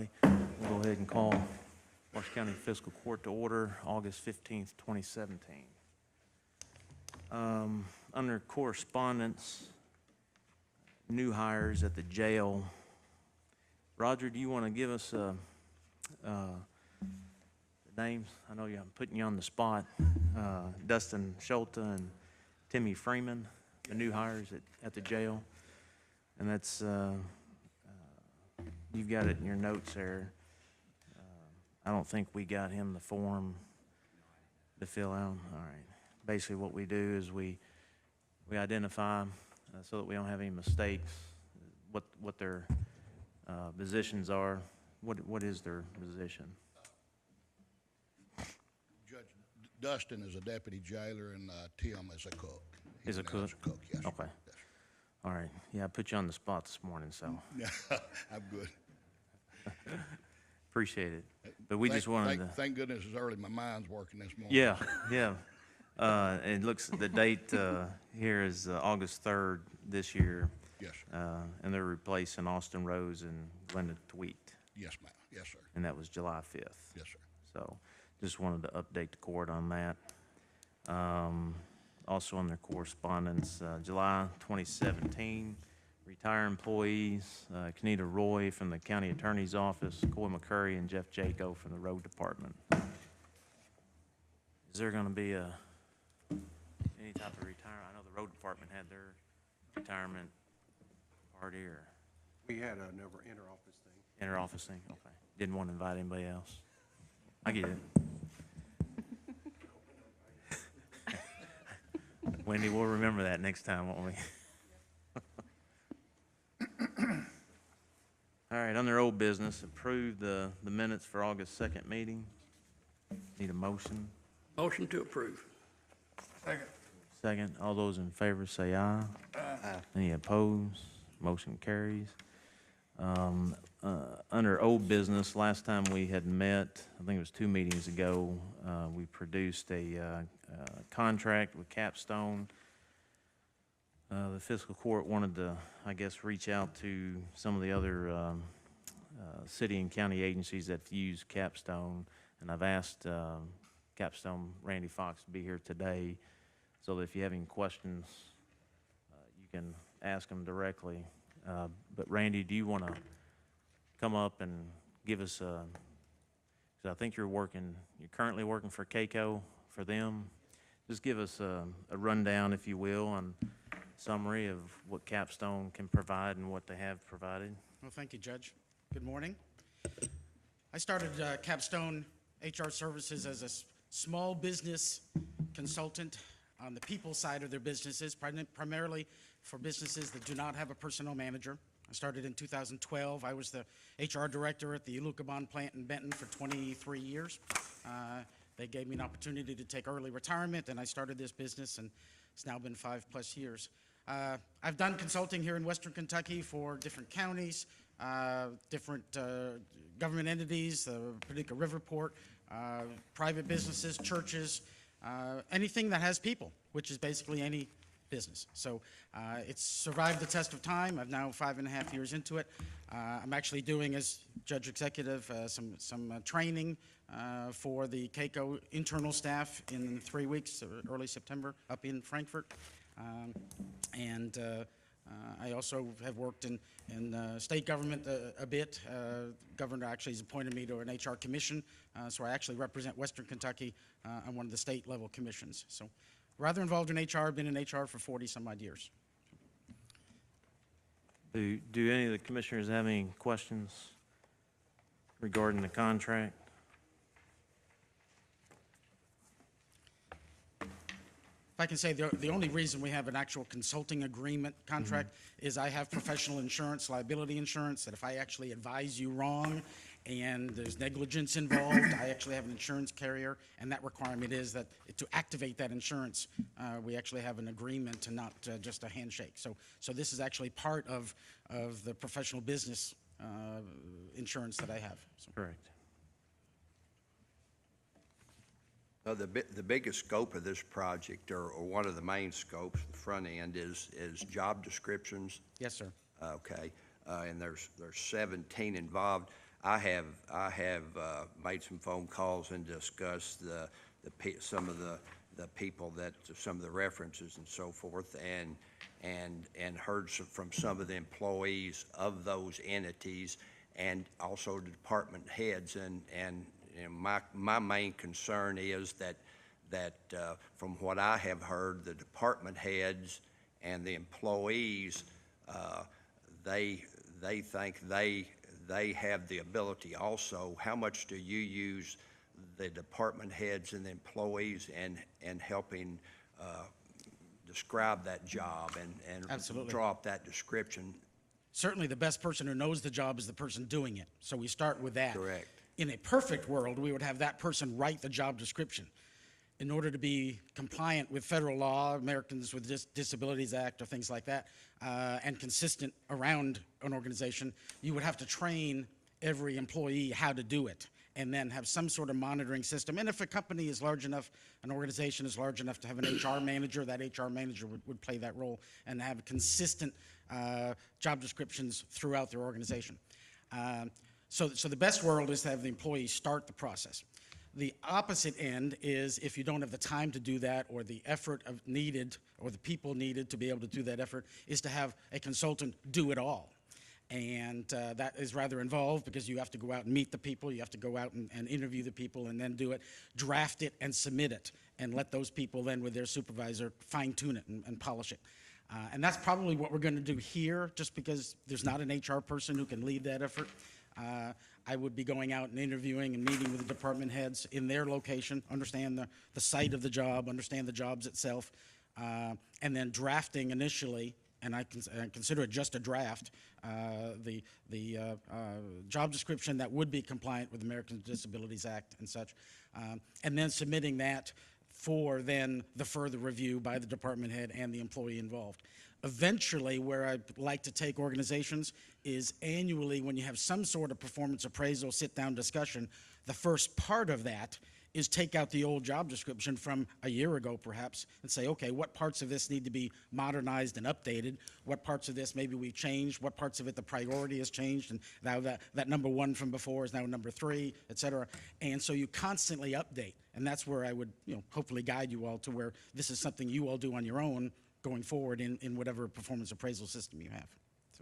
We'll go ahead and call Washington County Fiscal Court to order, August 15th, 2017. Under correspondence, new hires at the jail. Roger, do you want to give us the names? I know I'm putting you on the spot. Dustin Schulte and Timmy Freeman, the new hires at the jail. And that's, you've got it in your notes there. I don't think we got him the form to fill out. All right. Basically what we do is we identify so that we don't have any mistakes, what their positions are. What is their position? Judge Dustin is a deputy jailer and Tim is a cook. Is a cook? Is a cook, yes. Okay. Yes. All right. Yeah, I put you on the spot this morning, so I'm good. appreciate it. But we just wanted to. Thank goodness it's early. My mind's working this morning. Yeah, yeah. It looks, the date here is August 3rd this year. Yes. And they're replacing Austin Rose and Glenda Tweet. Yes, ma'am. Yes, sir. And that was July 5th. Yes, sir. So just wanted to update the court on that. Also on their correspondence, July 2017, retire employees, Kenita Roy from the County Attorney's Office, Coy McCurry and Jeff Jaco from the Road Department. Is there going to be any type of retirement? I know the Road Department had their retirement party or We had another inter-office thing. inter-office thing. Okay. Didn't want to invite anybody else. I get it. Wendy, we'll remember that next time, won't we? All right, under old business, approve the minutes for August 2nd meeting. Need a motion? Motion to approve. Second. All those in favor say aye. Aye. Any opposed? Motion carries. Under old business, last time we had met, I think it was 2 meetings ago, we produced a contract with Capstone. The fiscal court wanted to, I guess, reach out to some of the other city and county agencies that use Capstone, and I've asked Capstone Randy Fox to be here today, so that if you have any questions, you can ask them directly. But Randy, do you want to come up and give us a, because I think you're currently working for CAECO for them. Just give us a rundown, if you will, on summary of what Capstone can provide and what they have provided. Well, thank you, Judge. Good morning. I started Capstone HR Services as a small business consultant on the people side of their businesses, primarily for businesses that do not have a personnel manager. I started in 2012. I was the HR director at the Iluka plant in Benton for 23 years. They gave me an opportunity to take early retirement, and I started this business, and it's now been 5+ years. I've done consulting here in Western Kentucky for different counties, different government entities, the Paducah Riverport, private businesses, churches, anything that has people, which is basically any business. So it's survived the test of time. I'm now 5.5 years into it. I'm actually doing, as Judge Executive, some training for the CAECO internal staff in 3 weeks, early September, up in Frankfurt. I also have worked in state government a bit. Governor actually has appointed me to an HR commission, so I actually represent Western Kentucky on one of the state level commissions. So rather involved in HR, been in HR for 40-some-odd years. Do any of the commissioners have any questions regarding the contract? If I can say, the only reason we have an actual consulting agreement contract is I have professional insurance, liability insurance, that if I actually advise you wrong and there's negligence involved, I actually have an insurance carrier, and that requirement is that to activate that insurance, we actually have an agreement and not just a handshake. So this is actually part of the professional business insurance that I have. So. Correct. The biggest scope of this project, or one of the main scopes, the front end, is job descriptions. Yes, sir. Okay, and there's 17 involved. I have made some phone calls and discussed some of the people some of the references and so forth, and heard from some of the employees of those entities, and also the department heads, and you know, my main concern is that from what I have heard, the department heads and the employees, they think they have the ability also. How much do you use the department heads and the employees and helping describe that job and Absolutely. draw up that description? Certainly, the best person who knows the job is the person doing it. So we start with that. Correct. In a perfect world, we would have that person write the job description. In order to be compliant with federal law, Americans with Disabilities Act or things like that, and consistent around an organization, you would have to train every employee how to do it, and then have some sort of monitoring system. And if a company is large enough, an organization is large enough to have an HR manager, that HR manager would play that role and have consistent job descriptions throughout their organization. So the best world is to have the employees start the process. The opposite end is if you don't have the time to do that, or the effort needed, or the people needed to be able to do that effort, is to have a consultant do it all. And that is rather involved, because you have to go out and meet the people, you have to go out and interview the people, and then do it, draft it and submit it, and let those people then with their supervisor fine-tune it and polish it. And that's probably what we're going to do here, just because there's not an HR person who can lead that effort. I would be going out and interviewing and meeting with the department heads in their location, understand the site of the job, understand the jobs itself, and then drafting initially, and I consider it just a draft, the job description that would be compliant with the Americans with Disabilities Act and such, and then submitting that for then the further review by the department head and the employee involved. Eventually, where I'd like to take organizations is annually, when you have some sort of performance appraisal, sit-down discussion, the first part of that is take out the old job description from a year ago, perhaps, and say, okay, what parts of this need to be modernized and updated? What parts of this maybe we've changed? What parts of it the priority has changed? And now that number 1 from before is now number 3, et cetera. And so you constantly update. And that's where I would, hopefully guide you all to where this is something you all do on your own going forward in whatever performance appraisal system you have.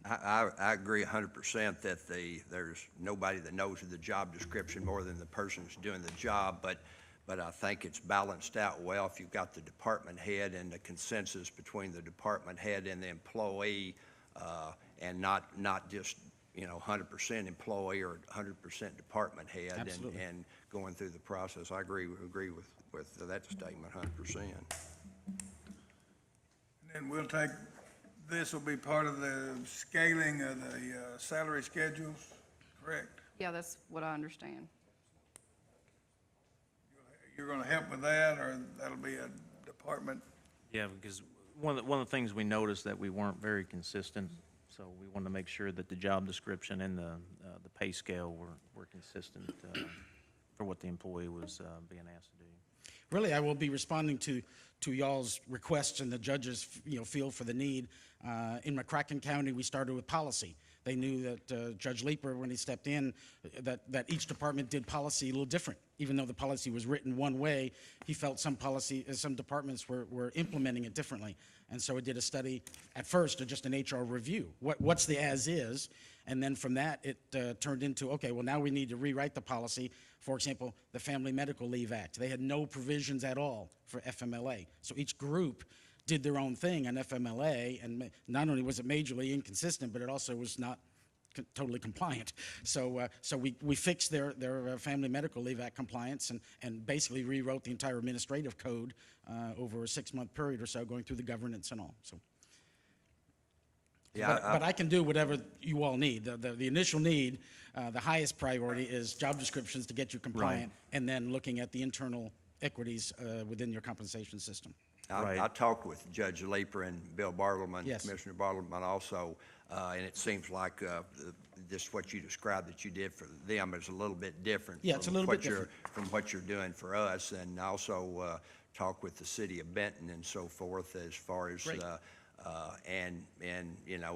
I agree 100% that there's nobody that knows the job description more than the person who's doing the job, but I think it's balanced out well if you've got the department head and the consensus between the department head and the employee, and not just 100% employee or 100% department head. Absolutely. And going through the process. I agree with that statement 100%. And we'll take, this will be part of the scaling of the salary schedules, correct? Yeah, that's what I understand. You're going to help with that, or that'll be a department? Yeah, because one of the things we noticed that we weren't very consistent, so we wanted to make sure that the job description and the pay scale were consistent for what the employee was being asked to do. Really, I will be responding to y'all's requests and the judges, feel for the need. In McCracken County, we started with policy. They knew that Judge Leeper, when he stepped in, that each department did policy a little different. Even though the policy was written one way, he felt some departments were implementing it differently. And so it did a study at first, just an HR review. What's the as is? And then from that, it turned into, okay, well, now we need to rewrite the policy. For example, the Family Medical Leave Act. They had no provisions at all for FMLA. So each group did their own thing on FMLA, and not only was it majorly inconsistent, but it also was not totally compliant. So we fixed their Family Medical Leave Act compliance and basically rewrote the entire administrative code over a 6-month period or so, going through the governance and all. So. Yeah, But I can do whatever you all need. The initial need, the highest priority is job descriptions to get you compliant, and then looking at the internal equities within your compensation system. Right. I talked with Judge Leeper and Bill Bartleman, Yes. Commissioner Bartleman also, and it seems like just what you described that you did for them is a little bit different. Yeah, it's a little bit different. From what you're doing for us, and also talk with the city of Benton and so forth as far as, Great. and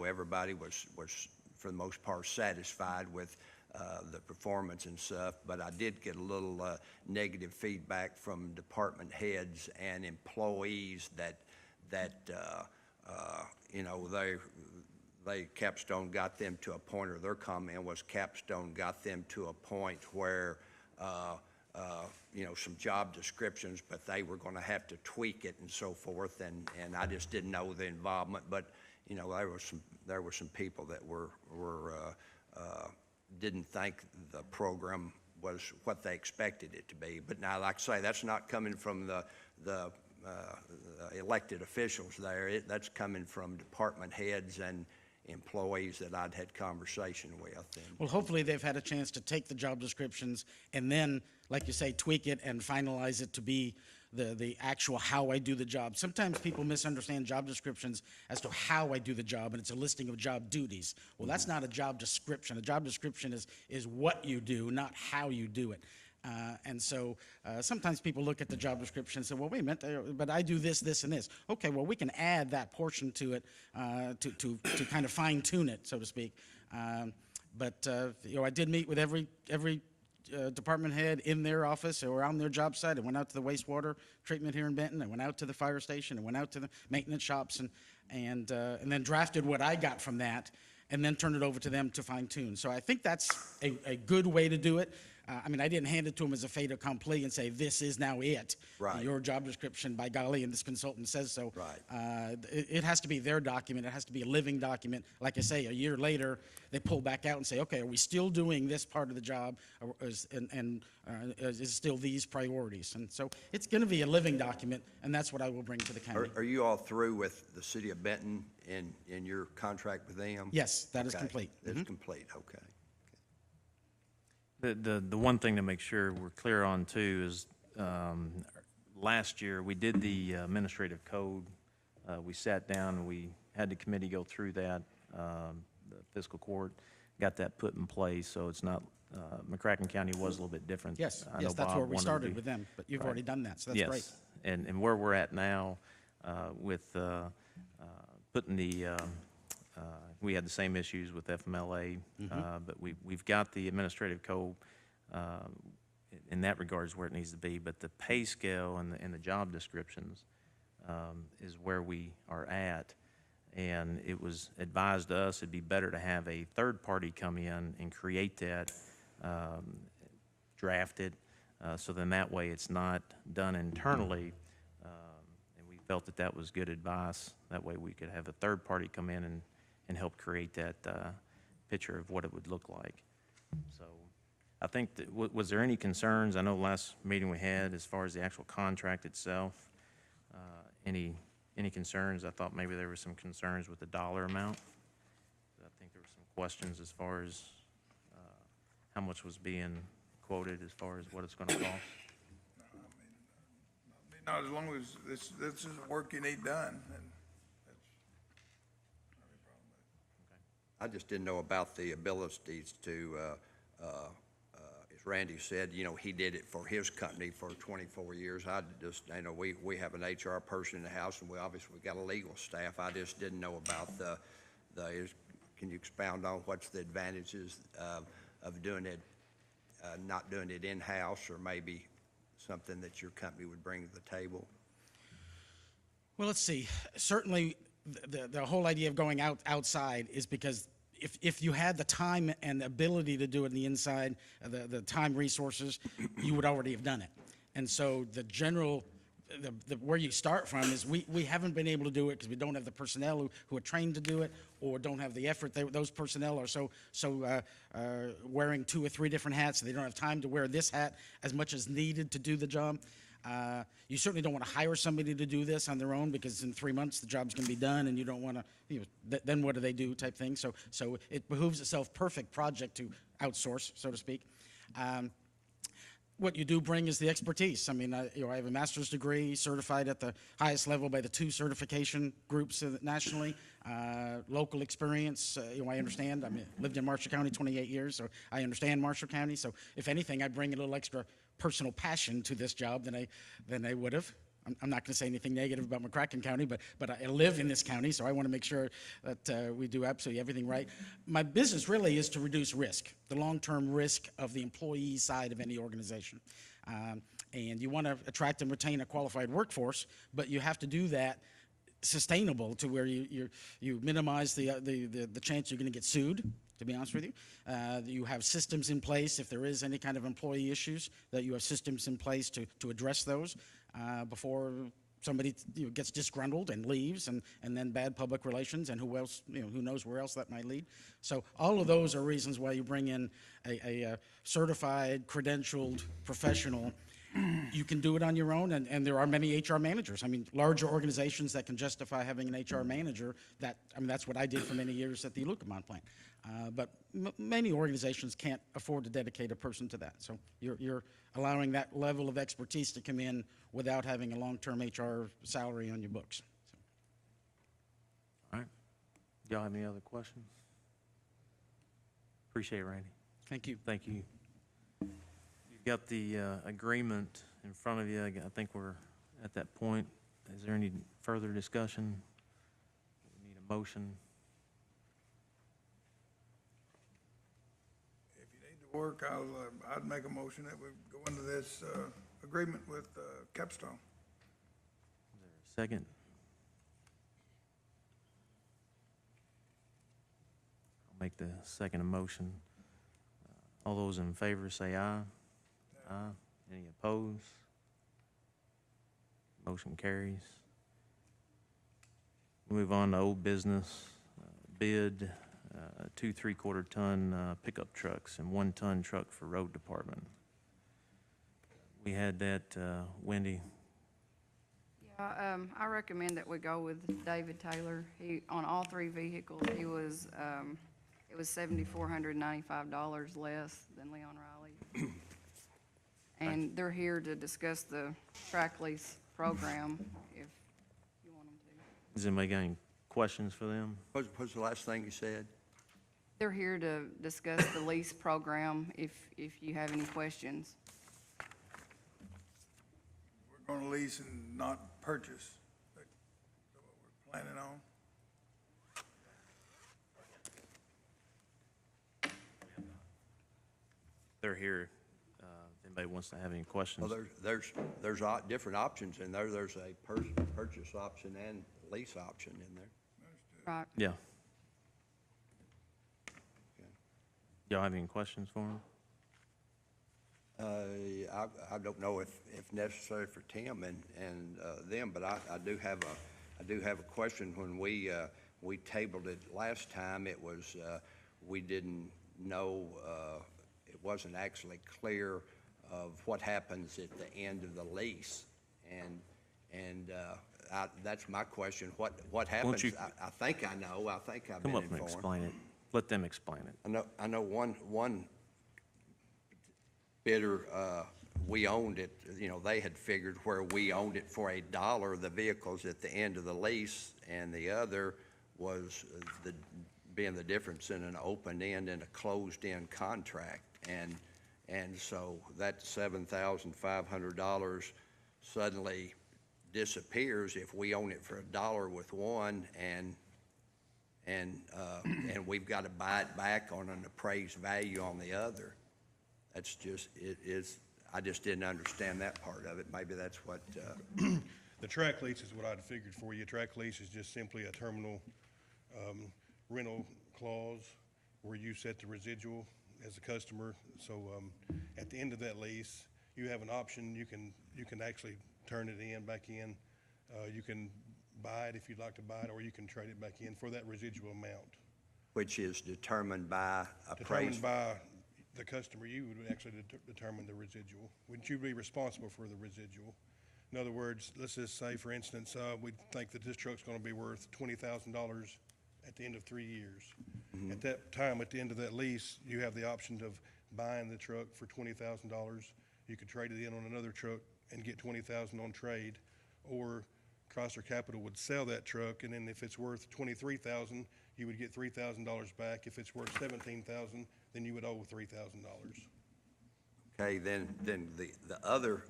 everybody was for the most part satisfied with the performance and stuff, but I did get a little negative feedback from department heads and employees that you know, Capstone got them to a point, or their comment was Capstone got them to a point where, you know, some job descriptions, but they were going to have to tweak it and so forth, and I just didn't know the involvement. But, you know, there were some people that didn't think the program was what they expected it to be. But now, like I say, that's not coming from the elected officials there. That's coming from department heads and employees that I'd had conversation with. Well, hopefully they've had a chance to take the job descriptions and then, like you say, tweak it and finalize it to be the actual how I do the job. Sometimes people misunderstand job descriptions as to how I do the job, and it's a listing of job duties. Well, that's not a job description. A job description is what you do, not how you do it. And so sometimes people look at the job description and say, well, wait a minute, but I do this, this, and this. Okay, well, we can add that portion to it to kind of fine tune it, so to speak. But you know, I did meet with every department head in their office or on their job site. I went out to the wastewater treatment here in Benton. I went out to the fire station. I went out to the maintenance shops and then drafted what I got from that and then turned it over to them to fine tune. So I think that's a good way to do it. I mean, I didn't hand it to them as a fait accompli and say, this is now it. Right. Your job description, by golly, and this consultant says so. Right. It has to be their document. It has to be a living document. Like I say, a year later, they pull back out and say, okay, are we still doing this part of the job, is it still these priorities? And so it's going to be a living document, and that's what I will bring to the county. Are you all through with the city of Benton in your contract with them? Yes, that is Okay. complete. It's complete, okay. The one thing to make sure we're clear on too is, last year, we did the administrative code. We sat down and we had the committee go through that, the fiscal court, got that put in place, so it's not, McCracken County was a little bit different. Yes, I know yes, that's Bob where we wanted to started be- with them, but you've Right. already done that, so that's great. Yes, and where we're at now, with putting the, we had the same issues with FMLA, but we've got the administrative code in that regards where it needs to be, but the pay scale and the job descriptions is where we are at. And it was advised to us it'd be better to have a third party come in and create that, draft it, so then that way it's not done internally. And we felt that that was good advice. That way we could have a third party come in and help create that picture of what it would look like. So I think that, was there any concerns? I know last meeting we had as far as the actual contract itself, any concerns? I thought maybe there were some concerns with the dollar amount. I think there were some questions as far as how much was being quoted as far as what it's going to cost. Not as long as this is the work you need done, and that's not a problem. I just didn't know about the abilities to, as Randy said, you know, he did it for his company for 24 years. I just, you know, we have an HR person in the house, and we obviously got a legal staff. I just didn't know about can you expound on what's the advantages of doing it, not doing it in-house, or maybe something that your company would bring to the table? Well, let's see. Certainly, the whole idea of going outside is because if you had the time and ability to do it in the inside, the time resources, you would already have done it. And so the general, where you start from is we haven't been able to do it because we don't have the personnel who are trained to do it, or don't have the effort. Those personnel are so wearing 2 or 3 different hats, so they don't have time to wear this hat as much as needed to do the job. You certainly don't want to hire somebody to do this on their own, because in 3 months the job's going to be done, and you don't want to, then what do they do type thing. So it behooves itself perfect project to outsource, so to speak. What you do bring is the expertise. I mean, I have a master's degree, certified at the highest level by the 2 certification groups nationally. Local experience, I understand. I mean, lived in Marshall County 28 years, so I understand Marshall County. So if anything, I bring a little extra personal passion to this job than I would have. I'm not going to say anything negative about McCracken County, but I live in this county, so I want to make sure that we do absolutely everything right. My business really is to reduce risk, the long-term risk of the employee side of any organization. And you want to attract and retain a qualified workforce, but you have to do that sustainable to where you minimize the chance you're going to get sued, to be honest with you. You have systems in place if there is any kind of employee issues, that you have systems in place to address those before somebody gets disgruntled and leaves, and then bad public relations, and who else, who knows where else that might lead. So all of those are reasons why you bring in a certified, credentialed professional. You can do it on your own, and there are many HR managers. I mean, larger organizations that can justify having an HR manager. That's what I did for many years at the Alucamon plant. But many organizations can't afford to dedicate a person to that. So you're allowing that level of expertise to come in without having a long-term HR salary on your books. So. All right. Y'all have any other questions? Appreciate it, Randy. Thank you. Thank you. You've got the agreement in front of you. I think we're at that point. Is there any further discussion? We need a motion. If you need to work, I'd make a motion that we go into this agreement with Capstone. Is there a second? I'll make the second motion. All those in favor say aye. Aye. Any opposed? Motion carries. Move on to old business. Bid 2 3/4-ton pickup trucks and 1-ton truck for road department. We had that, Wendy. Yeah, I recommend that we go with David Taylor. On all 3 vehicles, it was $7,495 less than Leon Riley. And they're here to discuss the track lease program if you want them to. Has anybody got any questions for them? What's the last thing you said? They're here to discuss the lease program if you have any questions. We're gonna lease and not purchase. Is that what we're planning on? They're here. If anybody wants to have any questions. Well, there's different options in there. There's a purchase option and lease option in there. Right. Yeah. Okay. Y'all have any questions for them? I don't know if necessary for Tim and them, but I do have a question. When we tabled it last time, it was we didn't know, it wasn't actually clear of what happens at the end of the lease, and that's my question. What happens? I think I know. I think I've been Come up informed. and explain it. Let them explain it. I know one bidder, we owned it, they had figured where we owned it for $1, the vehicle's at the end of the lease, and the other was being the difference in an open end and a closed end contract. And so that $7,500 suddenly disappears if we own it for $1 with one, and we've got to buy it back on an appraised value on the other. That's just, I just didn't understand that part of it. Maybe that's what, The track lease is what I'd figured for you. Track lease is just simply a terminal rental clause where you set the residual as a customer. So at the end of that lease, you have an option. You can actually turn it back in. You can buy it if you'd like to buy it, or you can trade it back in for that residual amount. which is determined by Determined appraisal. by the customer. You would actually determine the residual. Wouldn't you be responsible for the residual? In other words, let's just say, for instance, we think that this truck's gonna be worth $20,000 at the end of 3 years. At that time, at the end of that lease, you have the option of buying the truck for $20,000. You could trade it in on another truck and get $20,000 on trade, or Chrysler Capital would sell that truck, and then if it's worth $23,000, you would get $3,000 back. If it's worth $17,000, then you would owe $3,000. Okay, then the other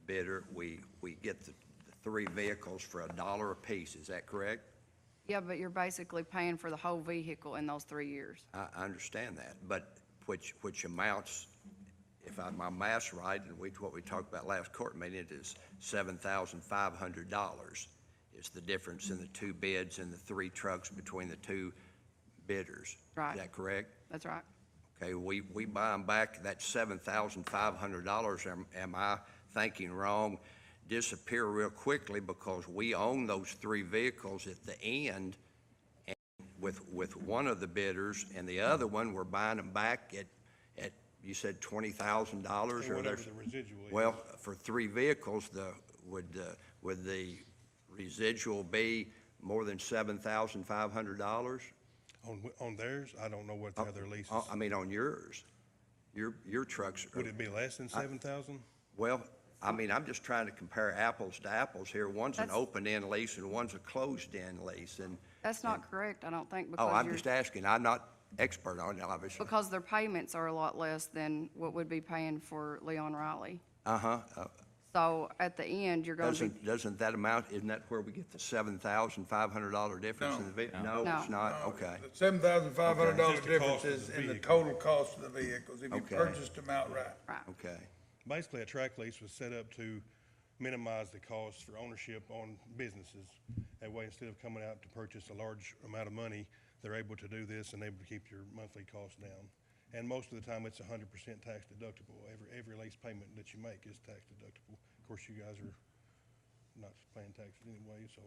bidder, we get the 3 vehicles for $1 apiece, is that correct? Yeah, but you're basically paying for the whole vehicle in those 3 years. I understand that, but which amounts, if my math's right, and what we talked about last court meeting, it is $7,500 is the difference in the 2 bids and the 3 trucks between the 2 bidders. Right. Is that correct? That's right. Okay, we buy them back, that $7,500, am I thinking wrong, disappear real quickly because we own those 3 vehicles at the end and with one of the bidders, and the other one, we're buying them back at you said $20,000 or Whatever there's. the residual is. Well, for 3 vehicles, would the residual be more than $7,500? On theirs, I don't know what the other leases. I mean, on yours. Your trucks. Would it be less than 7,000? Well, I mean, I'm just trying to compare apples to apples here. One's an That's- open-end lease and one's a closed-end lease, and. That's not correct, I don't think, Oh, I'm because just asking. I'm not expert on it, obviously. because their payments are a lot less than what would be paying for Leon Riley. Uh-huh. So at the end, you're going to be, Doesn't that amount, isn't that where we get the $7,500 difference in the vehicle? No, No. it's not? Okay. The $7,500 Just the difference cost of is the in the vehicle. total cost of the vehicles, if you Okay. purchased them outright. right. Okay. Basically, a track lease was set up to minimize the costs for ownership on businesses. That way, instead of coming out to purchase a large amount of money, they're able to do this and able to keep your monthly costs down. And most of the time, it's 100% tax deductible. Every lease payment that you make is tax deductible. Of course, you guys are not paying taxes anyway, so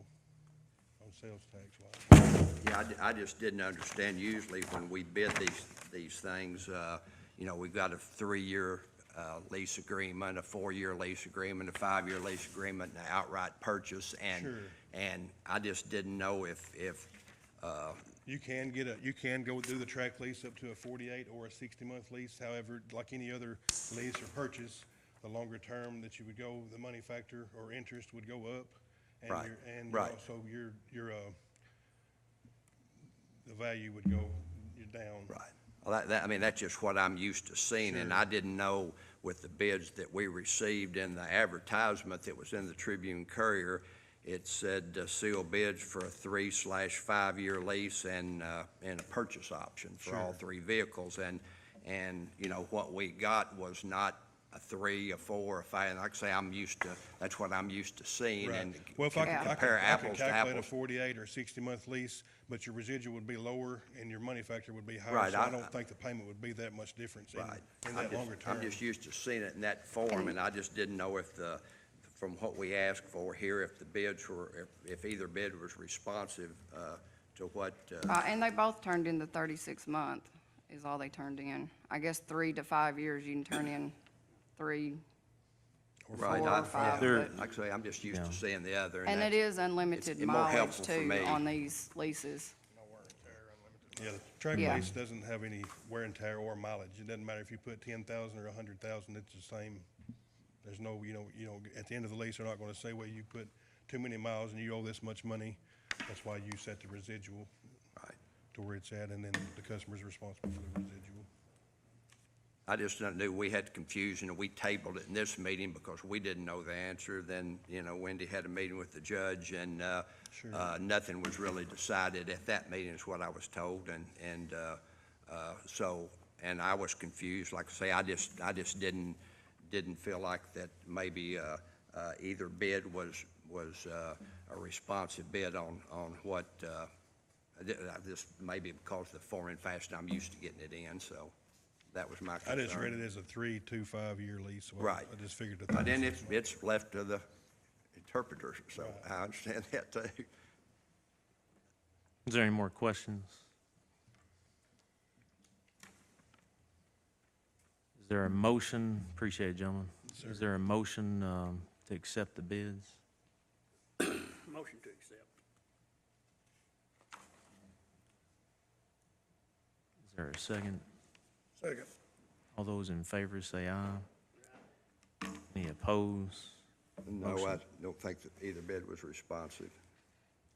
on sales tax wise. Yeah, I just didn't understand. Usually when we bid these things, we've got a 3-year lease agreement, a 4-year lease agreement, a 5-year lease agreement, and an outright purchase. Sure. And I just didn't know if You can go do the track lease up to a 48 or a 60-month lease. However, like any other lease or purchase, the longer term that you would go, the money factor or interest would go up. And Right, right. also the value would go down. Right. Well, I mean, that's just what I'm used to seeing, and I didn't know with the bids that we received in the advertisement that was in the Tribune Courier, it said sealed bids for a 3/5-year lease and a purchase option for all 3 vehicles, and what we got was not a 3, a 4, a 5, and like I say, that's what I'm used to seeing, Right. and Well, if I Yeah. could compare apples to calculate a apples. 48 or 60-month lease, but your residual would be lower and your money factor would be higher. Right, So I I- don't think the payment would be that much difference Right. in that longer term. I'm just used to seeing it in that form, and I just didn't know from what we asked for here, if the bids were, if either bid was responsive to what, And they both turned in the 36-month is all they turned in. I guess 3 to 5 years, you can turn in 3, right, 4 or 5. They're- but- like I say, I'm just used to seeing the other. And it is unlimited it's more mileage helpful for too me. on these leases. Yeah, the track Yeah. lease doesn't have any wear and tear or mileage. It doesn't matter if you put 10,000 or 100,000, it's the same. There's no, at the end of the lease, they're not gonna say, well, you put too many miles and you owe this much money. That's why you set the residual Right. to where it's at, and then the customer's responsible for the residual. I just knew we had confusion, and we tabled it in this meeting because we didn't know the answer. Then, Wendy had a meeting with the judge, and nothing was really decided at that meeting, is what I was told. And I was confused. Like I say, I just didn't feel like that maybe either bid was a responsive bid on what, this maybe because of the foreign fashion, I'm used to getting it in, so. That was my I concern. just read it as a 3 to 5-year lease. So Right. I just figured that. But then it's left to the interpreters, so I understand that too. Is there any more questions? Is there a motion? Appreciate it, gentlemen. Is there a motion to accept the bids? Motion to accept. Is there a second? Second. All those in favor say aye. Any opposed? No, I don't think that either bid was responsive.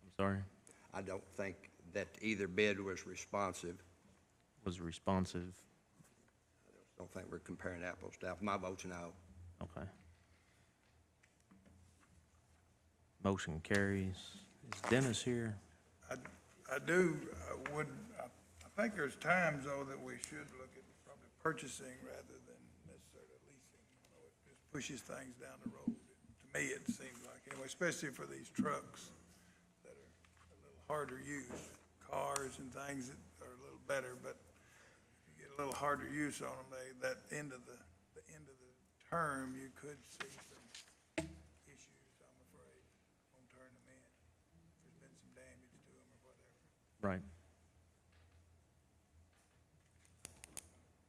I'm sorry, I don't think that either bid was responsive. was responsive. Don't think we're comparing apples to apples. My vote's no. Okay. Motion carries. Is Dennis here? I do, I think there's times, though, that we should look at probably purchasing rather than necessarily leasing. You know, it just pushes things down the road. To me, it seems like, anyway, especially for these trucks that are a little harder use. Cars and things that are a little better, but if you get a little harder use on them, that end of the end of the term, you could see some issues, I'm afraid, on turning them in. There's been some damage to them or whatever. Right.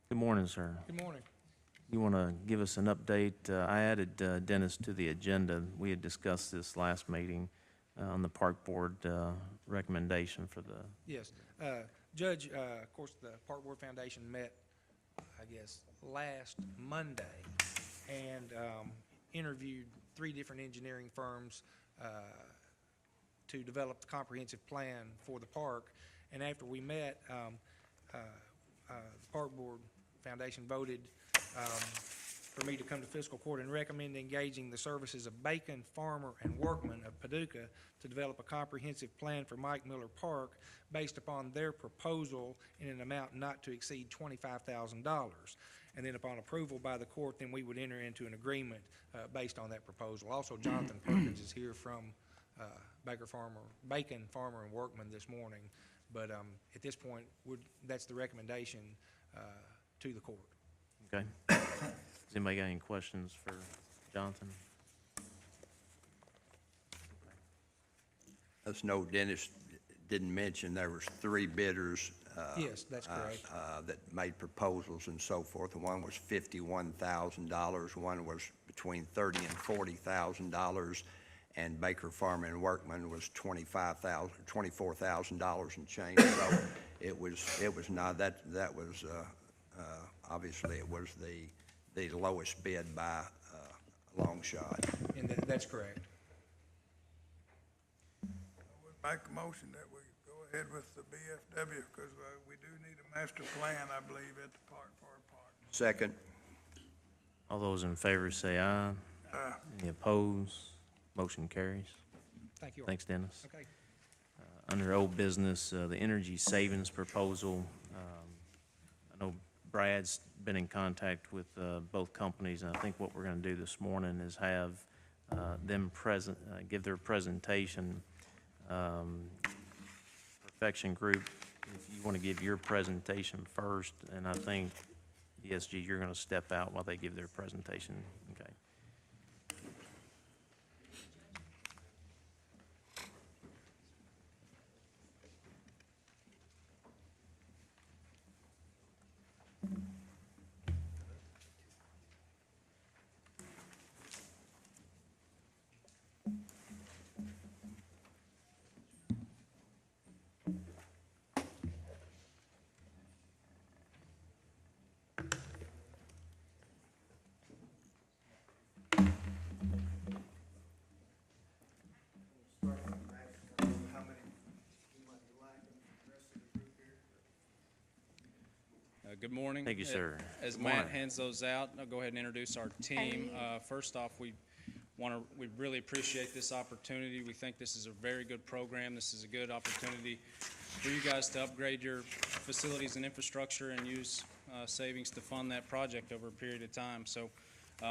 Good morning, sir. Good morning. You want to give us an update? I added Dennis to the agenda. We had discussed this last meeting on the Park Board recommendation for the, Yes. Judge, of course, the Park Board Foundation met, I guess, last Monday and interviewed 3 different engineering firms to develop the comprehensive plan for the park. And after we met, the Park Board Foundation voted for me to come to Fiscal Court and recommend engaging the services of Bacon, Farmer, and Workman of Paducah to develop a comprehensive plan for Mike Miller Park based upon their proposal in an amount not to exceed $25,000. And then upon approval by the court, then we would enter into an agreement based on that proposal. Also, Jonathan Perkins is here from Bacon, Farmer, and Workman this morning. But at this point, that's the recommendation to the court. okay? Does anybody got any questions for Jonathan? Let's note, Dennis didn't mention there was 3 bidders. Yes, that's correct. That made proposals and so forth. One was $51,000, one was between $30,000 and $40,000, and Baker, Farmer, and Workman was $24,000 and change. So it was not, that was, obviously it was the lowest bid by a long shot. And that's correct. I would make a motion that we go ahead with the BFW, because we do need a master plan, I believe, at the park, for our park. Second. All those in favor say aye. Any opposed? Motion carries. Thank you all. Thanks, Dennis. Okay. Under old business, the energy savings proposal. I know Brad's been in contact with both companies, and I think what we're going to do this morning is have them give their presentation. Perfection Group, if you want to give your presentation first, and I think, ESG, you're going to step out while they give their presentation. Okay. Good morning. Thank you, sir. As Good Matt morning. hands those out, I'll go ahead and introduce our team. First off, we really appreciate this opportunity. We think this is a very good program. This is a good opportunity for you guys to upgrade your facilities and infrastructure and use savings to fund that project over a period of time. So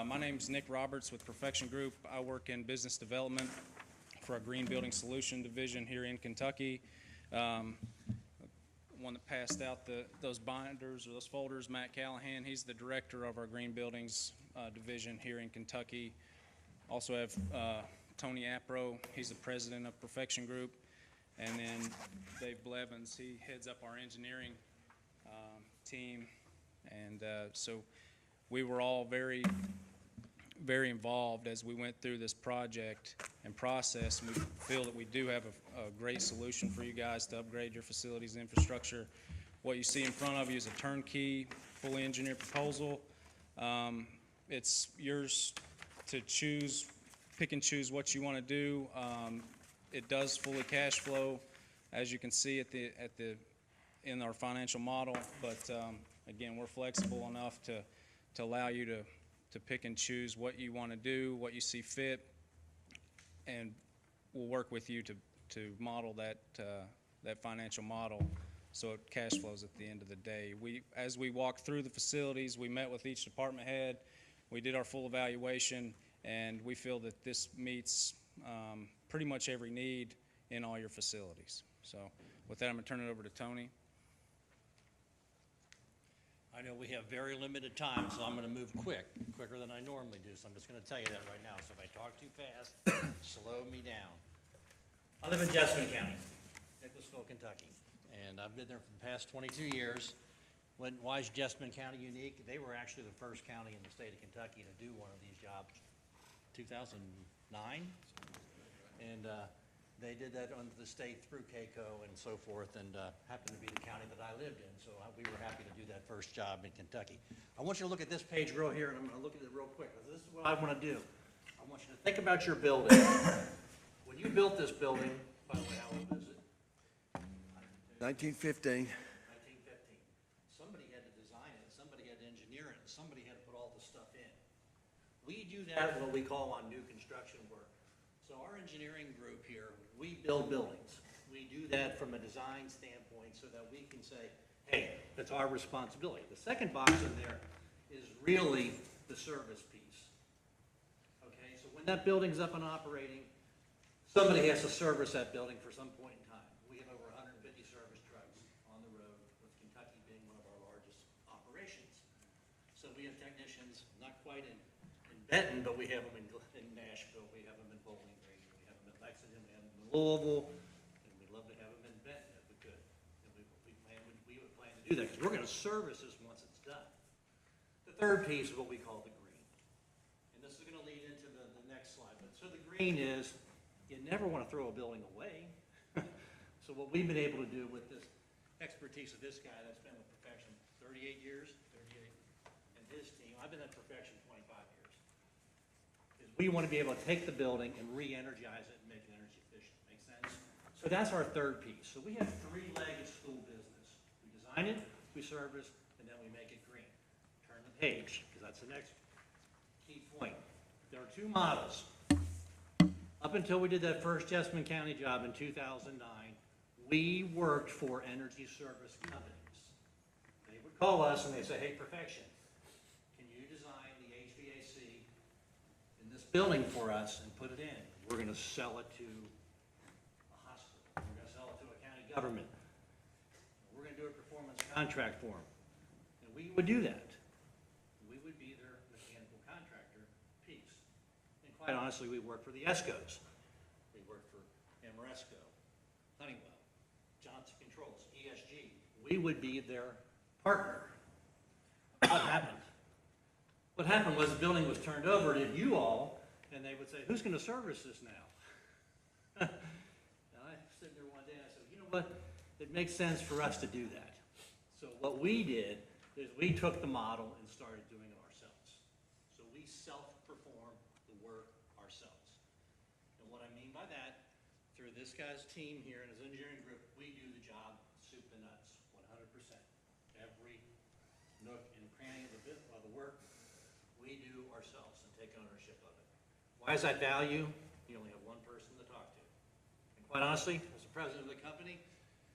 my name is Nick Roberts with Perfection Group. I work in business development for our Green Building Solution division here in Kentucky. One that passed out those binders or those folders, Matt Callahan, he's the director of our Green Buildings division here in Kentucky. Also have Tony Apro, he's the president of Perfection Group. And then Dave Blevins, he heads up our engineering team. And so we were all very involved as we went through this project and process, and we feel that we do have a great solution for you guys to upgrade your facilities and infrastructure. What you see in front of you is a turnkey, fully engineered proposal. It's yours to pick and choose what you want to do. It does fully cash flow, as you can see in our financial model, but again, we're flexible enough to allow you to pick and choose what you want to do, what you see fit, and we'll work with you to model that, that financial model so it cash flows at the end of the day. As we walked through the facilities, we met with each department head, we did our full evaluation, and we feel that this meets pretty much every need in all your facilities. So with that, I'm going to turn it over to Tony. I know we have very limited time, so I'm gonna move quicker than I normally do, so I'm just gonna tell you that right now. So if I talk too fast, slow me down. I live in Jessamine County, Nicholasville, Kentucky, and I've been there for the past 22 years. Why is Jessamine County unique? They were actually the first county in the state of Kentucky to do one of these jobs, 2009, and they did that under the state through KCO and so forth, and happened to be the county that I lived in, so we were happy to do that first job in Kentucky. I want you to look at this page real here, and I'm gonna look at it real quick, because this is what I wanna do. I want you to think about your building. When you built this building, by the way, how old is it? 1915. 1915. Somebody had to design it, somebody had to engineer it, somebody had to put all the stuff in. We do that what we call on new construction work. So our engineering group here, we build buildings. We do that from a design standpoint so that we can say, hey, that's our responsibility. The second box in there is really the service piece. Okay, so when that building's up and operating, somebody has to service that building for some point in time. We have over 150 service trucks on the road, with Kentucky being one of our largest operations. So we have technicians, not quite in Benton, but we have them in Nashville, we have them in Bowling Green, we have them in Lexington, we have them in Louisville, and we'd love to have them in Benton if we could. And we would plan to do that, because we're gonna service this once it's done. The third piece is what we call the green. And this is gonna lead into the next slide. But so the green is, you never wanna throw a building away. So what we've been able to do with this expertise of this guy that's been with Perfection 38 years, and his team, I've been at Perfection 25 years, is we want to be able to take the building and re-energize it and make it energy efficient. Make sense? So that's our third piece. So we have three-legged school business. We design it, we service, and then we make it green. Turn the page, because that's the next key point. There are two models. Up until we did that first Jessamine County job in 2009, we worked for energy service companies. They would call us and they'd say, hey, Perfection, can you design the HVAC in this building for us and put it in? We're gonna sell it to a hospital. We're gonna sell it to a county government. We're gonna do a performance contract for them. And we would do that. We would be their mechanical contractor piece. And quite honestly, we worked for the ESCOs. We worked for Amoresco, Honeywell, Johnson Controls, ESG. We would be their partner. What happened? What happened was the building was turned over to you all, and they would say, who's gonna service this now? And I stood there one day and I said, you know what? It makes sense for us to do that. So what we did is we took the model and started doing it ourselves. So we self-perform the work ourselves. And what I mean by that, through this guy's team here and his engineering group, we do the job soup to nuts, 100%. Every nook and cranny of the work, we do ourselves and take ownership of it. Why is that value? You only have one person to talk to. And quite honestly, as the president of the company,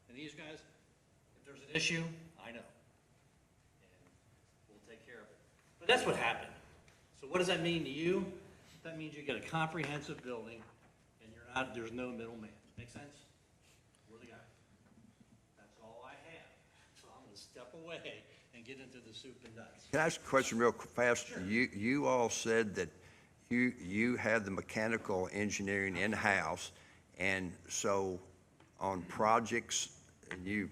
and these guys, if there's an issue, I know. And we'll take care of it. But that's what happened. So what does that mean to you? That means you get a comprehensive building, and there's no middleman. Make sense? We're the guy. That's all I have. So I'm gonna step away and get into the soup and nuts. Can I ask a question real fast? Sure. You all said that you had the mechanical engineering in-house, and so on projects, and you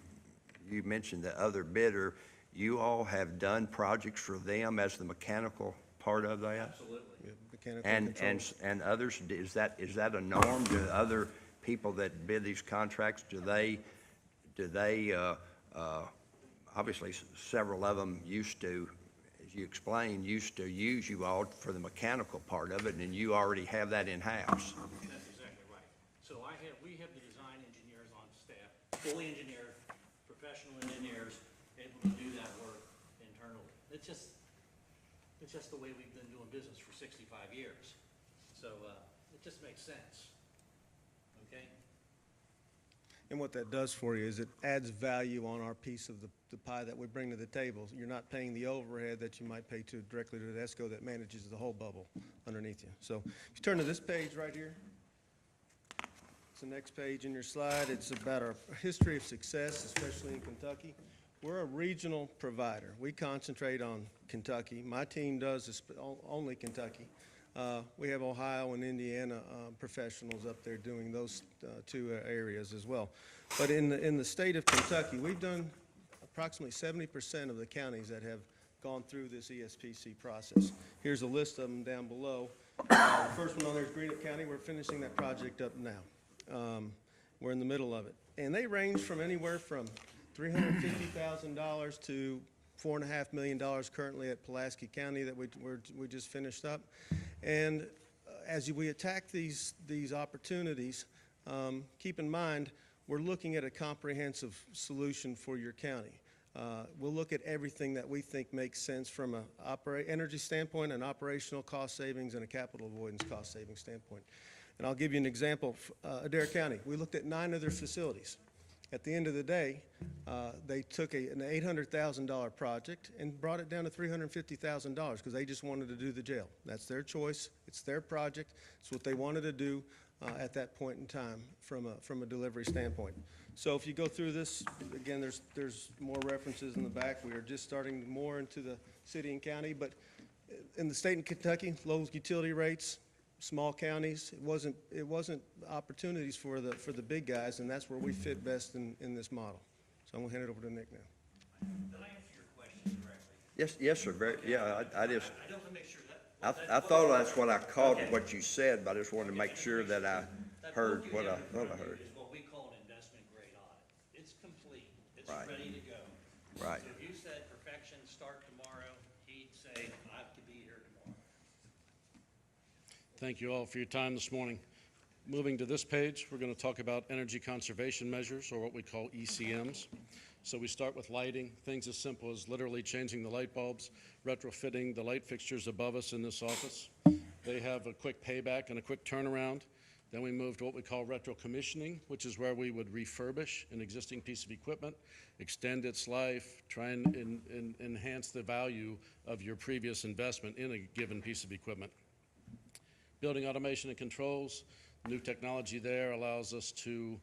mentioned the other bidder, you all have done projects for them as the mechanical part of that? Absolutely. And others, is that a norm? Do other people that bid these contracts, do they, obviously several of them used to, as you explained, used to use you all for the mechanical part of it, and you already have that in-house? That's exactly right. So we have the design engineers on staff, fully engineered, professional engineers, able to do that work internally. It's just the way we've been doing business for 65 years. So it just makes sense. okay? And what that does for you is it adds value on our piece of the pie that we bring to the table. You're not paying the overhead that you might pay directly to the ESCO that manages the whole bubble underneath you. So if you turn to this page right here, it's the next page in your slide. It's about our history of success, especially in Kentucky. We're a regional provider. We concentrate on Kentucky. My team does only Kentucky. We have Ohio and Indiana professionals up there doing those two areas as well. But in the state of Kentucky, we've done approximately 70% of the counties that have gone through this ESPC process. Here's a list of them down below. The first one on there is Greenup County. We're finishing that project up now. We're in the middle of it. And they range from anywhere from $350,000 to $4.5 million currently at Pulaski County that we just finished up. And as we attack these opportunities, keep in mind, we're looking at a comprehensive solution for your county. We'll look at everything that we think makes sense from an energy standpoint, an operational cost savings, and a capital avoidance cost savings standpoint. And I'll give you an example. Adair County, we looked at 9 of their facilities. At the end of the day, they took an $800,000 project and brought it down to $350,000 because they just wanted to do the jail. That's their choice. It's their project. It's what they wanted to do at that point in time from a delivery standpoint. So if you go through this, again, there's more references in the back. We are just starting more into the city and county, but in the state of Kentucky, low utility rates, small counties, it wasn't opportunities for the big guys, and that's where we fit best in this model. So I'm gonna hand it over to Nick now. Did I answer your question directly? Yes, sir, yeah, I just, I don't want to make sure that. I thought that's what I caught, what you said, but I just wanted to make sure that I That heard book you what I have in thought front I of you heard. Is what we call an investment grade audit. It's complete. It's Right. ready to go. Right. So if you said perfection, start tomorrow, he'd say, I could be here tomorrow. Thank you all for your time this morning. Moving to this page, we're going to talk about energy conservation measures, or what we call ECMs. So we start with lighting, things as simple as literally changing the light bulbs, retrofitting the light fixtures above us in this office. They have a quick payback and a quick turnaround. Then we move to what we call retro commissioning, which is where we would refurbish an existing piece of equipment, extend its life, try and enhance the value of your previous investment in a given piece of equipment. Building automation and controls, new technology there allows us to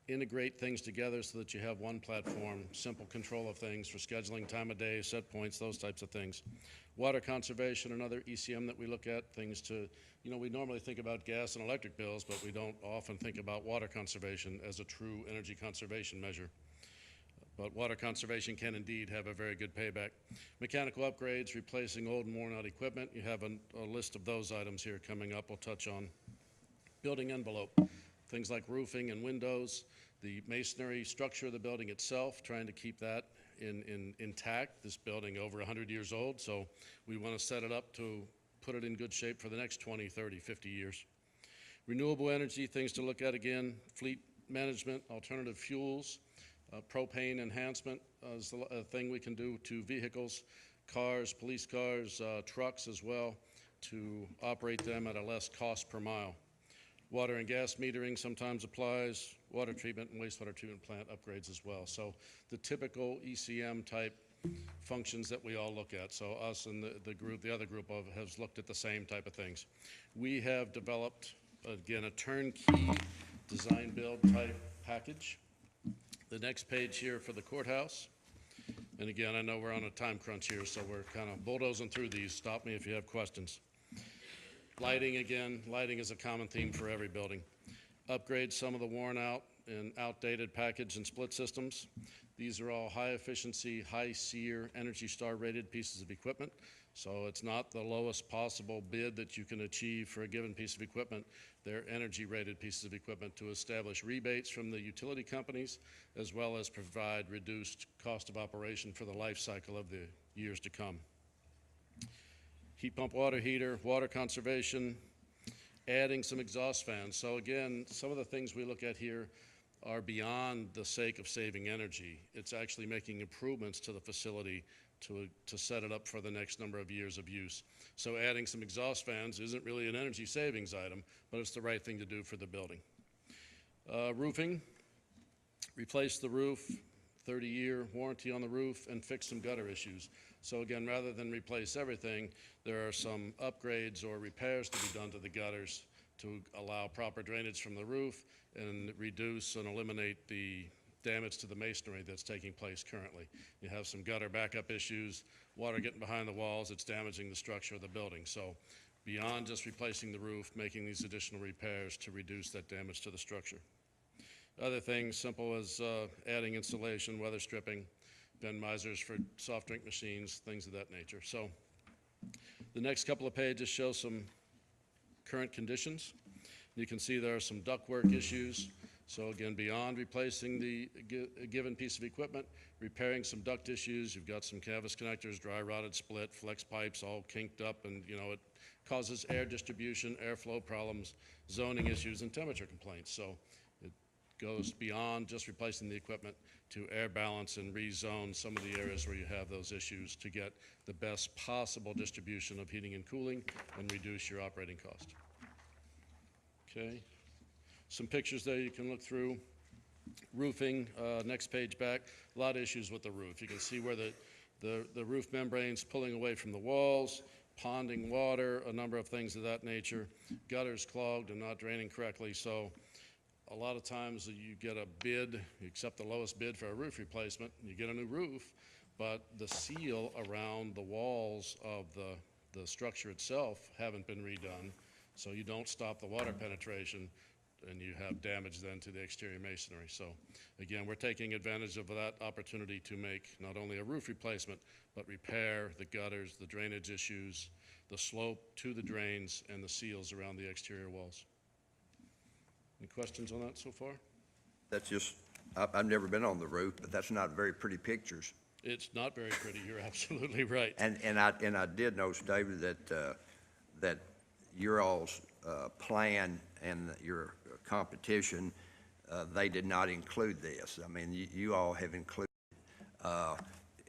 integrate things together so that you have one platform, simple control of things for scheduling, time of day, set points, those types of things. Water conservation, another ECM that we look at, things to, we normally think about gas and electric bills, but we don't often think about water conservation as a true energy conservation measure. But water conservation can indeed have a very good payback. Mechanical upgrades, replacing old and worn out equipment. You have a list of those items here coming up we'll touch on. Building envelope, things like roofing and windows, the masonry structure of the building itself, trying to keep that intact. This building over 100 years old, so we want to set it up to put it in good shape for the next 20, 30, 50 years. Renewable energy, things to look at again, fleet management, alternative fuels, propane enhancement is a thing we can do to vehicles, cars, police cars, trucks as well, to operate them at a less cost per mile. Water and gas metering sometimes applies, water treatment and wastewater treatment plant upgrades as well. So the typical ECM type functions that we all look at. So us and the other group has looked at the same type of things. We have developed, again, a turnkey design build type package. The next page here for the courthouse. And again, I know we're on a time crunch here, so we're kind of bulldozing through these. Stop me if you have questions. Lighting, again, lighting is a common theme for every building. Upgrade some of the worn out and outdated package and split systems. These are all high efficiency, high SEER, Energy Star rated pieces of equipment. So it's not the lowest possible bid that you can achieve for a given piece of equipment. They're energy rated pieces of equipment to establish rebates from the utility companies, as well as provide reduced cost of operation for the life cycle of the years to come. Heat pump water heater, water conservation, adding some exhaust fans. So again, some of the things we look at here are beyond the sake of saving energy. It's actually making improvements to the facility to set it up for the next number of years of use. So adding some exhaust fans isn't really an energy savings item, but it's the right thing to do for the building. Roofing, replace the roof, 30-year warranty on the roof, and fix some gutter issues. So again, rather than replace everything, there are some upgrades or repairs to be done to the gutters to allow proper drainage from the roof and reduce and eliminate the damage to the masonry that's taking place currently. You have some gutter backup issues, water getting behind the walls, it's damaging the structure of the building. So beyond just replacing the roof, making these additional repairs to reduce that damage to the structure. Other things simple as adding insulation, weather stripping, bin misers for soft drink machines, things of that nature. So the next couple of pages show some current conditions. You can see there are some ductwork issues. So again, beyond replacing the given piece of equipment, repairing some duct issues, you've got some canvas connectors, dry rotted split, flex pipes all kinked up, and it causes air distribution, airflow problems, zoning issues, and temperature complaints. So it goes beyond just replacing the equipment to air balance and rezone some of the areas where you have those issues to get the best possible distribution of heating and cooling and reduce your operating cost. Okay. Some pictures there you can look through. Roofing, next page back, a lot of issues with the roof. You can see where the roof membrane's pulling away from the walls, ponding water, a number of things of that nature. Gutters clogged and not draining correctly. So a lot of times you get a bid, you accept the lowest bid for a roof replacement, you get a new roof, but the seal around the walls of the structure itself haven't been redone. So you don't stop the water penetration, and you have damage then to the exterior masonry. So again, we're taking advantage of that opportunity to make not only a roof replacement, but repair the gutters, the drainage issues, the slope to the drains, and the seals around the exterior walls. Any questions on that so far? That's just, I've never been on the roof, but that's not very pretty pictures. It's not very pretty, you're absolutely right. And I did notice, David, that your all's plan and your competition, they did not include this. I mean, you all have included,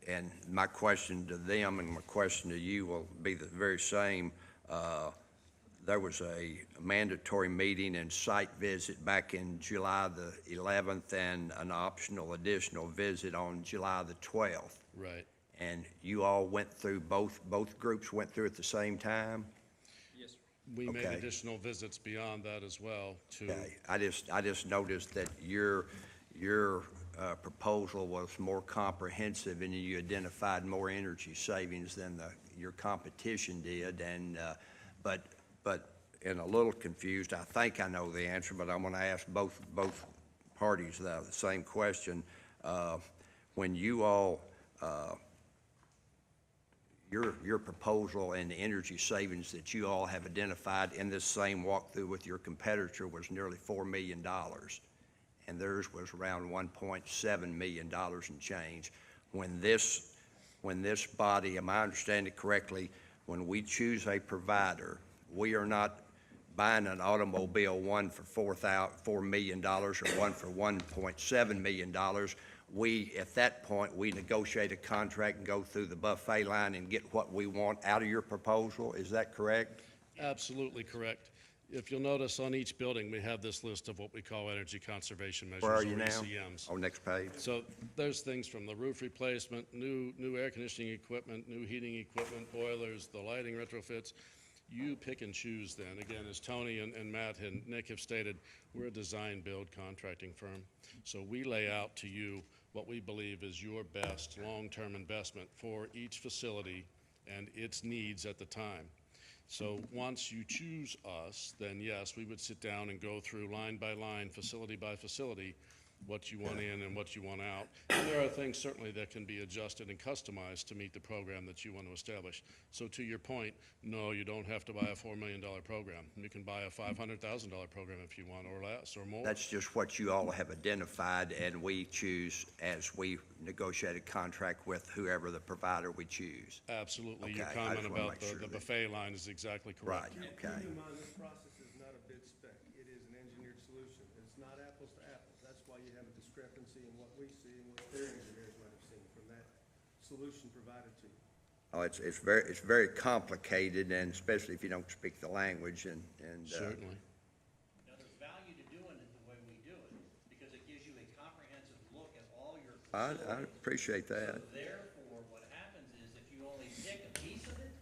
and my question to them and my question to you will be the very same. There was a mandatory meeting and site visit back in July the 11th and an optional additional visit on July the 12th. Right. And you all went through, both groups went through at the same time? Yes, sir. We made Okay. additional visits beyond that as well to. Okay, I just noticed that your proposal was more comprehensive and you identified more energy savings than your competition did, and but and a little confused. I think I know the answer, but I'm going to ask both parties the same question. When you all your proposal and the energy savings that you all have identified in this same walkthrough with your competitor was nearly $4 million, and theirs was around $1.7 million and change. When this body, am I understanding it correctly, when we choose a provider, we are not buying an automobile, one for $4 million or one for $1.7 million. At that point, we negotiate a contract and go through the buffet line and get what we want out of your proposal. Is that correct? Absolutely correct. If you'll notice on each building, we have this list of what we call energy conservation measures. Where are you or now? ECMs. Oh, next page. So there's things from the roof replacement, new air conditioning equipment, new heating equipment, boilers, the lighting retrofits. You pick and choose then. Again, as Tony and Matt and Nick have stated, we're a design build contracting firm. So we lay out to you what we believe is your best long-term investment for each facility and its needs at the time. So once you choose us, then yes, we would sit down and go through line by line, facility by facility, what you want in and what you want out. And there are things certainly that can be adjusted and customized to meet the program that you want to establish. So to your point, no, you don't have to buy a $4 million program. You can buy a $500,000 program if you want, or less, or more. That's just what you all have identified, and we choose as we negotiate a contract with whoever the provider we choose. Absolutely. Your Okay, I comment just wanna about make sure the that- buffet line is exactly correct. Right, okay. Keep in mind, this process is not a bid spec. It is an engineered solution. It's not apples to apples. That's why you have a discrepancy in what we see and what their engineers might have seen from that solution provided to you. Oh, it's very complicated, and especially if you don't speak the language, and Certainly. Now, there's value to doing it the way we do it. I appreciate that. So therefore, what happens is if you only pick a piece of it,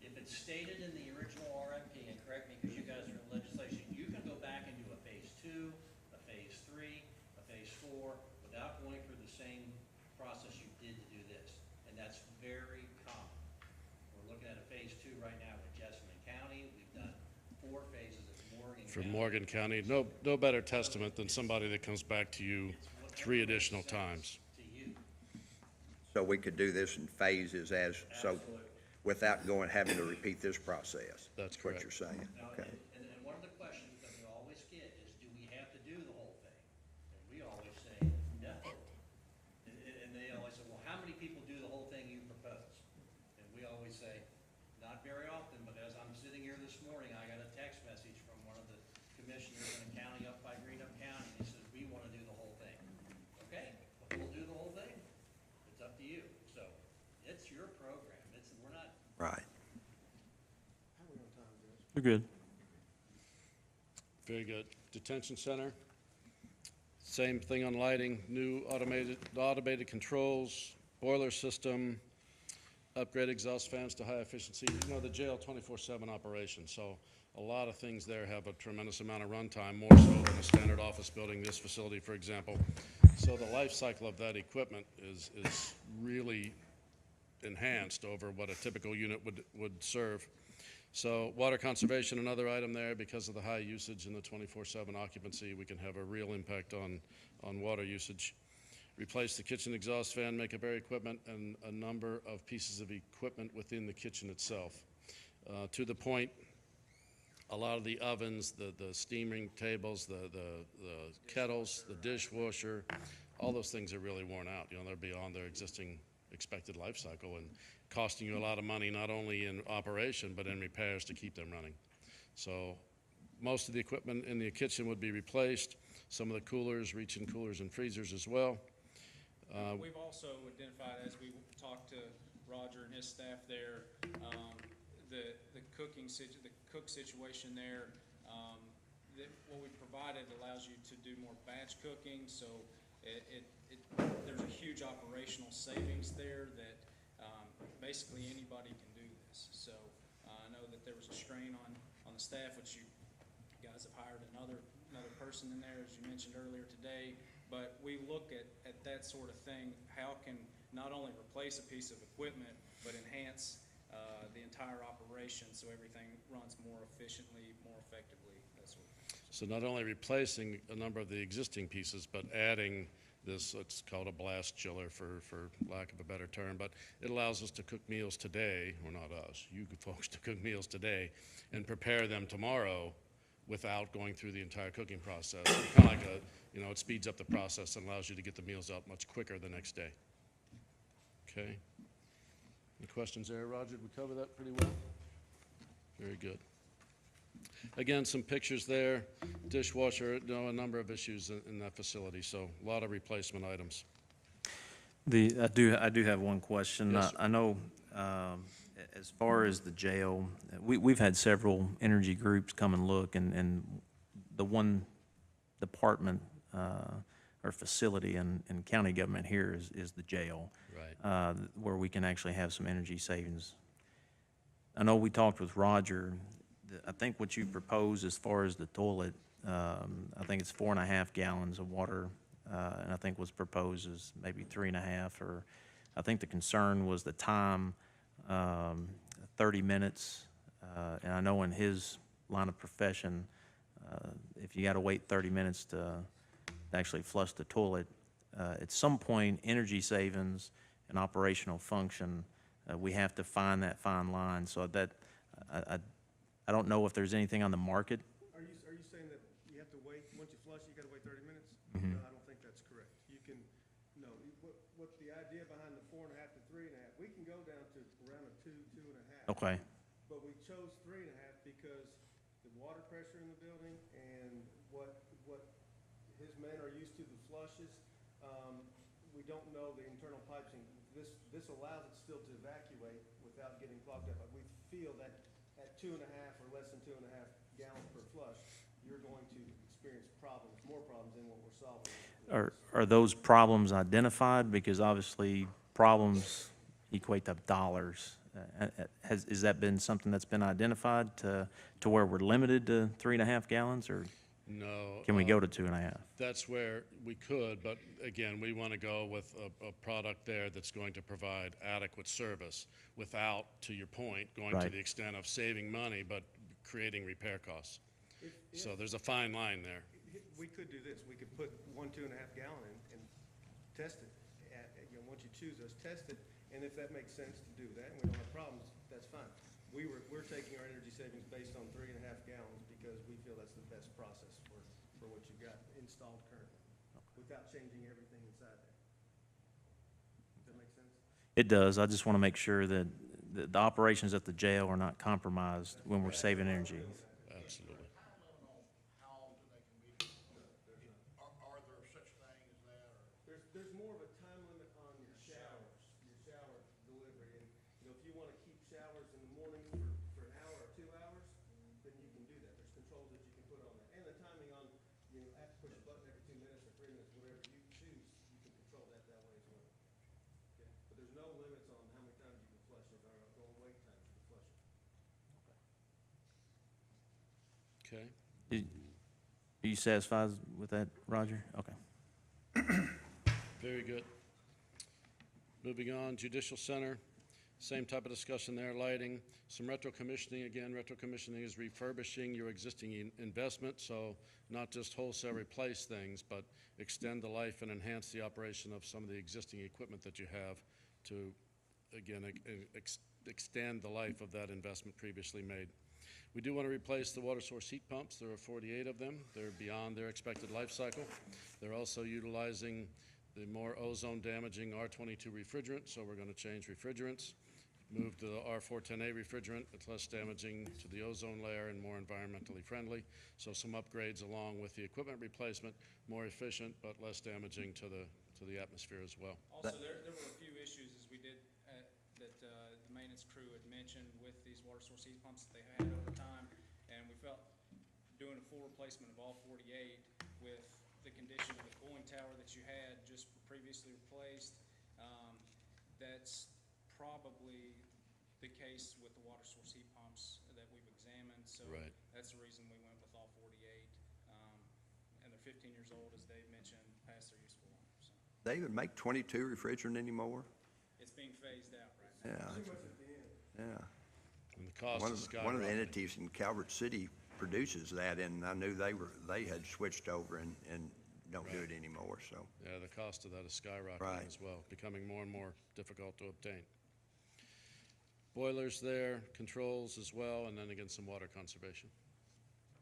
if it's stated in the original RFP, and correct me because you guys are in legislation, you can go back and do a phase 2, a phase 3, a phase 4, without going through the same process you did to do this. And that's very common. We're looking at a phase 2 right now with Jessamine County. We've done 4 phases at Morgan County. For Morgan County, no better testament than somebody that comes back to you 3 additional times. To you. So we could do this in phases so Absolutely. without having to repeat this process. That's What correct. you're saying, Now, okay. and one of the questions that we always get is, do we have to do the whole thing? And we always say, no. And they always say, well, how many people do the whole thing you propose? And we always say, not very often, but as I'm sitting here this morning, I got a text message from one of the commissioners in a county up by Greenup County. He says, we want to do the whole thing. Okay, well, we'll do the whole thing. It's up to you. So it's your program. We're not. Right. You're good. Very good. Detention center, same thing on lighting, new automated controls, boiler system, upgrade exhaust fans to high efficiency. You know, the jail 24/7 operation, so a lot of things there have a tremendous amount of runtime, more so than a standard office building, this facility, for example. So the life cycle of that equipment is really enhanced over what a typical unit would serve. So water conservation, another item there, because of the high usage and the 24/7 occupancy, we can have a real impact on water usage. Replace the kitchen exhaust fan, make up air equipment, and a number of pieces of equipment within the kitchen itself. To the point, a lot of the ovens, the steaming tables, the kettles, the dishwasher, all those things are really worn out. You know, they're beyond their existing expected life cycle and costing you a lot of money, not only in operation, but in repairs to keep them running. So most of the equipment in the kitchen would be replaced. Some of the coolers, reach-in coolers and freezers as well. We've also identified, as we talked to Roger and his staff there, the cook situation there. What we provided allows you to do more batch cooking, so there's a huge operational savings there that basically anybody can do this. So I know that there was a strain on the staff, which you guys have hired another person in there, as you mentioned earlier today. But we look at that sort of thing. How can not only replace a piece of equipment, but enhance the entire operation so everything runs more efficiently, more effectively, that sort of thing. So not only replacing a number of the existing pieces, but adding this, it's called a blast chiller for lack of a better term, but it allows us to cook meals today, or not us, you folks to cook meals today and prepare them tomorrow without going through the entire cooking process. Kind of like it speeds up the process and allows you to get the meals out much quicker the next day. Okay. Any questions there, Roger? Did we cover that pretty well? Very good. Again, some pictures there. Dishwasher, a number of issues in that facility, so a lot of replacement items. I do have one question. Yes, sir. I know, as far as the jail, we've had several energy groups come and look, and the one department or facility in county government here is the jail. Right. Where we can actually have some energy savings. I know we talked with Roger. I think what you propose as far as the toilet, I think it's 4.5 gallons of water, and I think what's proposed is maybe 3.5, or I think the concern was the time, 30 minutes, and I know in his line of profession, if you gotta wait 30 minutes to actually flush the toilet, at some point, energy savings and operational function, we have to find that fine line, so that, I don't know if there's anything on the market. Are you saying that you have to wait, once you flush, you gotta wait 30 minutes? Mhm. No, I don't think that's correct. You can, no, what the idea behind the 4.5 to 3.5, we can go down to around a 2.5. Okay. But we chose 3.5 because the water pressure in the building and what his men are used to, the flushes, we don't know the internal pipes, and this allows it still to evacuate without getting clogged up. But we feel that at 2.5 or less than 2.5 gallons per flush, you're going to experience more problems than what we're solving. are those problems identified? Because obviously, problems equate to dollars. Has that been something that's been identified to where we're limited to 3.5 gallons, or No. can we go to 2.5? That's where we could, but again, we want to go with a product there that's going to provide adequate service without, to your point, going to Right. the extent of saving money, but creating repair costs. So there's a fine line there. We could do this, we could put 2.5 gallon in and test it. Once you choose us, test it, and if that makes sense to do that, and we don't have problems, that's fine. We're taking our energy savings based on 3.5 gallons because we feel that's the best process for what you've got installed currently, without changing everything inside there. Does that make sense? It does. I just want to make sure that the operations at the jail are not compromised when we're saving energy. Absolutely. How often they can be, are there such thing as that, or? There's more of a time limit on your shower delivery. And, if you want to keep showers in the morning for an hour or 2 hours, then you can do that. There's controls that you can put on that. And the timing on, have to push a button every 2 minutes or 3 minutes, whatever you choose, you can control that way as well. Okay? But there's no limits on how many times you can flush it or no wait times you can flush it. Okay. Are you satisfied with that, Roger? Okay. Very good. Moving on, Judicial Center, same type of discussion there, lighting, some retro commissioning. Again, retro commissioning is refurbishing your existing investment, so not just wholesale replace things, but extend the life and enhance the operation of some of the existing equipment that you have to, again, extend the life of that investment previously made. We do want to replace the water source heat pumps. There are 48 of them. They're beyond their expected life cycle. They're also utilizing the more ozone damaging R22 refrigerant, so we're going to change refrigerants, move to the R410A refrigerant. It's less damaging to the ozone layer and more environmentally friendly. So some upgrades along with the equipment replacement, more efficient but less damaging to the atmosphere as well. Also, there were a few issues as we did, that the maintenance crew had mentioned with these water source heat pumps that they had over time, and we felt doing a full replacement of all 48 with the condition of the cooling tower that you had just previously replaced, that's probably the case with the water source heat pumps that we've examined. So Right. that's the reason we went with all 48. And they're 15 years old, as Dave mentioned, past their useful life. So They even make 22 refrigerant anymore? it's being phased out right now. Yeah. And the cost is One of the skyrocketing. entities in Calvert City produces that, and I knew they had switched over and don't do it anymore, so. Yeah, the cost of that is skyrocketing Right. as well, becoming more and more difficult to obtain. Boilers there, controls as well, and then again, some water conservation.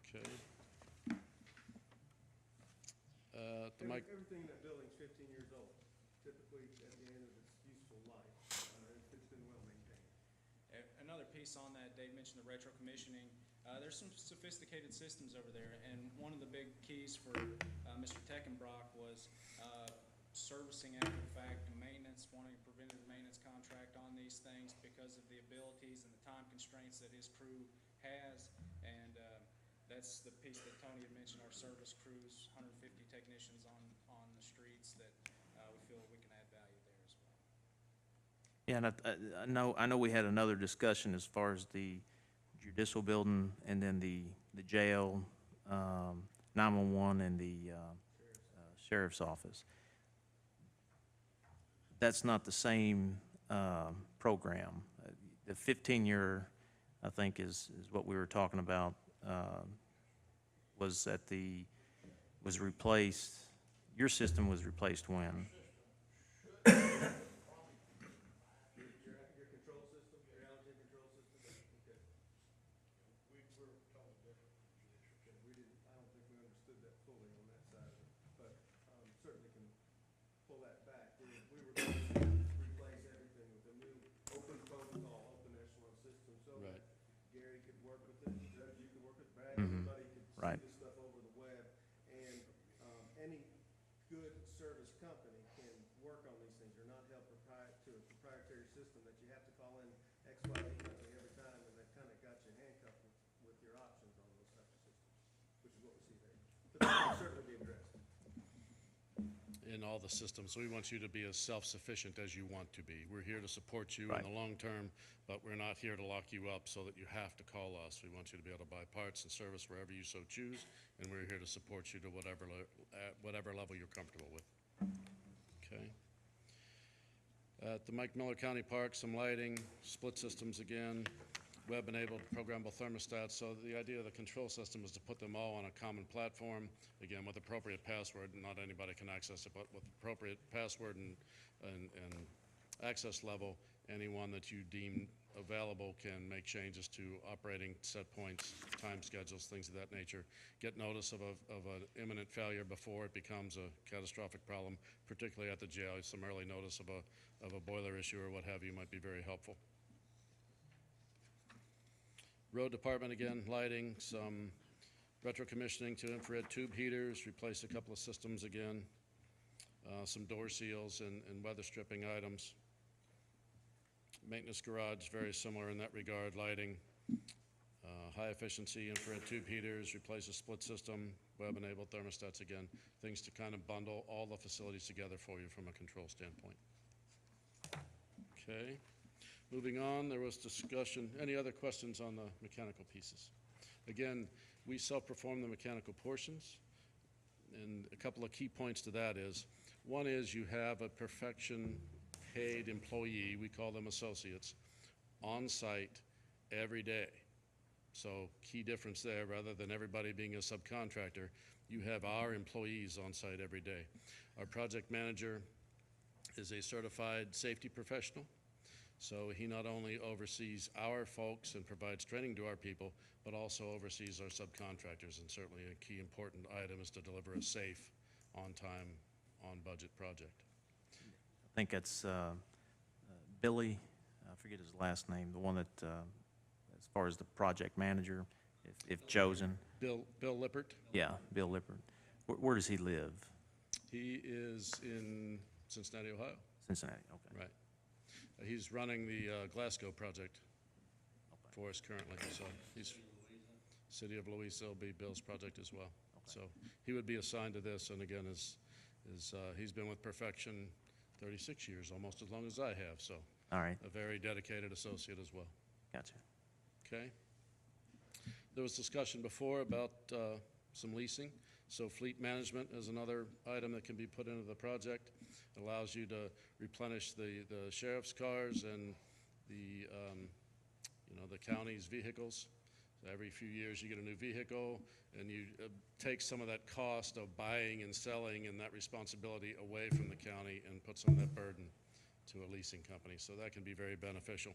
Okay. Everything in that building's 15 years old, typically at the end of its useful life. It's been well maintained. Another piece on that, Dave mentioned the retro commissioning. There's some sophisticated systems over there, and one of the big keys for Mr. Teckenbrock was servicing after the fact and maintenance, wanting a preventative maintenance contract on these things because of the abilities and the time constraints that his crew has. And that's the piece that Tony had mentioned, our service crews, 150 technicians on the streets that we feel we can add value there as well. Yeah, and I know we had another discussion as far as the judicial building and then the jail, 911 and the sheriff's office. That's not the same program. The 15-year, I think, is what we were talking about, was replaced. Your system was replaced when? Your control system, your allergen control system, okay. We were totally different from judicial. I don't think we understood that fully on that side of it, but certainly can pull that back. We were going to replace everything with a new open protocol, open echelon system, so Right. that Gary could work with it, Judge, you could work with Brad, everybody could Right. see this stuff over the web, and any good service company can work on these things. They're not held to a proprietary system that you have to call in XYZ company every time, and that kind of got you handcuffed with your options on those types of systems, which is what we see there. But that can certainly be addressed. in all the systems. We want you to be as self-sufficient as you want to be. We're here to support you in Right. the long term, but we're not here to lock you up so that you have to call us. We want you to be able to buy parts and service wherever you so choose, and we're here to support you to whatever level you're comfortable with. Okay. At the Mike Miller County Park, some lighting, split systems again, web-enabled programmable thermostats. So the idea of the control system is to put them all on a common platform, again, with appropriate password. Not anybody can access it, but with appropriate password and access level, anyone that you deem available can make changes to operating set points, time schedules, things of that nature. Get notice of an imminent failure before it becomes a catastrophic problem, particularly at the jail. Some early notice of a boiler issue or what have you might be very helpful. Road department, again, lighting, some retro commissioning to infrared tube heaters, replace a couple of systems again, some door seals and weather stripping items. Maintenance garage, very similar in that regard, lighting, high efficiency infrared tube heaters, replace a split system, web-enabled thermostats again, things to kind of bundle all the facilities together for you from a control standpoint. Okay. Moving on, there was discussion. Any other questions on the mechanical pieces? Again, we self-perform the mechanical portions, and a couple of key points to that is, one is you have a perfection paid employee, we call them associates, on site every day. So key difference there, rather than everybody being a subcontractor, you have our employees on site every day. Our project manager is a certified safety professional. So he not only oversees our folks and provides training to our people, but also oversees our subcontractors. And certainly a key important item is to deliver a safe, on-time, on-budget project. I think that's Billy, I forget his last name, the one that, as far as the project manager, if chosen. Bill Lippert, Yeah, Bill Lippert. Where does he live? he is in Cincinnati, Ohio. Cincinnati, okay. Right. He's running the Glasgow project for us currently, so he's, City of Louisa will be Bill's project as well. So he would be assigned to this, and again, he's been with Perfection 36 years, almost as long as I have, so All right, a very dedicated associate as well. gotcha. Okay. There was discussion before about some leasing. So fleet management is another item that can be put into the project. It allows you to replenish the sheriff's cars and the county's vehicles. So every few years you get a new vehicle, and you take some of that cost of buying and selling and that responsibility away from the county and put some of that burden to a leasing company. So that can be very beneficial.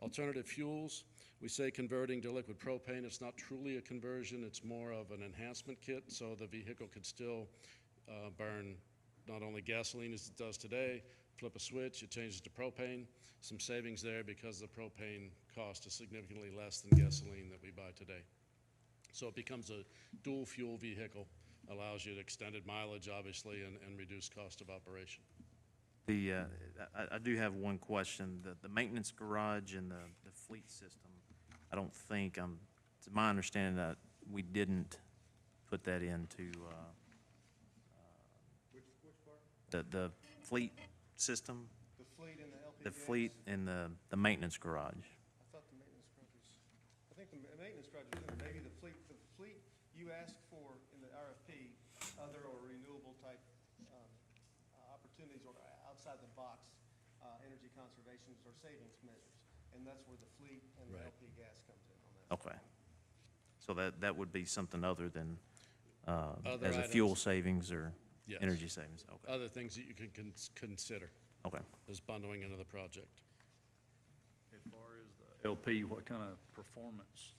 Alternative fuels, we say converting to liquid propane. It's not truly a conversion, it's more of an enhancement kit, so the vehicle could still burn not only gasoline as it does today, flip a switch, it changes to propane. Some savings there because the propane cost is significantly less than gasoline that we buy today. So it becomes a dual fuel vehicle, allows you extended mileage, obviously, and reduced cost of operation. I do have one question. The maintenance garage and the fleet system, I don't think, to my understanding, that we didn't put that into Which part? the fleet system, The fleet and the LP the fleet and the maintenance garage. I thought the maintenance garage was, I think the maintenance garage was in there. Maybe the fleet you asked for in the RFP, other or renewable type opportunities or outside the box energy conservations or savings measures. And that's where the fleet and the Right. LP gas comes in on that. Okay. So that would be something other than Other as a fuel items. savings or Yes. energy savings? Okay, Other things that you can consider okay. as bundling into the project. As far as the LP, what kind of performance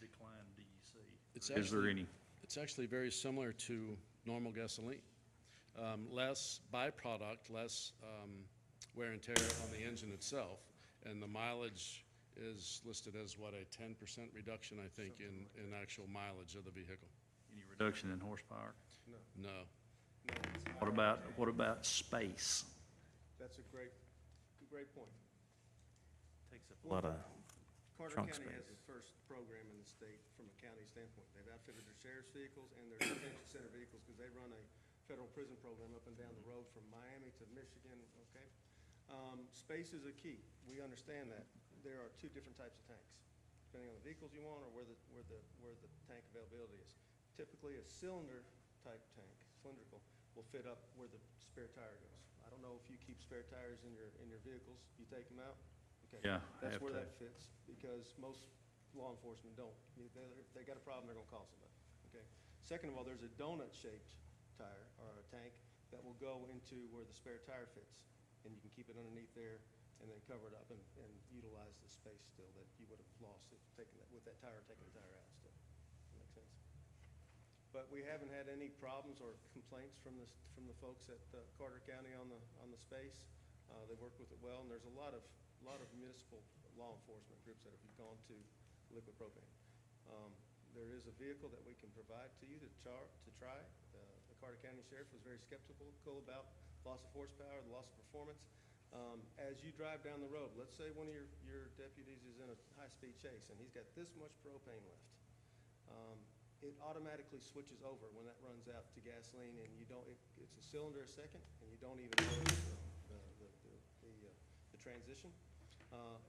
decline do you see? It's Is there actually- any? It's actually very similar to normal gasoline. Less byproduct, less wear and tear on the engine itself, and the mileage is listed as, what, a 10% reduction, I think, in actual mileage of the vehicle. Any reduction in horsepower? No. What about space? That's a great point. Takes up a lot of Carter trunk County has space. the first program in the state from a county standpoint. They've outfitted their sheriff's vehicles and their detention center vehicles because they run a federal prison program up and down the road from Miami to Michigan, okay? Space is a key. We understand that. There are two different types of tanks, depending on the vehicles you want or where the tank availability is. Typically, a cylinder-type tank, cylindrical, will fit up where the spare tire goes. I don't know if you keep spare tires in your vehicles. You take them out? Okay. Yeah, I That's have where to. that fits, because most law enforcement don't. If they got a problem, they're gonna call somebody, okay? Second of all, there's a donut-shaped tire or a tank that will go into where the spare tire fits, and you can keep it underneath there and then cover it up and utilize the space still that you would have lost if taking that, with that tire, taking the tire out still. Makes sense? But we haven't had any problems or complaints from the folks at Carter County on the space. They work with it well, and there's a lot of municipal law enforcement groups that have gone to liquid propane. There is a vehicle that we can provide to you to try. The Carter County Sheriff was very skeptical about loss of horsepower, the loss of performance. As you drive down the road, let's say one of your deputies is in a high-speed chase and he's got this much propane left. It automatically switches over when that runs out to gasoline, and you don't. It's a cylinder a second, and you don't even notice the transition.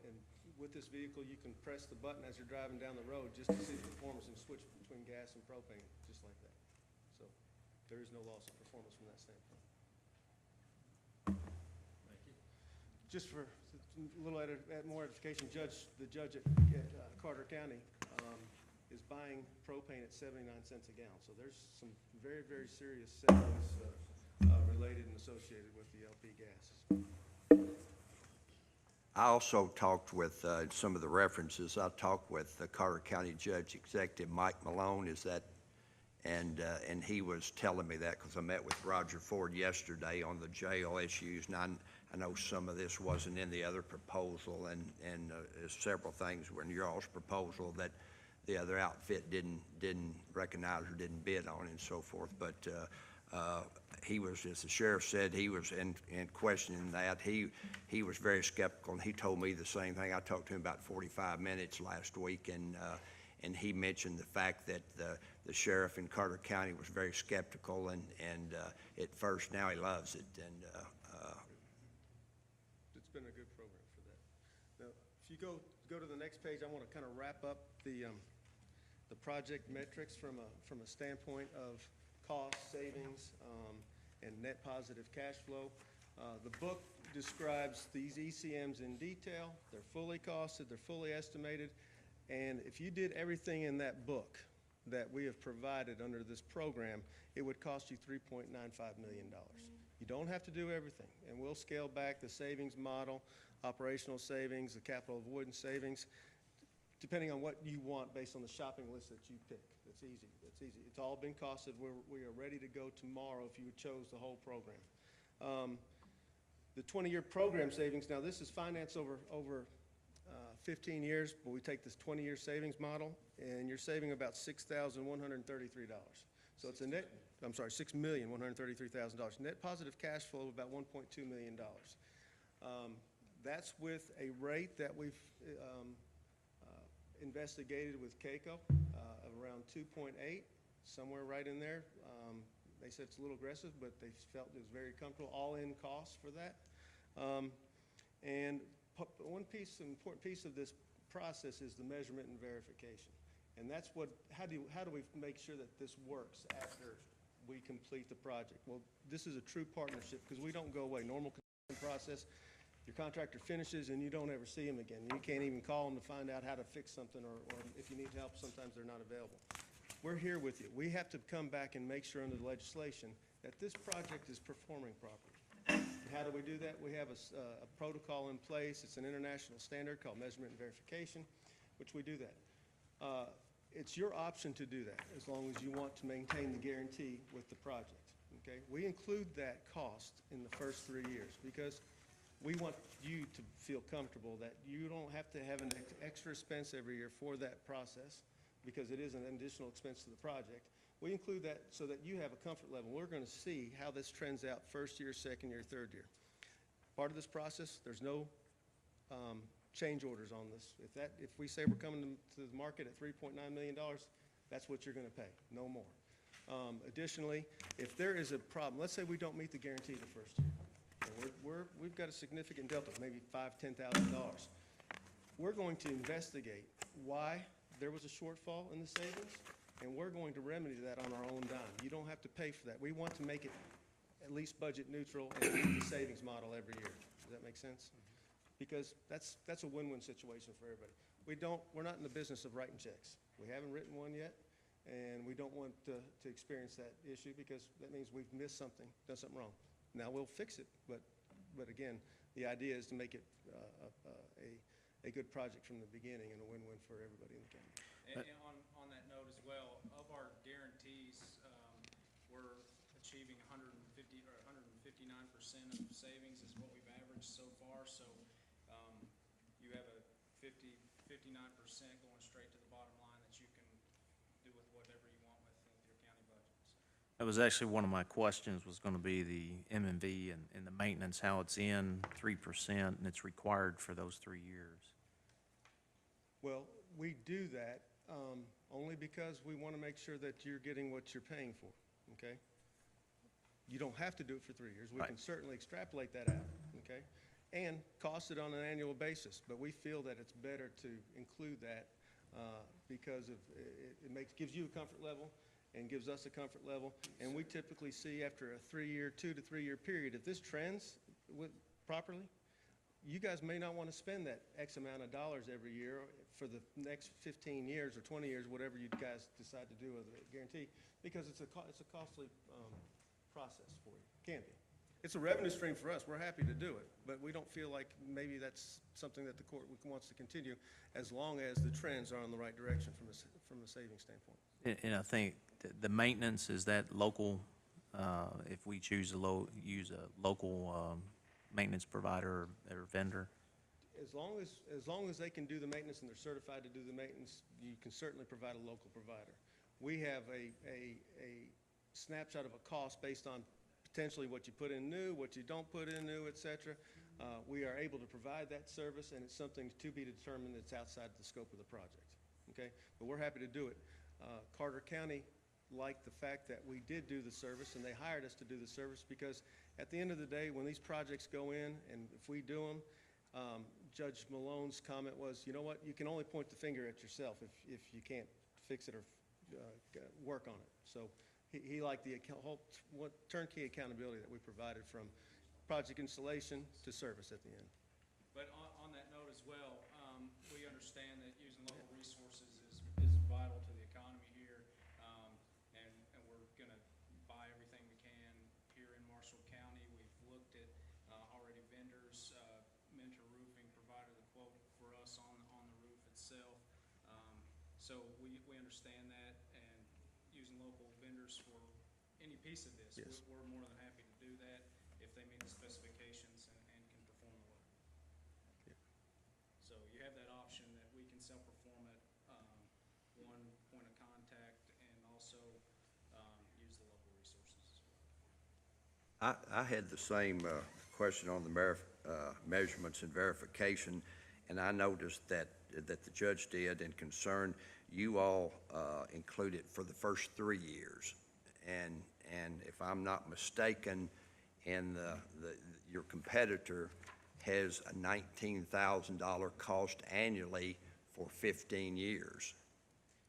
And with this vehicle, you can press the button as you're driving down the road just to see the performance and switch between gas and propane, just like that. So there is no loss of performance from that standpoint. Thank you. Just for a little more edification, the judge at Carter County is buying propane at 79 cents a gallon. So there's some very, very serious savings related and associated with the LP gases. I also talked with some of the references. I talked with the Carter County Judge Executive Mike Malone, and he was telling me that because I met with Roger Ford yesterday on the jail issues, and I know some of this wasn't in the other proposal, and there's several things were in your all's proposal that the other outfit didn't recognize or didn't bid on and so forth. But he was, as the sheriff said, he was in questioning that. He was very skeptical, and he told me the same thing. I talked to him about 45 minutes last week, and he mentioned the fact that the sheriff in Carter County was very skeptical, and at first now he loves it. And it's been a good program for that. Now, if you go to the next page, I want to kind of wrap up the project metrics from a standpoint of cost savings and net positive cash flow. The book describes these ECMs in detail. They're fully costed, they're fully estimated, and if you did everything in that book that we have provided under this program, it would cost you $3.95 million. You don't have to do everything, and we'll scale back the savings model, operational savings, the capital avoidance savings, depending on what you want based on the shopping list that you pick. It's easy. It's easy. It's all been costed. We are ready to go tomorrow if you chose the whole program. The 20-year program savings, now this is financed over 15 years, but we take this 20-year savings model, and you're saving about $6,133. So it's a net, I'm sorry, $6,133,000. Net positive cash flow of about $1.2 million. That's with a rate that we've investigated with CAECO of around 2.8, somewhere right in there. They said it's a little aggressive, but they felt it was very comfortable, all-in costs for that. And one important piece of this process is the measurement and verification. And that's how do we make sure that this works after we complete the project? Well, this is a true partnership because we don't go away. Normal process, your contractor finishes and you don't ever see him again. You can't even call them to find out how to fix something, or if you need help, sometimes they're not available. We're here with you. We have to come back and make sure under the legislation that this project is performing properly. And how do we do that? We have a protocol in place. It's an international standard called measurement and verification, which we do that. It's your option to do that as long as you want to maintain the guarantee with the project. Okay? We include that cost in the first 3 years because we want you to feel comfortable that you don't have to have an extra expense every year for that process, because it is an additional expense to the project. We include that so that you have a comfort level. We're going to see how this trends out first year, second year, third year. Part of this process, there's no change orders on this. If we say we're coming to the market at $3.9 million, that's what you're going to pay, no more. Additionally, if there is a problem, let's say we don't meet the guarantee the first year, and we've got a significant delta, maybe $5,000–10,000. We're going to investigate why there was a shortfall in the savings, and we're going to remedy that on our own dime. You don't have to pay for that. We want to make it at least budget neutral and meet the savings model every year. Does that make sense? Because that's a win-win situation for everybody. We're not in the business of writing checks. We haven't written one yet, and we don't want to experience that issue because that means we've missed something, done something wrong. Now, we'll fix it, but again, the idea is to make it a good project from the beginning and a win-win for everybody in the county. And on that note as well, of our guarantees, we're achieving 150 or 159% of savings is what we've averaged so far. So you have a 59% going straight to the bottom line that you can do with whatever you want with your county budgets. That was actually one of my questions, was going to be the M&V and the maintenance, how it's in 3% and it's required for those 3 years. Well, we do that only because we want to make sure that you're getting what you're paying for, okay? You don't have to do it for 3 years. We Right. can certainly extrapolate that out, okay? And cost it on an annual basis, but we feel that it's better to include that because it gives you a comfort level and gives us a comfort level. And we typically see after a 2 to 3 year period, if this trends properly, you guys may not want to spend that X amount of dollars every year for the next 15 years or 20 years, whatever you guys decide to do with a guarantee, because it's a costly process for you. Can be. It's a revenue stream for us. We're happy to do it, but we don't feel like maybe that's something that the court wants to continue as long as the trends are in the right direction from a savings standpoint. And I think the maintenance, is that local, if we choose use a local maintenance provider or vendor? As long as they can do the maintenance and they're certified to do the maintenance, you can certainly provide a local provider. We have a snapshot of a cost based on potentially what you put in new, what you don't put in new, et cetera. We are able to provide that service, and it's something to be determined that's outside the scope of the project, okay? But we're happy to do it. Carter County liked the fact that we did do the service, and they hired us to do the service because at the end of the day, when these projects go in, and if we do them, Judge Malone's comment was, you know what, you can only point the finger at yourself if you can't fix it or work on it. So he liked the whole turnkey accountability that we provided from project installation to service at the end. But on that note as well, we understand that using local resources is vital to the economy here, and we're going to buy everything we can here in Marshall County. We've looked at already vendors. Mentor Roofing provided a quote for us on the roof itself. So we understand that, and using local vendors for any piece of this, Yes. we're more than happy to do that if they meet the specifications and can perform the work. So you have that option that we can self-perform it, one point of contact, and also use the local resources as well. I had the same question on the measurements and verification, and I noticed that the judge did and concerned you all included for the first 3 years. And if I'm not mistaken, your competitor has a $19,000 cost annually for 15 years.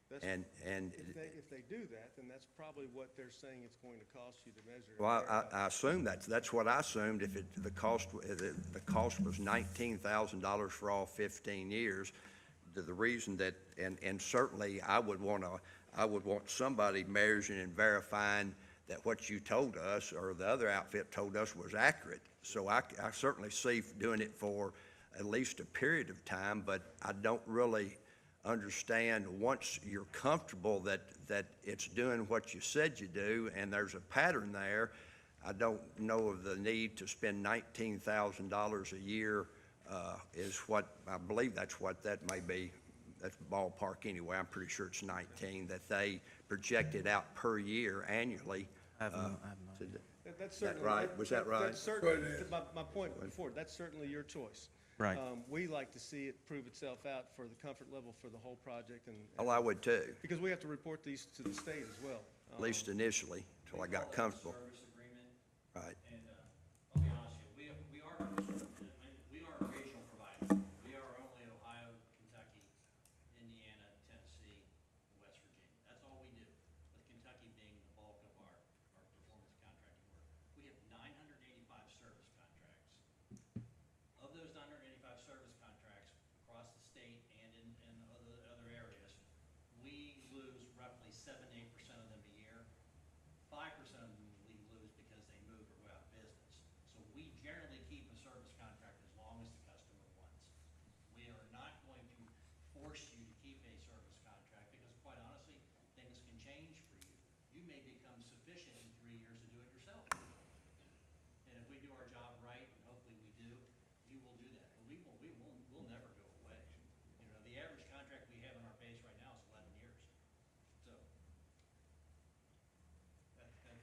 That's- And If they do that, then that's probably what they're saying it's going to cost you to measure. well, I assume that's what I assumed. If the cost was $19,000 for all 15 years, the reason that, and certainly I would want somebody measuring and verifying that what you told us or the other outfit told us was accurate. So I certainly see doing it for at least a period of time, but I don't really understand once you're comfortable that it's doing what you said you do and there's a pattern there. I don't know of the need to spend $19,000 a year is what, I believe that's what that may be. That's ballpark anyway. I'm pretty sure it's 19 that they projected out per year annually. I have no That's Is that certainly. right? Was that right? That's certainly, my point before, that's certainly your choice. Right. We like to see it prove itself out for the comfort level for the whole project and. Oh, I would too. Because we have to report these to the state as well. At least initially, till I got comfortable. Service agreement, Right. and, I'll be honest with you, we are a regional provider. We are only Ohio, Kentucky, Indiana, Tennessee, and West Virginia. That's all we do, with Kentucky being the bulk of our performance contracting work. We have 985 service contracts. Of those 985 service contracts across the state and in other areas, we lose roughly 7 to 8% of them a year. 5% of them we lose because they move or go out of business. So we generally keep a service contract as long as the customer wants. We are not going to force you to keep a service contract because quite honestly, things can change for you. You may become sufficient in 3 years to do it yourself. And if we do our job right, and hopefully we do, you will do that. But we'll never go away. You know, the average contract we have in our base right now is 11 years. So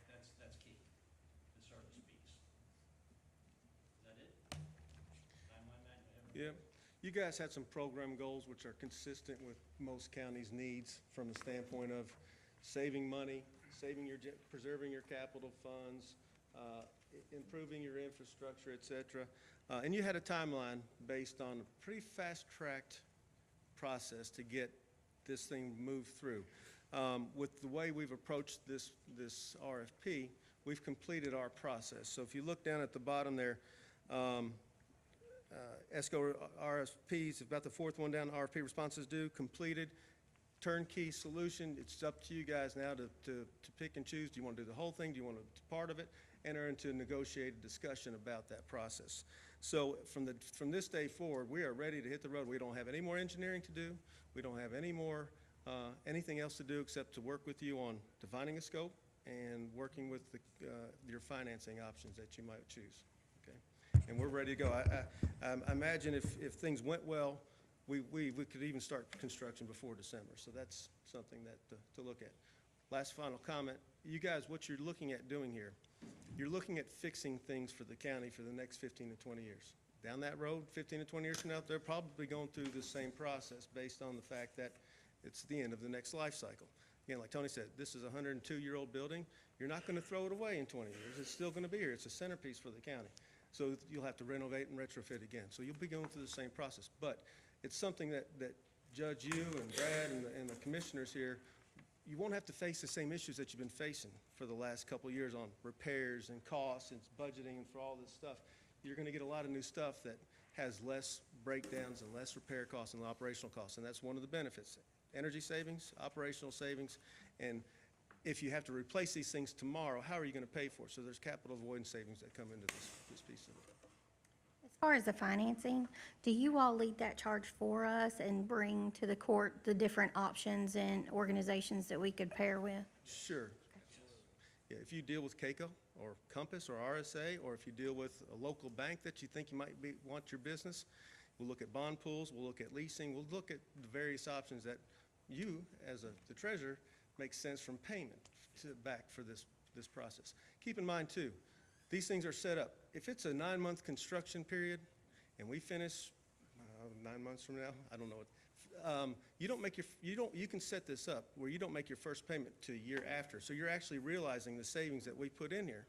that's key, the service piece. Is that it? Timeline, Matt, you have? Yeah, you guys had some program goals which are consistent with most counties' needs from the standpoint of saving money, preserving your capital funds, improving your infrastructure, et cetera. And you had a timeline based on a pretty fast-tracked process to get this thing moved through. With the way we've approached this RFP, we've completed our process. So if you look down at the bottom there, ESCO RFPs, about the fourth one down, RFP responses due, completed, turnkey solution. It's up to you guys now to pick and choose. Do you want to do the whole thing? Do you want to do part of it? Enter into a negotiated discussion about that process. So from this day forward, we are ready to hit the road. We don't have any more engineering to do. We don't have any more anything else to do except to work with you on defining a scope and working with your financing options that you might choose. Okay, and we're ready to go. I imagine if things went well, we could even start construction before December. So that's something that to look at. Last final comment. You guys, what you're looking at doing here, you're looking at fixing things for the county for the next 15 to 20 years. Down that road, 15 to 20 years from now, they're probably going through the same process based on the fact that it's the end of the next life cycle. Again, like Tony said, this is a 102-year-old building. You're not going to throw it away in 20 years. It's still going to be here. It's a centerpiece for the county. So you'll have to renovate and retrofit again. So you'll be going through the same process. But it's something that Judge, you and Brad and the commissioners here, you won't have to face the same issues that you've been facing for the last couple of years on repairs and costs and budgeting and for all this stuff. You're going to get a lot of new stuff that has less breakdowns and less repair costs and operational costs, and that's one of the benefits. Energy savings, operational savings, and if you have to replace these things tomorrow, how are you going to pay for it? So there's capital avoidance savings that come into this piece of it. As far as the financing, do you all lead that charge for us and bring to the court the different options and organizations that we could pair with? Sure. Yeah, if you deal with CAECO or Compass or RSA, or if you deal with a local bank that you think you might want your business, we'll look at bond pools, we'll look at leasing, we'll look at the various options that you, as the treasurer, makes sense from payment back for this process. Keep in mind, too, these things are set up. If it's a 9-month construction period and we finish 9 months from now, I don't know, you can set this up where you don't make your first payment till a year after. So you're actually realizing the savings that we put in here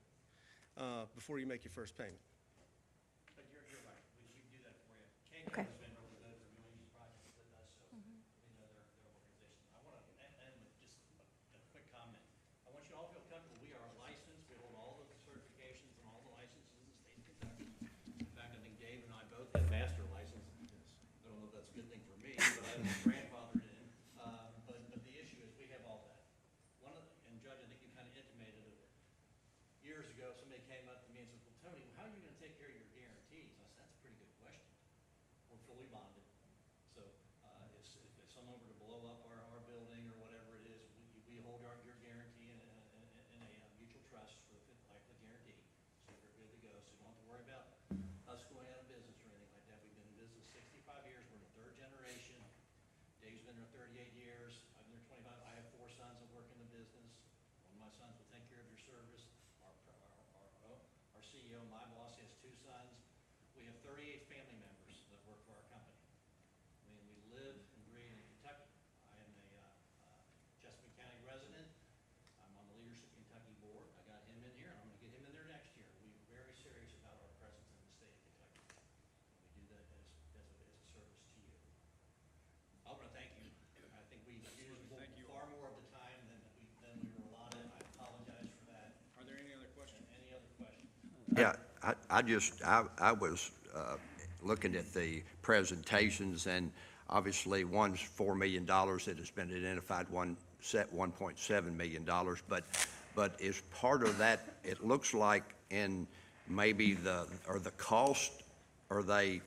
before you make your first payment. But you're right, we can do that for you. Okay. CAECO has been really good for doing these projects with us, so we know their organization. I want to end with just a quick comment. I want you all to feel comfortable. We are licensed, we hold all the certifications and all the licenses in the state of Kentucky. In fact, I think Dave and I both have master licenses. I don't know if that's a good thing for me, but I was grandfathered in. But the issue is we have all that. And Judge, I think you kind of intimated it. Years ago, somebody came up to me and said, well, Tony, how are you going to take care of your guarantees? I said, that's a pretty good question. We're fully bonded. So if someone were to blow up our building or whatever it is, we hold your guarantee in a mutual trust for the life of the guarantee. So you're good to go. So you don't have to worry about us going out of business or anything like that. We've been in business 65 years. We're in the third generation. Dave's been there 38 years. I've been there 25. I have 4 sons that work in the business. One of my sons will take care of your service. Our CEO, my boss, has 2 sons. We have 38 family members that work for our company. I mean, we live and breathe in Kentucky. I am a Chesapeake County resident. I'm on the Yeah, I was looking at the presentations, and obviously one's $4 million that has been identified, one set $1.7 million, but as part of that, it looks like in maybe the cost, are they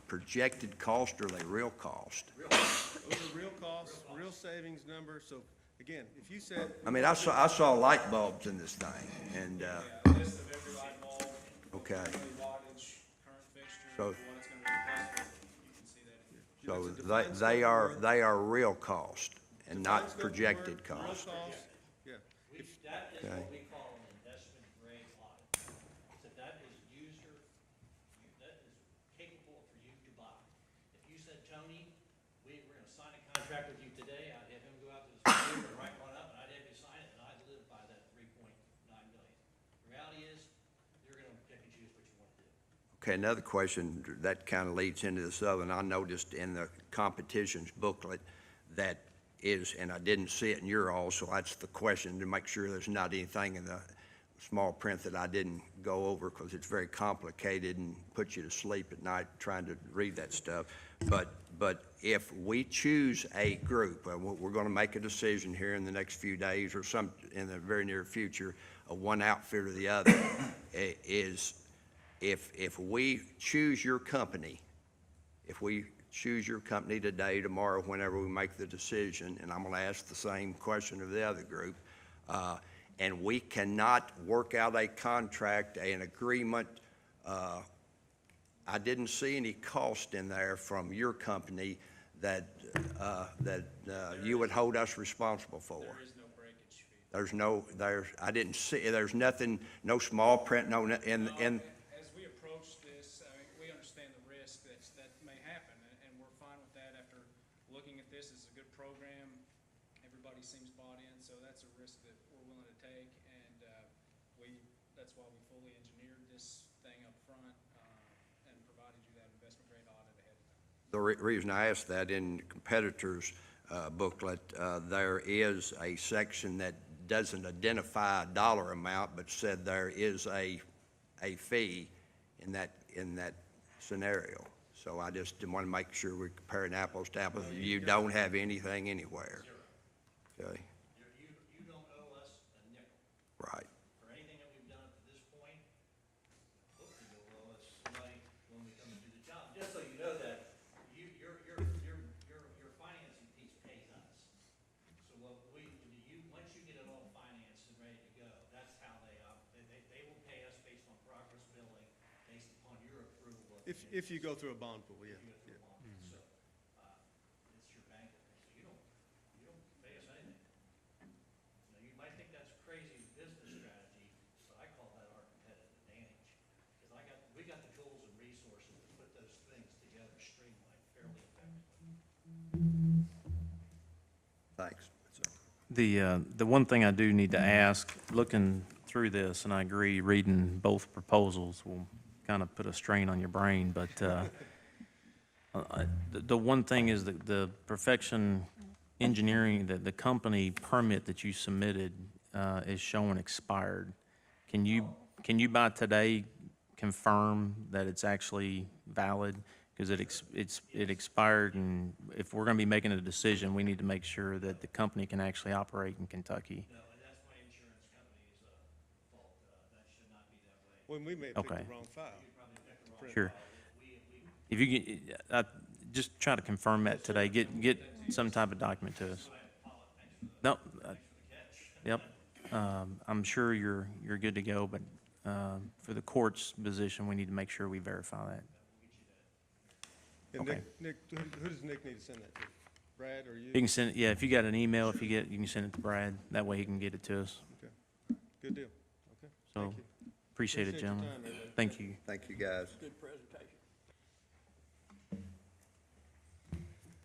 projected cost, or are they real cost? Those are real costs, real savings numbers, so again, if you said. I mean, I saw light bulbs in this thing, and, List of every light bulb, okay. wattage, current fixture, So- what it's gonna be replaced with. You can see that here. So It's a defined they scope of are, work. they are real cost and Defined not scope of projected work, real cost. costs, yeah. That is Okay. what we call an investment grade audit. So that is that is capable for you to buy. If you said, Tony, we're gonna sign a contract with you today, I'd have him go out to the computer and write one up, and I'd have you sign it, and I'd live by that 3.9 million. The reality is, you're gonna pick and choose what you wanna do. Okay, another question that kind of leads into this other, and I noticed in the competitions booklet that is, and I didn't see it in your all, so that's the question, to make sure there's not anything in the small print that I didn't go over, because it's very complicated and puts you to sleep at night trying to read that stuff. But if we choose a group, and we're going to make a decision here in the next few days, or some, in the very near future, of one outfit or the other, is if we choose your company, if we choose your company today, tomorrow, whenever we make the decision, and I'm going to ask the same question of the other group, and we cannot work out a contract, an agreement, I didn't see any cost in there from your company that you would hold us responsible for. There is no breakage fee. I didn't see, there's nothing, no small print, no, in, As we approach this, I mean, we understand the risk that may happen, and we're fine with that after looking at this. It's a good program. Everybody seems bought in, so that's a risk that we're willing to take, and that's why we fully engineered this thing up front, and provided you that investment grade audit ahead of time. the reason I asked that, in competitors' booklet, there is a section that doesn't identify a dollar amount, but said there is a fee in that scenario. So I just want to make sure we're comparing apples to apples. You don't have anything anywhere. Okay, You don't owe us a nickel. right. For anything that we've done up to this point, hopefully you'll owe us money when we come and do the job. Just so you know that your financing piece pays us. So what once you get it all financed and ready to go, that's how they will pay us based on progress billing, based upon your approval of. If you go through a bond pool, yeah. You go through a bond. So, it's your bank, so you don't pay us anything. Now, you might think that's a crazy business strategy, but I call that our competitive advantage. Because we got the tools and resources to put those things together streamlined fairly effectively. Thanks. The one thing I do need to ask, looking through this, and I agree, reading both proposals will kind of put a strain on your brain, but the one thing is the Perfection Engineering, the company permit that you submitted is showing expired. Can you by today confirm that it's actually valid? Because it expired, and if we're going to be making a decision, we need to make sure that the company can actually operate in Kentucky. No, and that's my insurance company's fault. That should not be that way. When we may have picked Okay. the wrong file. You probably picked the wrong Sure. file. If you can, just try to confirm that today. Get some type of document to us. No, yep. I'm sure you're good to go, but for the court's position, we need to make sure we verify that. And Okay. Nick, who does Nick need to send that to? Brad or you? You can send it, yeah, if you got an email, you can send it to Brad. That way he can get it to us. Okay, good deal, okay, So, thank you. appreciate it, Appreciate your gentlemen. time, everybody. Thank you. Thank you, guys.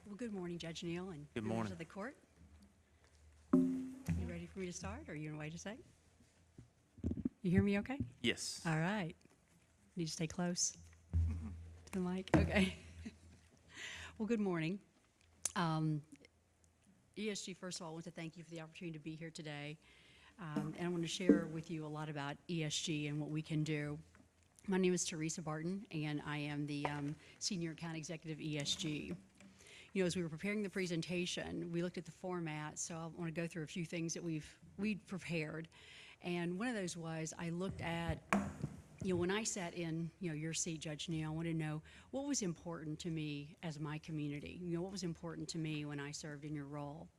Well, good morning, Judge Neal and Good members morning. of the court. You ready for me to start, or are you going to wait a sec? You hear me okay? Yes. All right. Need to stay close to the mic? Okay. Well, good morning. ESG, first of all, I want to thank you for the opportunity to be here today. And I want to share with you a lot about ESG and what we can do. My name is Teresa Barton, and I am the Senior Account Executive ESG. You know, as we were preparing the presentation, we looked at the format, so I want to go through a few things that we'd prepared. And one of those was I looked at, you know, when I sat in, you know, your seat, Judge Neal, I wanted to know what was important to me as my community. You know, what was important to me when I served in your role.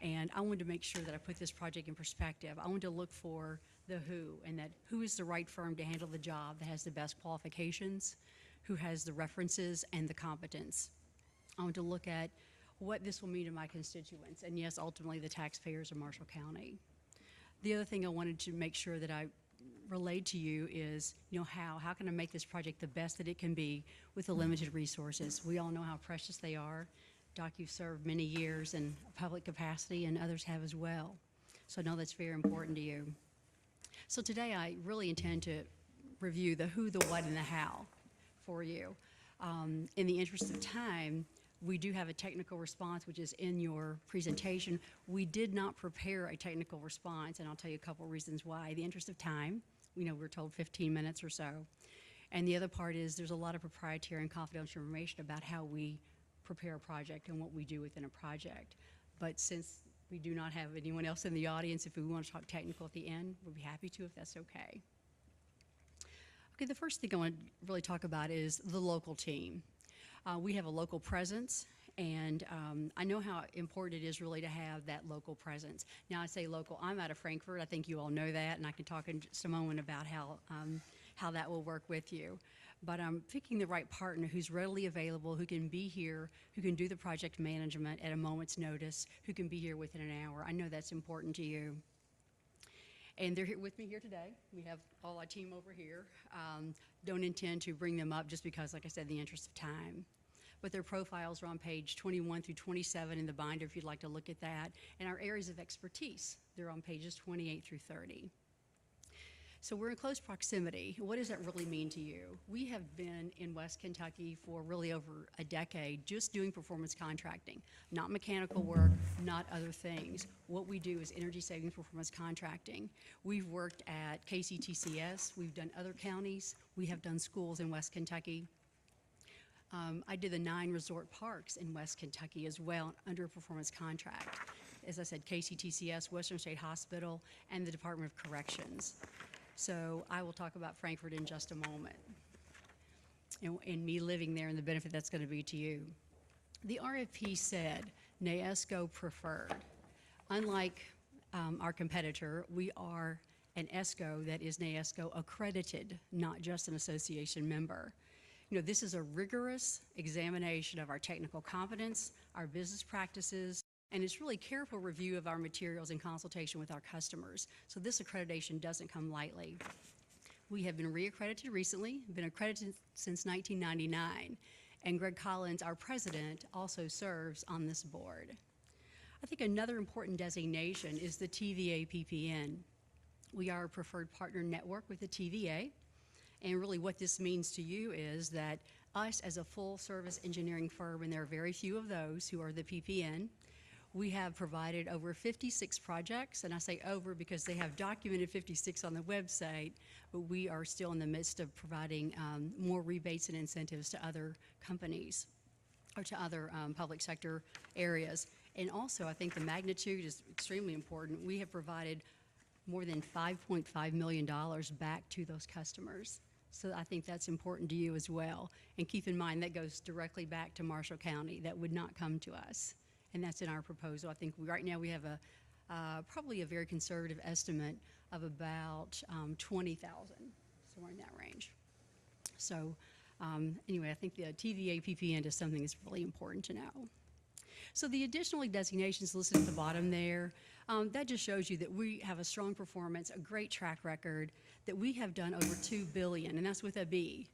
And I wanted to make sure that I put this project in perspective. I wanted to look for the who, and that who is the right firm to handle the job that has the best qualifications, who has the references and the competence. I want to look at what this will mean to my constituents, and yes, ultimately the taxpayers of Marshall County. The other thing I wanted to make sure that I relayed to you is, you know, how can I make this project the best that it can be with the limited resources? We all know how precious they are. Doc, you've served many years in a public capacity, and others have as well. So I know that's very important to you. So today I really intend to review the who, the what, and the how for you. In the interest of time, we do have a technical response, which is in your presentation. We did not prepare a technical response, and I'll tell you a couple reasons why. The interest of time, we know we're told 15 minutes or so. And the other part is there's a lot of proprietary and confidential information about how we prepare a project and what we do within a project. But since we do not have anyone else in the audience, if we want to talk technical at the end, we'll be happy to if that's okay. Okay, the first thing I want to really talk about is the local team. We have a local presence, and I know how important it is really to have that local presence. Now, I say local, I'm out of Frankfort. I think you all know that, and I can talk in just a moment about how that will work with you. But I'm picking the right partner who's readily available, who can be here, who can do the project management at a moment's notice, who can be here within an hour. I know that's important to you. And they're here with me here today. We have all our team over here. Don't intend to bring them up just because, like I said, in the interest of time. But their profiles are on page 21 through 27 in the binder if you'd like to look at that. And our areas of expertise, they're on pages 28 through 30. So we're in close proximity. What does that really mean to you? We have been in West Kentucky for really over a decade just doing performance contracting, not mechanical work, not other things. What we do is energy savings performance contracting. We've worked at KCTCS, we've done other counties, we have done schools in West Kentucky. I did the 9 resort parks in West Kentucky as well under a performance contract. As I said, KCTCS, Western State Hospital, and the Department of Corrections. So I will talk about Frankfort in just a moment, and me living there and the benefit that's going to be to you. The RFP said NAESCO preferred. Unlike our competitor, we are an ESCO that is NAESCO accredited, not just an association member. You know, this is a rigorous examination of our technical competence, our business practices, and it's really careful review of our materials in consultation with our customers. So this accreditation doesn't come lightly. We have been reaccredited recently, been accredited since 1999, and Greg Collins, our president, also serves on this board. I think another important designation is the TVA PPN. We are a preferred partner network with the TVA, and really what this means to you is that us as a full-service engineering firm, and there are very few of those who are the PPN, we have provided over 56 projects, and I say over because they have documented 56 on the website, but we are still in the midst of providing more rebates and incentives to other companies or to other public sector areas. And also, I think the magnitude is extremely important. We have provided more than $5.5 million back to those customers. So I think that's important to you as well. And keep in mind, that goes directly back to Marshall County. That would not come to us. And that's in our proposal. I think right now we have probably a very conservative estimate of about 20,000, somewhere in that range. So anyway, I think the TVA PPN is something that's really important to know. So the additional designations listed at the bottom there, that just shows you that we have a strong performance, a great track record, that we have done over $2 billion, and that's with a B,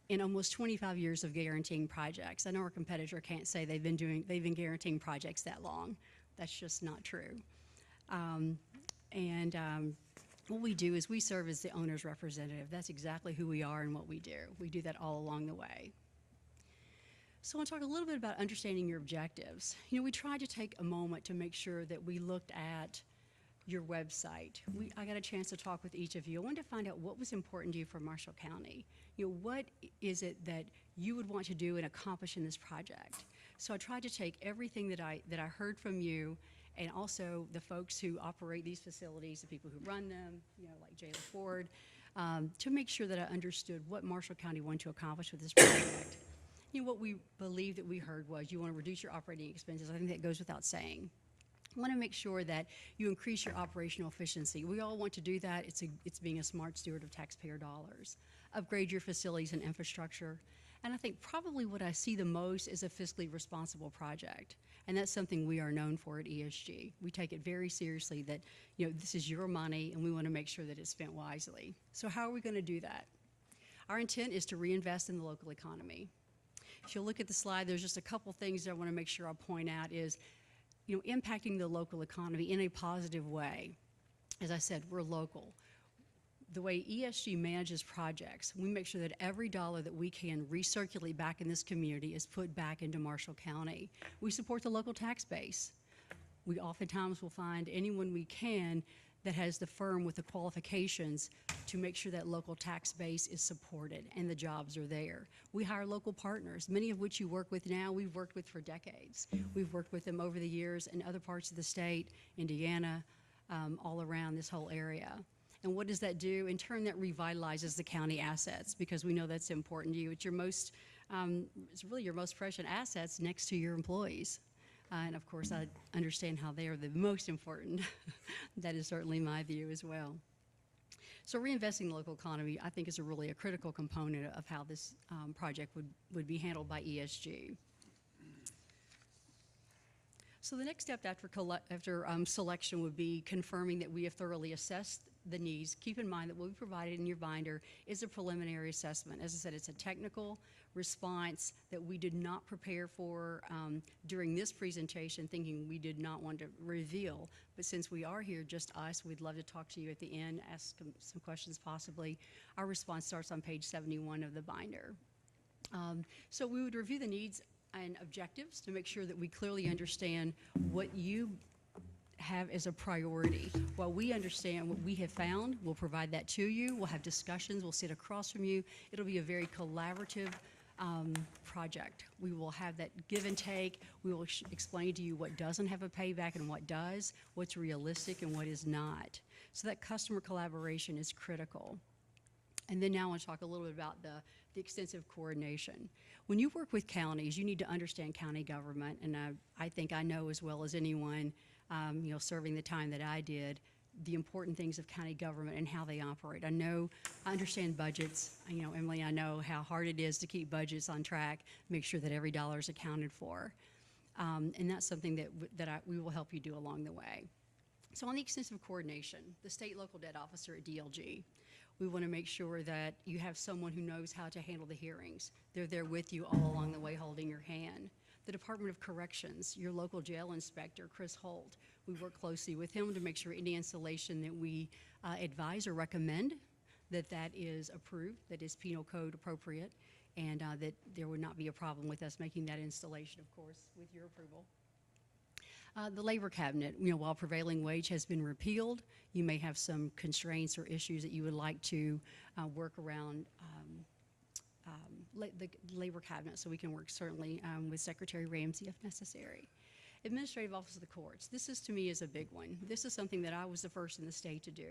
in almost 25 years of guaranteeing projects. I know our competitor can't say they've been guaranteeing projects that long. That's just not true. What we do is we serve as the owner's representative. That's exactly who we are and what we do. We do that all along the way. So I want to talk a little bit about understanding your objectives. You know, we tried to take a moment to make sure that we looked at your website. I got a chance to talk with each of you. I wanted to find out what was important to you for Marshall County. You know, what is it that you would want to do and accomplish in this project? So I tried to take everything that I heard from you, and also the folks who operate these facilities, the people who run them, you know, like Jayla Ford, to make sure that I understood what Marshall County wanted to accomplish with this project. You know, what we believe that we heard was you want to reduce your operating expenses. I think that goes without saying. I want to make sure that you increase your operational efficiency. We all want to do that. It's being a smart steward of taxpayer dollars. Upgrade your facilities and infrastructure. And I think probably what I see the most is a fiscally responsible project. And that's something we are known for at ESG. We take it very seriously that, you know, this is your money and we want to make sure that it's spent wisely. So how are we going to do that? Our intent is to reinvest in the local economy. If you look at the slide, there's just a couple things that I want to make sure I point out is, you know, impacting the local economy in a positive way. As I said, we're local. The way ESG manages projects, we make sure that every dollar that we can recirculate back in this community is put back into Marshall County. We support the local tax base. We oftentimes will find anyone we can that has the firm with the qualifications to make sure that local tax base is supported and the jobs are there. We hire local partners, many of which you work with now, we've worked with for decades. We've worked with them over the years in other parts of the state, Indiana, all around this whole area. And what does that do? In turn, that revitalizes the county assets, because we know that's important to you. It's your most, it's really your most precious assets next to your employees. And of course, I understand how they are the most important. That is certainly my view as well. So reinvesting in the local economy, I think, is a critical component of how this project would be handled by ESG. So the next step after selection would be confirming that we have thoroughly assessed the needs. Keep in mind that what we provided in your binder is a preliminary assessment. As I said, it's a technical response that we did not prepare for during this presentation, thinking we did not want to reveal. But since we are here, just us, we'd love to talk to you at the end, ask some questions possibly. Our response starts on page 71 of the binder. So we would review the needs and objectives to make sure that we clearly understand what you have as a priority. While we understand what we have found, we'll provide that to you. We'll have discussions. We'll sit across from you. It'll be a very collaborative project. We will have that give and take. We will explain to you what doesn't have a payback and what does, what's realistic and what is not. So that customer collaboration is critical. And then now I want to talk a little bit about the extensive coordination. When you work with counties, you need to understand county government, and I think I know as well as anyone, you know, serving the time that I did, the important things of county government and how they operate. I understand budgets. You know, Emily, I know how hard it is to keep budgets on track, make sure that every dollar is accounted for. And that's something that we will help you do along the way. So on the extensive coordination, the state local debt officer at DLG, we want to make sure that you have someone who knows how to handle the hearings. They're there with you all along the way, holding your hand. The Department of Corrections, your local jail inspector, Chris Holt, we work closely with him to make sure any installation that we advise or recommend, that is approved, that is penal code appropriate, and that there would not be a problem with us making that installation, of course, with your approval. The labor cabinet, you know, while prevailing wage has been repealed, you may have some constraints or issues that you would like to work around the labor cabinet, so we can work certainly with Secretary Ramsey if necessary. Administrative Office of the Courts. This is, to me, is a big one. This is something that I was the first in the state to do.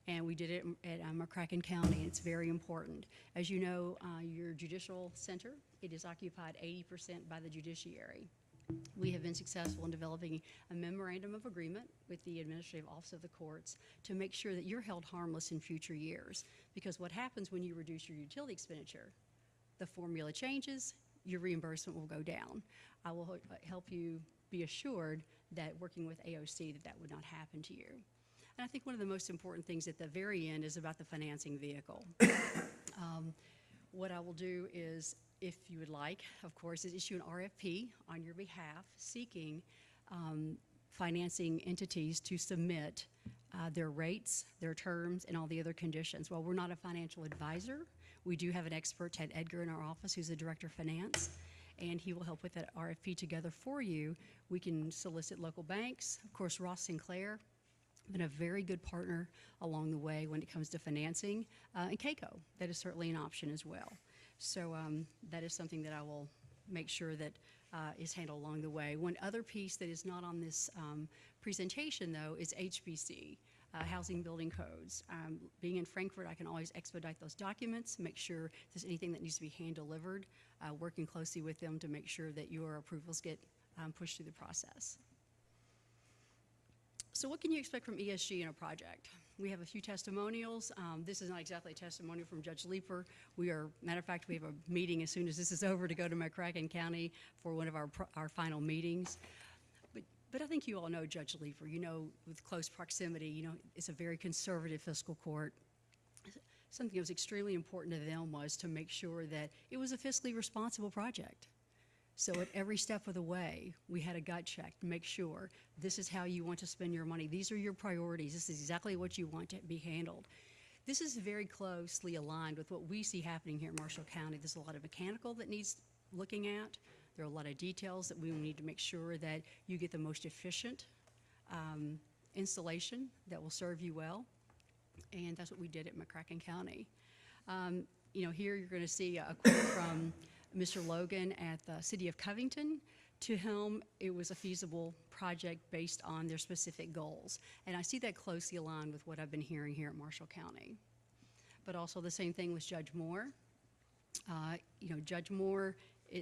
And we did it at McCracken County, and it's very important. As you know, your judicial center, it is occupied 80% by the judiciary. We have been successful in developing a memorandum of agreement with the Administrative Office of the Courts to make sure that you're held harmless in future years. Because what happens when you reduce your utility expenditure, the formula changes, your reimbursement will go down. I will help you be assured that working with AOC that would not happen to you. And I think one of the most important things at the very end is about the financing vehicle. What I will do is, if you would like, of course, is issue an RFP on your behalf seeking financing entities to submit their rates, their terms, and all the other conditions. While we're not a financial advisor, we do have an expert, Ted Edgar, in our office who's the Director of Finance, and he will help with that RFP together for you. We can solicit local banks. Of course, Ross Sinclair been a very good partner along the way when it comes to financing, and CAECO, that is certainly an option as well. So that is something that I will make sure that is handled along the way. One other piece that is not on this presentation, though, is HBC, Housing Building Codes. Being in Frankfurt, I can always expedite those documents, make sure if there's anything that needs to be hand-delivered, working closely with them to make sure that your approvals get pushed through the process. So what can you expect from ESG in a project? We have a few testimonials. This is not exactly a testimonial from Judge Leeper. Matter of fact, we have a meeting as soon as this is over to go to McCracken County for one of our final meetings. But I think you all know Judge Leeper. You know, with close proximity, you know, it's a very conservative fiscal court. Something that was extremely important to them was to make sure that it was a fiscally responsible project. So at every step of the way, we had a gut check to make sure this is how you want to spend your money. These are your priorities. This is exactly what you want to be handled. This is very closely aligned with what we see happening here in Marshall County. There's a lot of mechanical that needs looking at. There are a lot of details that we need to make sure that you get the most efficient installation that will serve you well. And that's what we did at McCracken County. You know, here you're going to see a quote from Mr. Logan at the City of Covington. To whom it was a feasible project based on their specific goals. And I see that closely aligned with what I've been hearing here at Marshall County. But also the same thing with Judge Moore. You know, Judge Moore,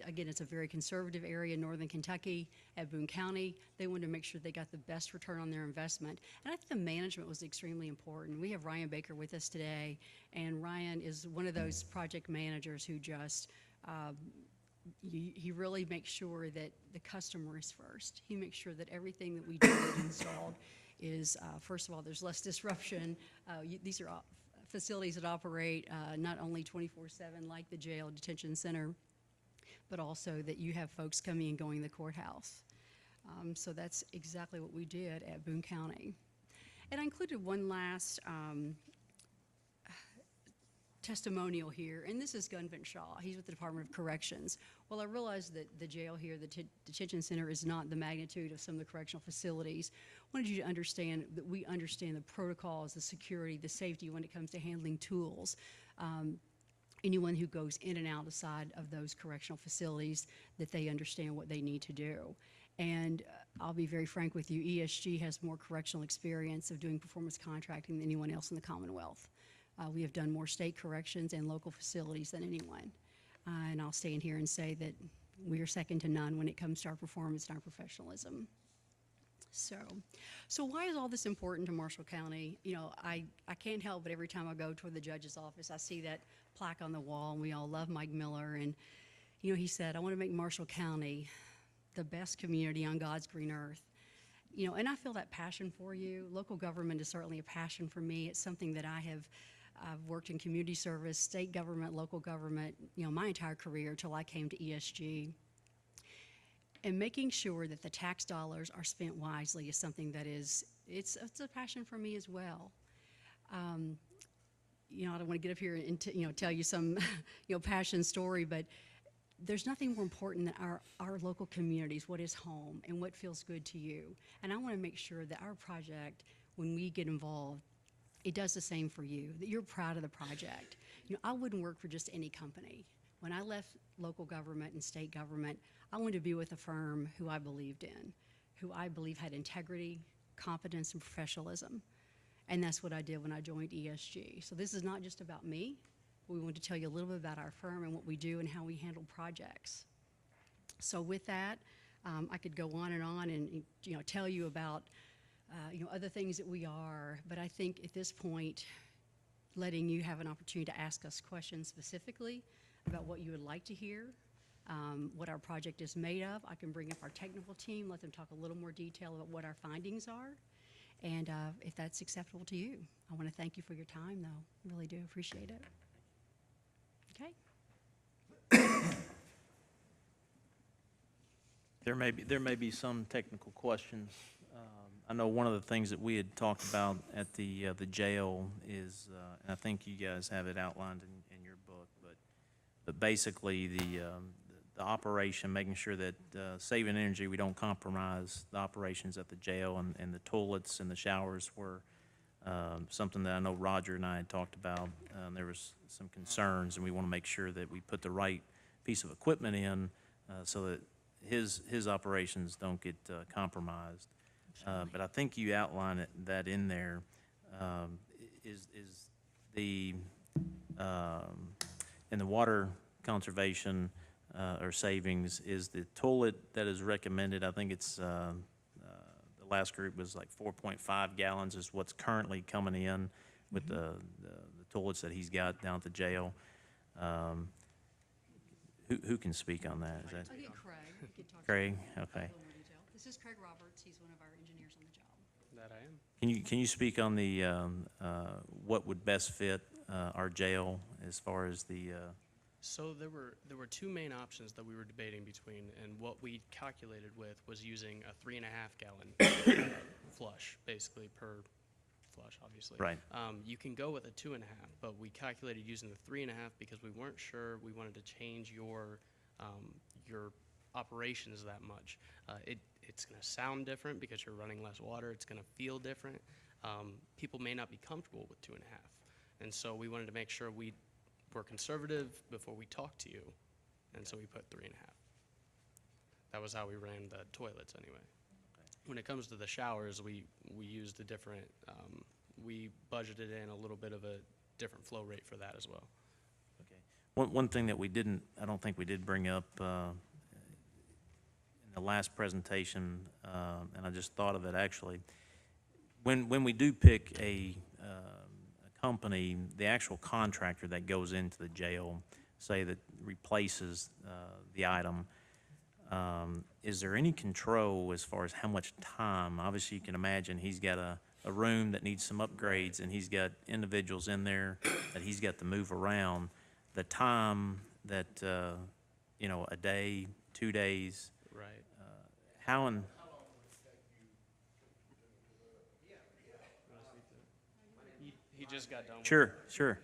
again, it's a very conservative area in northern Kentucky at Boone County. They wanted to make sure they got the best return on their investment. And I think the management was extremely important. We have Ryan Baker with us today, and Ryan is one of those project managers who just, he really makes sure that the customer is first. He makes sure that everything that we do get installed is, first of all, there's less disruption. These are facilities that operate not only 24/7 like the jail detention center, but also that you have folks coming and going to the courthouse. So that's exactly what we did at Boone County. And I included one last testimonial here, and this is Gunvin Shaw. He's with the Department of Corrections. Well, I realize that the jail here, the detention center, is not the magnitude of some of the correctional facilities. I wanted you to understand that we understand the protocols, the security, the safety when it comes to handling tools. Anyone who goes in and out aside of those correctional facilities, that they understand what they need to do. And I'll be very frank with you, ESG has more correctional experience of doing performance contracting than anyone else in the Commonwealth. We have done more state corrections and local facilities than anyone. And I'll stand here and say that we are second to none when it comes to our performance and our professionalism. So why is all this important to Marshall County? You know, I can't help but every time I go toward the judge's office, I see that plaque on the wall, and we all love Mike Miller. And, you know, he said, I want to make Marshall County the best community on God's green earth. You know, and I feel that passion for you. Local government is certainly a passion for me. It's something that I've worked in community service, state government, local government, you know, my entire career till I came to ESG. And making sure that the tax dollars are spent wisely is something that it's a passion for me as well. You know, I don't want to get up here and tell you some, you know, passion story, but there's nothing more important than our local communities, what is home and what feels good to you. And I want to make sure that our project, when we get involved, it does the same for you, that you're proud of the project. You know, I wouldn't work for just any company. When I left local government and state government, I wanted to be with a firm who I believed in, who I believe had integrity, competence, and professionalism. And that's what I did when I joined ESG. So this is not just about me. We want to tell you a little bit about our firm and what we do and how we handle projects. So with that, I could go on and you know, tell you about you know, other things that we are, but I think at this point, letting you have an opportunity to ask us questions specifically about what you would like to hear, what our project is made of. I can bring up our technical team, let them talk a little more detail about what our findings are, and if that's acceptable to you. I want to thank you for your time, though. I really do appreciate it. Okay. There may be some technical questions. I know one of the things that we had talked about at the jail is, and I think you guys have it outlined in your book, but basically the the operation, making sure that saving energy, we don't compromise the operations at the jail, and the toilets and the showers were something that I know Roger and I had talked about. There was some concerns, and we want to make sure that we put the right piece of equipment in so that his operations don't get compromised. But I think you outlined that in there. Is the in the water conservation or savings, is the toilet that is recommended, I think it's the last group was like 4.5 gallons is what's currently coming in with the toilets that he's got down at the jail. Who can speak on that? Is that I'll get Craig. He could talk Craig? to Okay. you in more detail. This is Craig Roberts. He's one of our engineers on the job. That I am. Can you speak on the what would best fit our jail as far as the So there were two main options that we were debating between, and what we calculated with was using a 3.5 gallon flush, basically per flush, obviously. Right. You can go with a 2.5, but we calculated using the 3.5 because we weren't sure we wanted to change your operations that much. It's going to sound different because you're running less water. It's going to feel different. People may not be comfortable with 2.5, and so we wanted to make sure we were conservative before we talked to you, and so we put 3.5. That was how we ran the toilets anyway. When it comes to the showers, we used a different, we budgeted in a little bit of a different flow rate for that as well. Okay. One thing that I don't think we did bring up in the last presentation, and I just thought of it actually, when we do pick a company, the actual contractor that goes into the jail, say that replaces the item, is there any control as far as how much time? Obviously, you can imagine he's got a room that needs some upgrades, and he's got individuals in there that he's got to move around. The time that, a day, 2 days, Right. how and He just got done with sure, sure.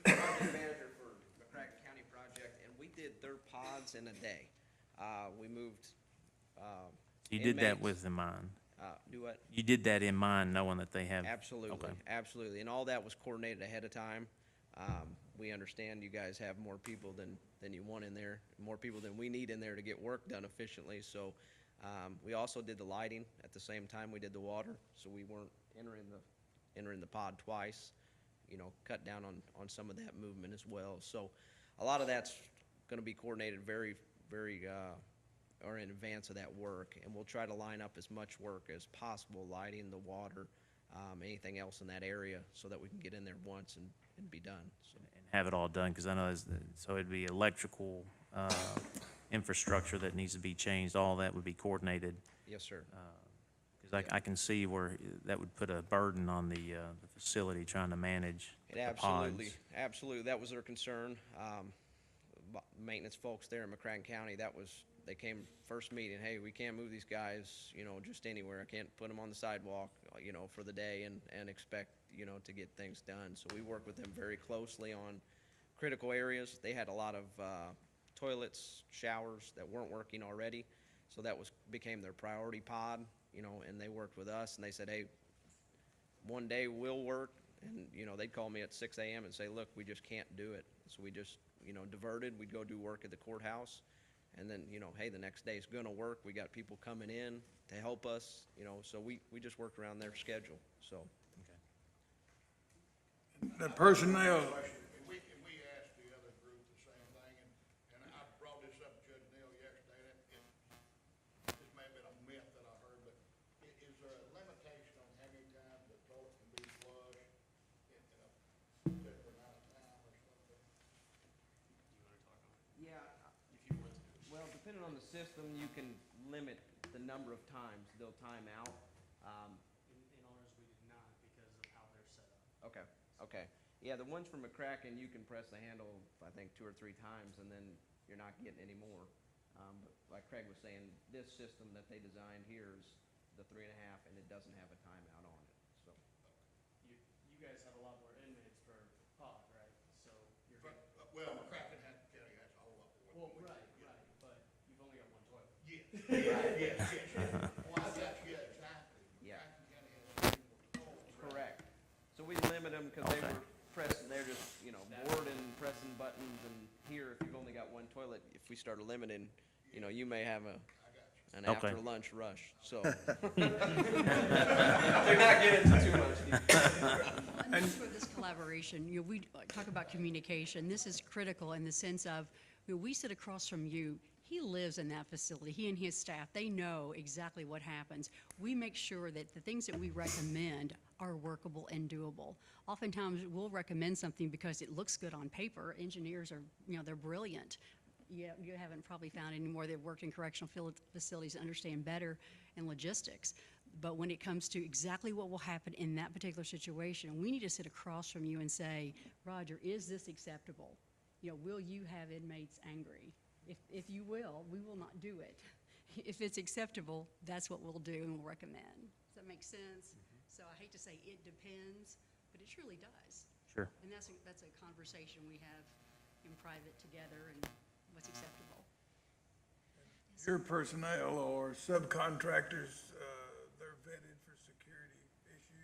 Project manager for McCracken County project, and we did their pods in a day. We moved, You did that inmates. with in mind. Do what? You did that in mind, knowing that they have. Absolutely, Okay. absolutely, and all that was coordinated ahead of time. We understand you guys have more people than you want in there, more people than we need in there to get work done efficiently, so, we also did the lighting at the same time we did the water, so we weren't entering the pod twice, cut down on some of that movement as well. So a lot of that's gonna be coordinated very, very, or in advance of that work, and we'll try to line up as much work as possible, lighting, the water, anything else in that area, so that we can get in there once and be done, so. And have it all done, because I know, so it'd be electrical infrastructure that needs to be changed, all that would be coordinated. Yes, sir. Because I can see where that would put a burden on the facility trying to manage It the pods. absolutely, absolutely, that was their concern. Maintenance folks there in McCracken County, they came first meeting, hey, we can't move these guys, just anywhere. I can't put them on the sidewalk, for the day and expect, to get things done. So we work with them very closely on critical areas. They had a lot of toilets, showers that weren't working already, so that became their priority pod, and they worked with us, and they said, hey, one day we'll work, and, they'd call me at 6 a.m. and say, look, we just can't do it. So we just, diverted, we'd go do work at the courthouse, and then, hey, the next day it's gonna work, we got people coming in to help us, so we just worked around their schedule, so. The personnel, And we asked the other group the same thing, and I brought this up to Judge Neal yesterday, and this may have been a myth that I heard, but is there a limitation on how many times the toilet can be flushed in a particular amount of time or something? Yeah, well, depending on the system, you can limit the number of times they'll time out. In ours, we did not because of how they're set up. Okay. Yeah, the ones from McCracken, you can press the handle, I think, 2 or 3 times, and then you're not getting any more. But like Craig was saying, this system that they designed here is the 3.5, and it doesn't have a timeout on it, so. You guys have a lot more inmates per pod, right? So you're. Well, McCracken County has a whole lot more. Well, right, limit them because they were pressing, they're just, you know, bored and pressing buttons, and here, if you've only got one toilet, if we start limiting, you know, you may have an Okay. after-lunch rush, so. They're not getting into too much. And for this collaboration, you know, we talk about communication. This is critical in the sense of, you know, we sit across from you. He lives in that facility. He and his staff, they know exactly what happens. We make sure that the things that we recommend are workable and doable. Oftentimes, we'll recommend something because it looks good on paper. Engineers are, you know, they're brilliant. You haven't probably found any more that have worked in correctional facilities that understand better in logistics. But when it comes to exactly what will happen in that particular situation, we need to sit across from you and say, Roger, is this acceptable? You know, will you have inmates angry? If you will, we will not do it. If it's acceptable, that's what we'll do and we'll recommend. Does that make sense? So I hate to say it depends, but it truly does. Sure. And that's a conversation we have in private together and what's acceptable. Your personnel or subcontractors, they're vetted for security issues?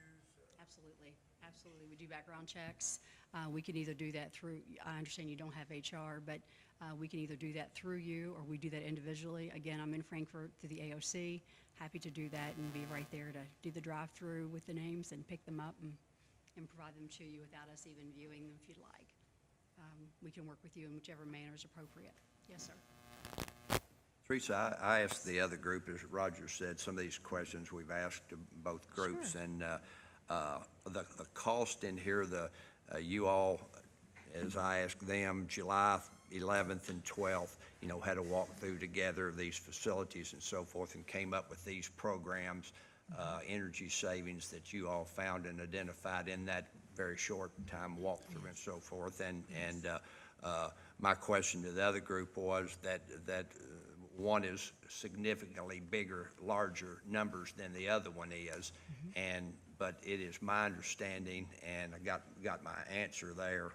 Absolutely, absolutely. We do background checks. We can either do that through, I understand you don't have HR, but we can either do that through you or we do that individually. Again, I'm in Frankfurt through the AOC. Happy to do that and be right there to do the drive-through with the names and pick them up and provide them to you without us even viewing them if you'd like. We can work with you in whichever manner is appropriate. Yes, sir. Teresa, I asked the other group, as Roger said, some of these questions we've asked to both groups. Sure. And the cost in here, you all, as I asked them, July 11th and 12th, you know, had a walkthrough together of these facilities and so forth, and came up with these programs, energy savings that you all found and identified in that very short time walkthrough and so forth. And my question to the other group was that one is significantly bigger, larger numbers than the other one is. But it is my understanding, and I got my answer there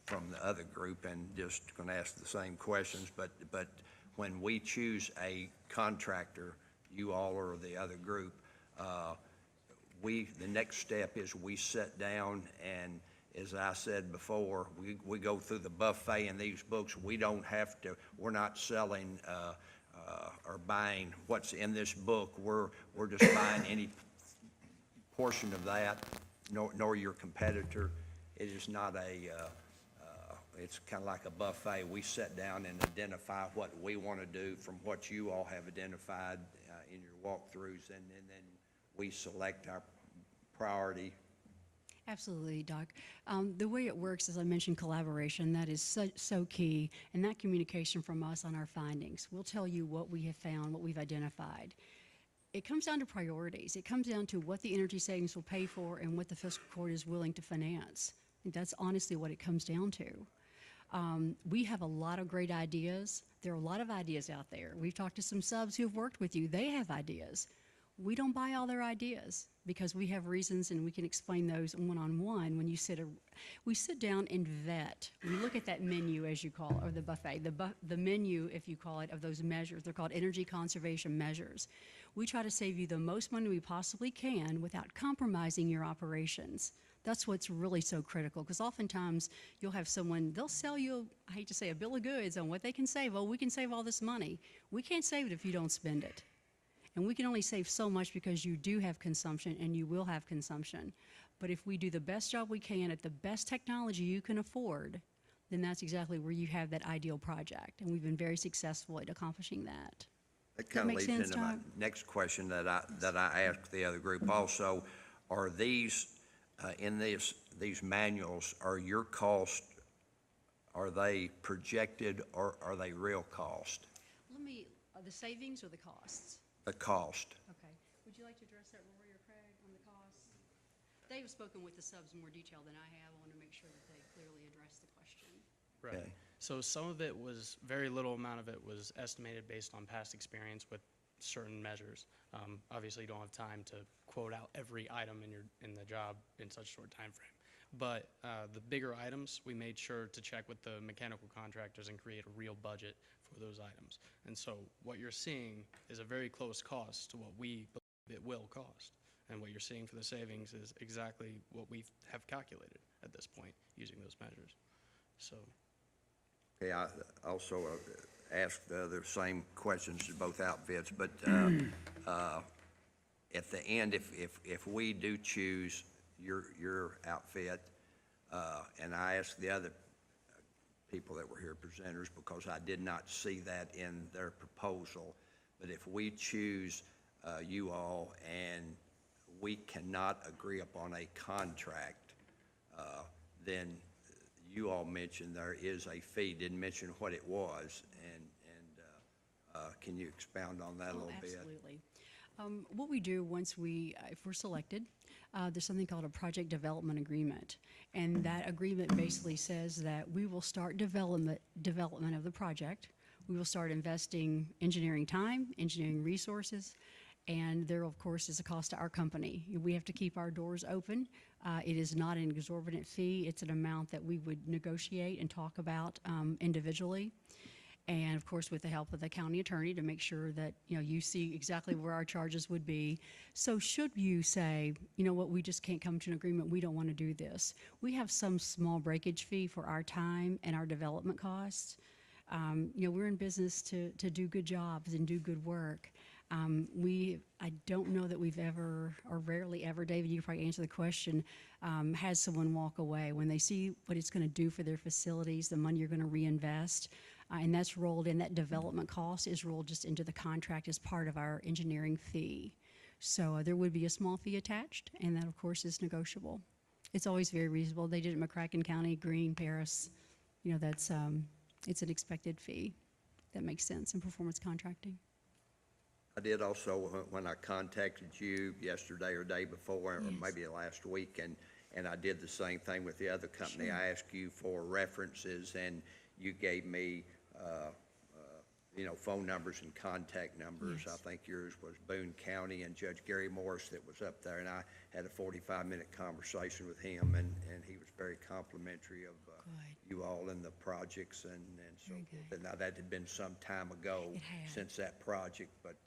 from the other group, and just going to ask the same questions. But when we choose a contractor, you all or the other group, the next step is we sit down, and as I said before, we go through the buffet in these books. We don't have to, we're not selling or buying what's in this book. We're just buying any portion of that, nor your competitor. It is not it's kind of like a buffet. We sit down and identify what we want to do from what you all have identified in your walkthroughs, and then we select our priority. Absolutely, Doc. The way it works, as I mentioned, collaboration, that is so key, and that communication from us on our findings. We'll tell you what we have found, what we've identified. It comes down to priorities. It comes down to what the energy savings will pay for and what the fiscal court is willing to finance. And that's honestly what it comes down to. We have a lot of great ideas. There are a lot of ideas out there. We've talked to some subs who have worked with you. They have ideas. We don't buy all their ideas because we have reasons, and we can explain those one-on-one. When we sit down and vet. We look at that menu, as you call it, or the buffet, the menu, if you call it, of those measures. They're called energy conservation measures. We try to save you the most money we possibly can without compromising your operations. That's what's really so critical, because oftentimes you'll have someone, they'll sell you, I hate to say, a bill of goods on what they can save. Oh, we can save all this money. We can't save it if you don't spend it. And we can only save so much because you do have consumption and you will have consumption. But if we do the best job we can at the best technology you can afford, then that's exactly where you have that ideal project. And we've been very successful at accomplishing that. That kind of leads into my next question that I asked the other group also. Are these, in these manuals, are your costs, are they projected or are they real cost? The savings or the costs? The cost. Okay. Would you like to address that, Rory or Craig, on the costs? They've spoken with the subs in more detail than I have. I want to make sure that they clearly address the question. Right. Okay. So some of it was, very little amount of it was estimated based on past experience with certain measures. Obviously, you don't have time to quote out every item in the job in such a short time frame. But the bigger items, we made sure to check with the mechanical contractors and create a real budget for those items. And so what you're seeing is a very close cost to what we believe it will cost. And what you're seeing for the savings is exactly what we have calculated at this point using those measures. So, Okay, I also asked the same questions to both outfits, but at the end, if we do choose your outfit, and I asked the other people that were here, presenters, because I did not see that in their proposal, but if we choose you all and we cannot agree upon a contract, then you all mentioned there is a fee, didn't mention what it was, and can you expound on that a little bit? Absolutely. What we do once if we're selected, there's something called a project development agreement. And that agreement basically says that we will start development of the project. We will start investing engineering time, engineering resources, and there, of course, is a cost to our company. We have to keep our doors open. It is not an exorbitant fee. It's an amount that we would negotiate and talk about individually. And of course, with the help of the county attorney to make sure that, you see exactly where our charges would be. So should you say, you know what, we just can't come to an agreement, we don't want to do this, we have some small breakage fee for our time and our development costs. We're in business to do good jobs and do good work. I don't know that we've ever, or rarely ever, David, you can probably answer the question, has someone walk away when they see what it's going to do for their facilities, the money you're going to reinvest, and that's rolled in, that development cost is rolled just into the contract as part of our engineering fee. So there would be a small fee attached, and that, of course, is negotiable. It's always very reasonable. They did it in McCracken County, Greene, Paris. That's it's an expected fee. That makes sense in performance contracting. I did also, when I contacted you yesterday or day before, or maybe last week, and I did the same thing with the other company. Sure. I asked you for references, and you gave me, phone numbers and contact numbers. Yes. I think yours was Boone County and Judge Gary Morris that was up there, and I had a 45-minute conversation with him, and he was very complimentary of you all and the projects and so forth. And now, that had been some time ago since that project, but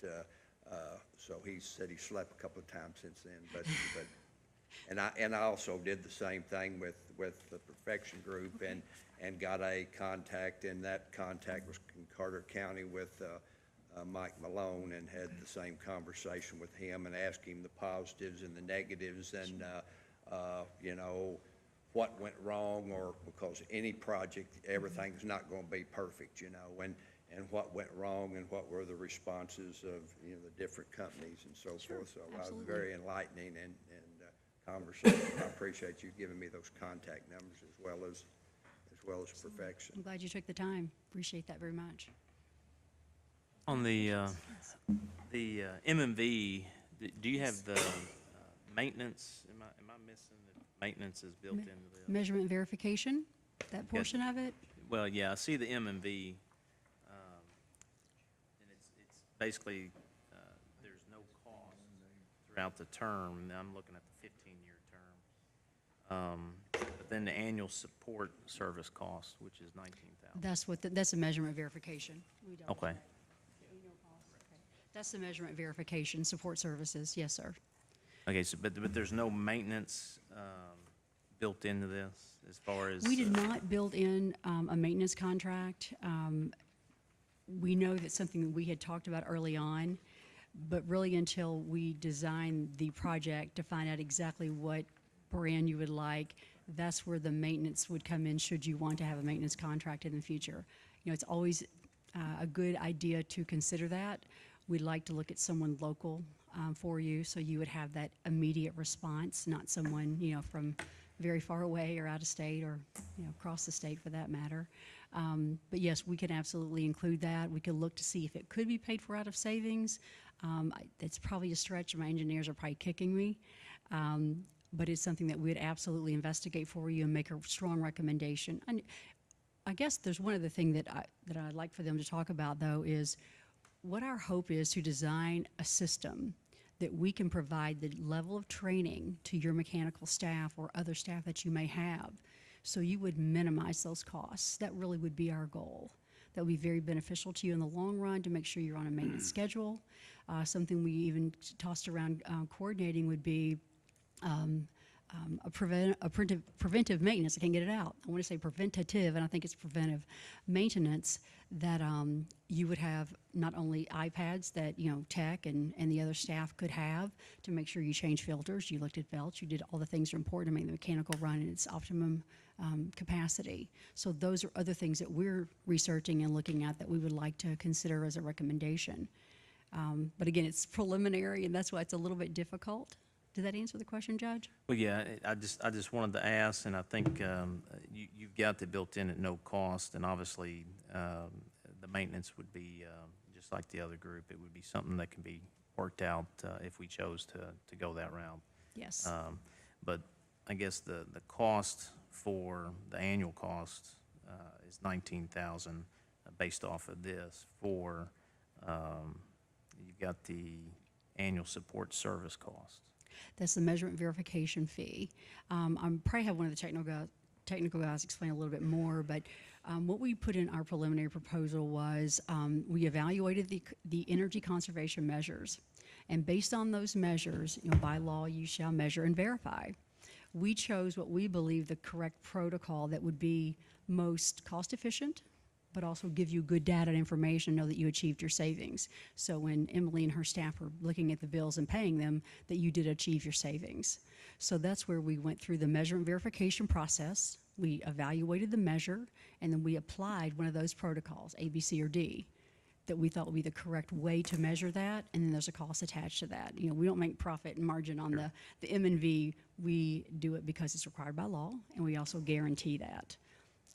so he said he slept a couple of times since then. But and I also did the same thing with the Perfection Group, and got a contact, and that contact was in Carter County with Mike Malone, and had the same conversation with him and asked him the positives and the negatives, and what went wrong, or because any project, everything's not going to be perfect, and what went wrong, and what were the responses of the different companies and so forth. So I was very enlightening and conversation. I appreciate you giving me those contact numbers as well as Perfection. I'm glad you took the time. Appreciate that very much. On the MMV, do you have the maintenance? Am I missing the maintenance is built into this? Measurement verification, that portion of it? Well, yeah, I see the MMV, and it's basically, there's no cost throughout the term, and I'm looking at the 15-year term. But then the annual support service cost, which is $19,000. That's a measurement verification. We don't Okay. check the annual cost. Okay. That's the measurement verification, support services, yes, sir. Okay, so, but there's no maintenance built into this as far as? We did not build in a maintenance contract. We know that's something that we had talked about early on, but really until we designed the project to find out exactly what brand you would like, that's where the maintenance would come in should you want to have a maintenance contract in the future. It's always a good idea to consider that. We'd like to look at someone local for you, so you would have that immediate response, not someone, from very far away or out of state, or, across the state for that matter. But yes, we can absolutely include that. We could look to see if it could be paid for out of savings. That's probably a stretch. My engineers are probably kicking me. But it's something that we'd absolutely investigate for you and make a strong recommendation. And I guess there's one other thing that I'd like for them to talk about, though, is what our hope is to design a system that we can provide the level of training to your mechanical staff or other staff that you may have, so you would minimize those costs. That really would be our goal. That would be very beneficial to you in the long run, to make sure you're on a maintenance schedule. Something we even tossed around coordinating would be preventive maintenance. I can't get it out. I want to say preventative, and I think it's preventive maintenance, that you would have not only iPads that, you know, tech and the other staff could have to make sure you change filters, you looked at belts, you did all the things that are important to make the mechanical run in its optimum capacity. So those are other things that we're researching and looking at that we would like to consider as a recommendation. But again, it's preliminary, and that's why it's a little bit difficult. Did that answer the question, Judge? Well, yeah, I just wanted to ask, and I think you've got it built in at no cost, and obviously the maintenance would be just like the other group. It would be something that can be worked out if we chose to go that route. Yes. But I guess the cost for the annual cost is $19,000 based off of this. For you've got the annual support service cost. That's the measurement verification fee. I'm probably have one of the technical guys explain a little bit more, but what we put in our preliminary proposal was we evaluated the energy conservation measures, and based on those measures, you know, by law, you shall measure and verify. We chose what we believe the correct protocol that would be most cost efficient, but also give you good data and information, know that you achieved your savings. So when Emily and her staff were looking at the bills and paying them, that you did achieve your savings. So that's where we went through the measurement verification process. We evaluated the measure, and then we applied one of those protocols, A, B, C, or D, that we thought would be the correct way to measure that, and then there's a cost attached to that. You know, we don't make profit and margin on the M&V. We do it because it's required by law, and we also guarantee that.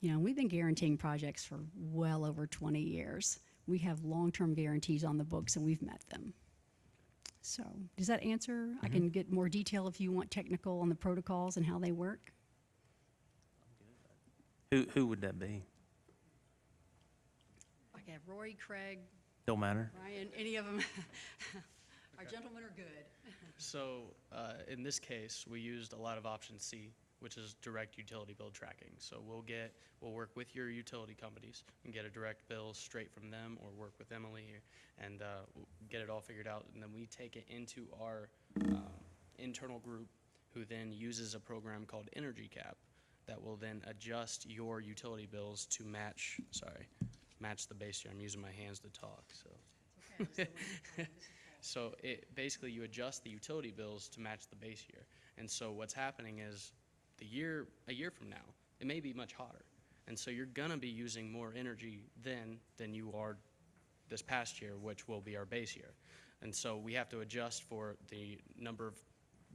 You know, we've been guaranteeing projects for well over 20 years. We have long-term guarantees on the books, and we've met them. So, does that answer? I can get more detail if you want technical on the protocols and how they work. Who would that be? I can have Roy, Craig, Don't matter. Ryan, any of them. Our gentlemen are good. So in this case, we used a lot of option C, which is direct utility bill tracking. So we'll work with your utility companies and get a direct bill straight from them, or work with Emily and get it all figured out. And then we take it into our internal group, who then uses a program called Energy Cap that will then adjust your utility bills to match the base year. I'm using my hands to talk, so. So basically you adjust the utility bills to match the base year. And so what's happening is a year from now, it may be much hotter. And so you're gonna be using more energy then than you are this past year, which will be our base year. And so we have to adjust for the number of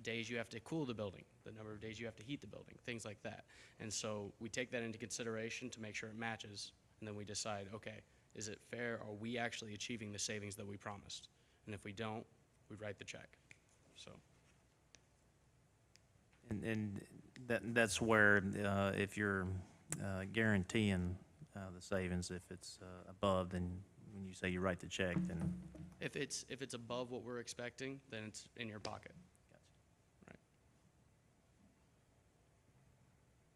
days you have to cool the building, the number of days you have to heat the building, things like that. And so we take that into consideration to make sure it matches, and then we decide, okay, is it fair? Are we actually achieving the savings that we promised? And if we don't, we write the check. So. And that's where, if you're guaranteeing the savings, if it's above, then when you say you write the check, then. If it's above what we're expecting, then it's in your pocket. Right.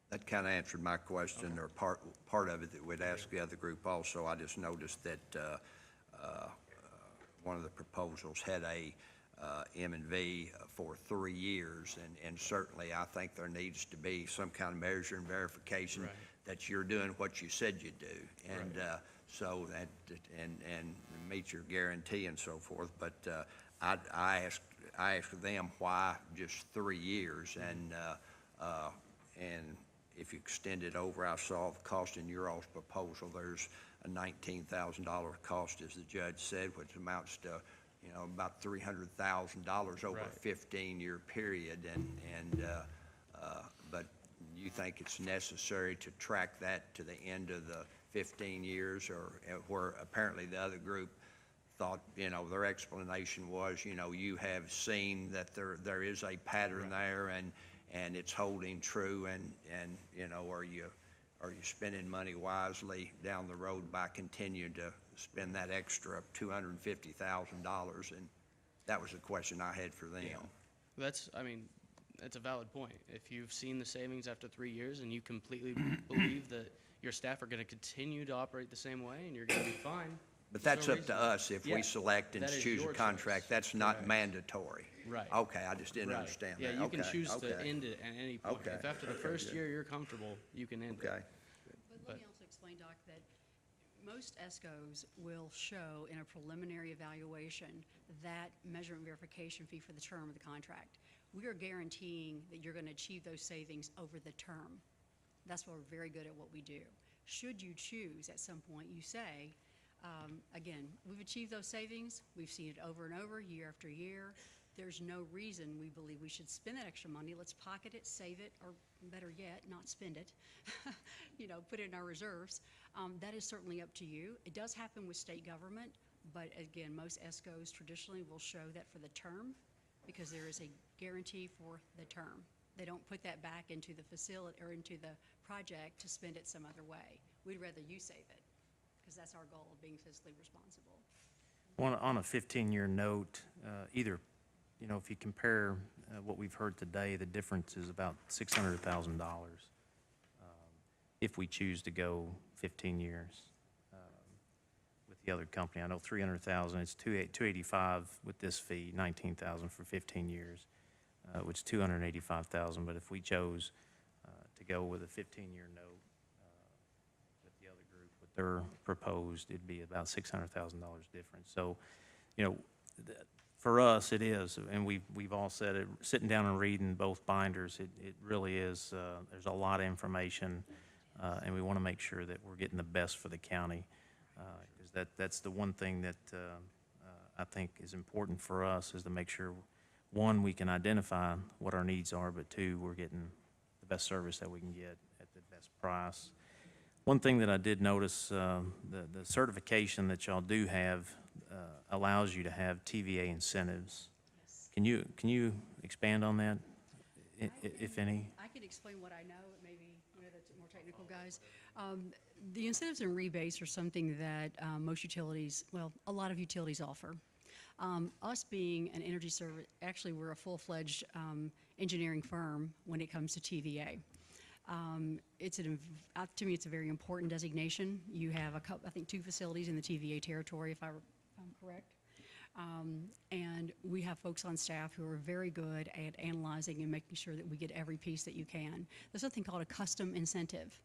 That kind of answered my question, or part of it that we'd ask the other group also. I just noticed that one of the proposals had a M&V for 3 years, and certainly I think there needs to be some kind of measure and verification that you're doing what you said you'd do, and so that and meet your guarantee and so forth. But I asked them why just 3 years, and if you extend it over, I saw the cost in your all's proposal. There's a $19,000 cost, as the judge said, which amounts to, you know, about $300,000 over a 15-year period, but you think it's necessary to track that to the end of the 15 years, or where apparently the other group thought, you know, their explanation was, you know, you have seen that there is a pattern there, and it's holding true, and you know, are you spending money wisely down the road by continuing to spend that extra $250,000? And that was a question I had for them. Yeah. That's a valid point. If you've seen the savings after 3 years and you completely believe that your staff are going to continue to operate the same way and you're going to be fine, But that's So up to us if Yeah, we select and that is choose a your contract. choice. That's not Correct. mandatory. Right. Okay, I just didn't Right. understand Yeah, that. you can Okay, choose to okay. end it at any point. Okay. If after the Okay, first good. year you're comfortable, you can end it. Okay. But let me also explain, Doc, that most ESCOs will show in a preliminary evaluation that measurement verification fee for the term of the contract. We are guaranteeing that you're going to achieve those savings over the term. That's why we're very good at what we do. Should you choose at some point, you say, again, we've achieved those savings, we've seen it over and over, year after year. There's no reason we believe we should spend that extra money. Let's pocket it, save it, or better yet, not spend it. Put it in our reserves. That is certainly up to you. It does happen with state government, but again, most ESCOs traditionally will show that for the term because there is a guarantee for the term. They don't put that back into the facility or into the project to spend it some other way. We'd rather you save it because that's our goal of being fiscally responsible. On a 15-year note, either, if you compare what we've heard today, the difference is about $600,000 if we choose to go 15 years with the other company. I know 300,000, it's 285 with this fee, 19,000 for 15 years, which is 285,000. But if we chose to go with a 15-year note with the other group, what they're proposed, it'd be about $600,000 difference. So, for us, it is, and we've all said it, sitting down and reading both binders, it really is, there's a lot of information, and we want to make sure that we're getting the best for the county, because that's the one thing that I think is important for us, is to make sure, one, we can identify what our needs are, but two, we're getting the best service that we can get at the best price. One thing that I did notice, the certification that y'all do have allows you to have TVA incentives. Can you expand on that, if any? I can explain what I know, maybe one of the more technical guys. The incentives and rebates are something that most utilities, well, a lot of utilities offer. Us being an energy service, actually we're a full-fledged engineering firm when it comes to TVA. To me, it's a very important designation. You have I think 2 facilities in the TVA territory, if I'm correct. And we have folks on staff who are very good at analyzing and making sure that we get every piece that you can. There's something called a custom incentive.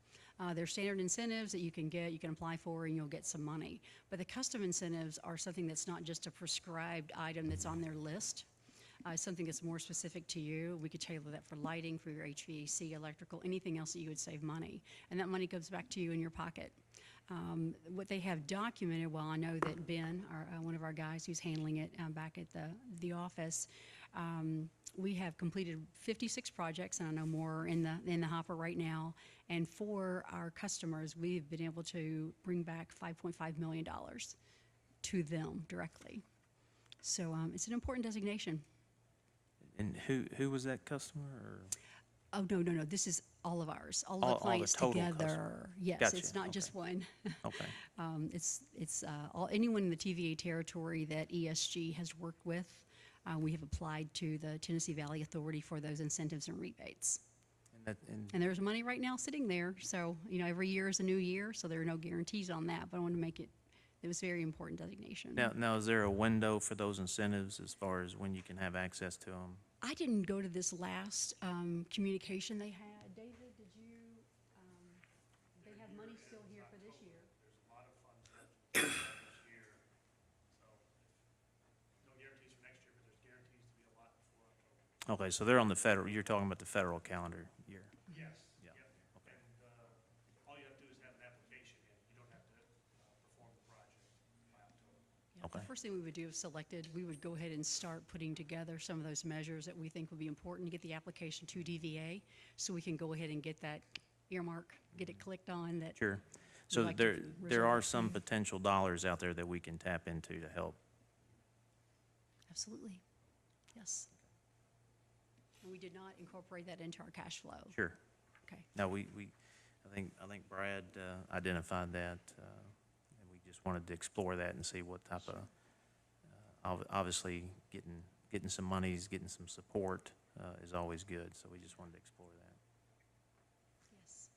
They're standard incentives that you can apply for, and you'll get some money. But the custom incentives are something that's not just a prescribed item that's on their list. Something that's more specific to you. We could tailor that for lighting, for your HVAC, electrical, anything else that you would save money. And that money goes back to you in your pocket. What they have documented, well, I know that Ben, one of our guys who's handling it back at the office, we have completed 56 projects, and I know more in the hopper right now. And for our customers, we've been able to bring back $5.5 million to them directly. So it's an important designation. And who was that customer? Or? Oh, no. This is all of ours, all All the the clients total together. customer. Yes, Gotcha, it's not just one. Okay. It's anyone in the TVA territory that ESG has worked with. We have applied to the Tennessee Valley Authority for those incentives and rebates. And there's money right now sitting there. So, every year is a new year, so there are no guarantees on that. But I want to make it was a very important designation. Now, is there a window for those incentives as far as when you can have access to them? I didn't go to this last communication they had. David, did you? They have money still here for this year. There's a lot of funds this year, so no guarantees for next year, but there's guarantees to be a lot before October. Okay, so they're on the federal, you're talking about the federal calendar year? Yes. Yeah. Yep. Okay. And all you have to do is have an application in. You don't have to perform the project by October. Yeah, the first thing we would do if selected, we would go ahead and start putting together some of those measures that we think would be important to get the application to DVA, so we can go ahead and get that earmark, get it clicked on that. Sure. So like to there are reserve. some potential dollars out there that we can tap into to help. Absolutely, yes. And we did not incorporate that into our cash flow. Sure. Okay. No, I think Brad identified that, and we just wanted to explore that and see what type of, obviously, getting some monies, getting some support is always good, so we just wanted to explore that. Yes.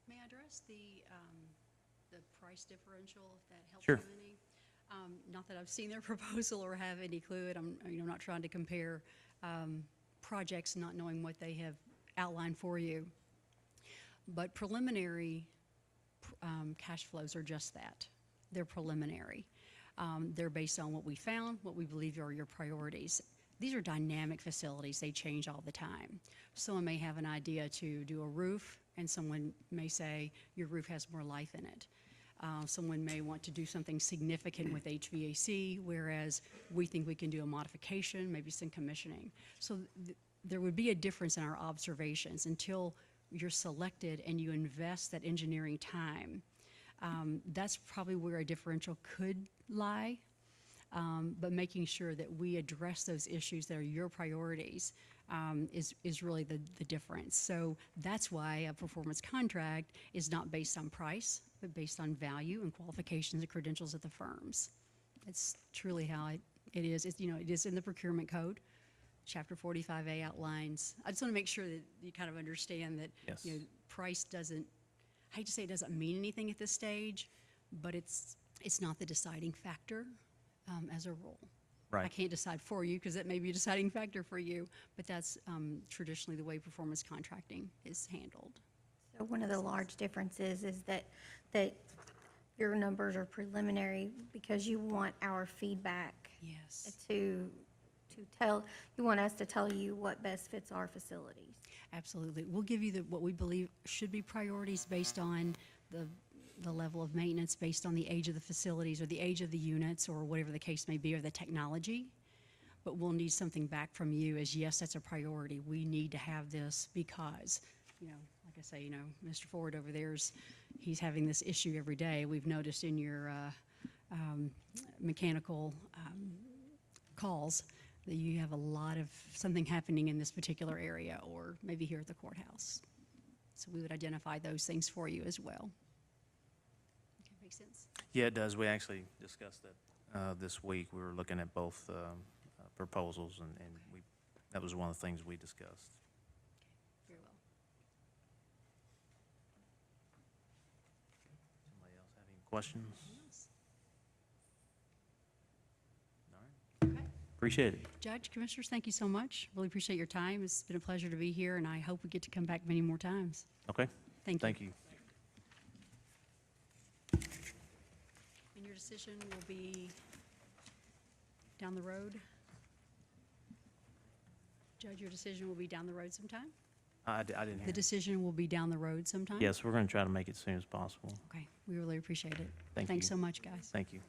May I, address the price differential, if that helps Sure. you any? Not that I've seen their proposal or have any clue, and I'm not trying to compare projects not knowing what they have outlined for you. But preliminary cash flows are just that. They're preliminary. They're based on what we found, what we believe are your priorities. These are dynamic facilities. They change all the time. Someone may have an idea to do a roof, and someone may say your roof has more life in it. Someone may want to do something significant with HVAC, whereas we think we can do a modification, maybe some commissioning. So there would be a difference in our observations until you're selected and you invest that engineering time. That's probably where a differential could lie, but making sure that we address those issues that are your priorities is really the difference. So that's why a performance contract is not based on price, but based on value and qualifications and credentials of the firms. It's truly how it is. It is in the procurement code. Chapter 45A outlines. I just want to make sure that you kind of understand that Yes. Price doesn't, I hate to say it doesn't mean anything at this stage, but it's not the deciding factor as a rule. Right. I can't decide for you because that may be a deciding factor for you, but that's traditionally the way performance contracting is handled. So one of the large differences is that your numbers are preliminary because you want our feedback. Yes. To you want us to tell you what best fits our facilities. Absolutely. We'll give you what we believe should be priorities based on the level of maintenance, based on the age of the facilities or the age of the units or whatever the case may be, or the technology. But we'll need something back from you as, yes, that's a priority. We need to have this because, like I say, Mr. Ford over there's, he's having this issue every day. We've noticed in your mechanical calls that you have a lot of something happening in this particular area or maybe here at the courthouse. So we would identify those things for you as well. Okay, makes sense? Yeah, it does. We actually discussed that this week. We were looking at both proposals, and that was one of the things we discussed. Very well. Somebody else have any questions? Okay. Appreciate it. Judge, Commissioners, thank you so much. Really appreciate your time. It's been a pleasure to be here, and I hope we get to come back many more times. Okay. Thank you. Thank you. And your decision will be down the road? Judge, your decision will be down the road sometime? I didn't hear. The decision will be down the road sometime? Yes, we're going to try to make it as soon as possible. Okay, we really appreciate it. Thank Thanks you. so much, guys. Thank you.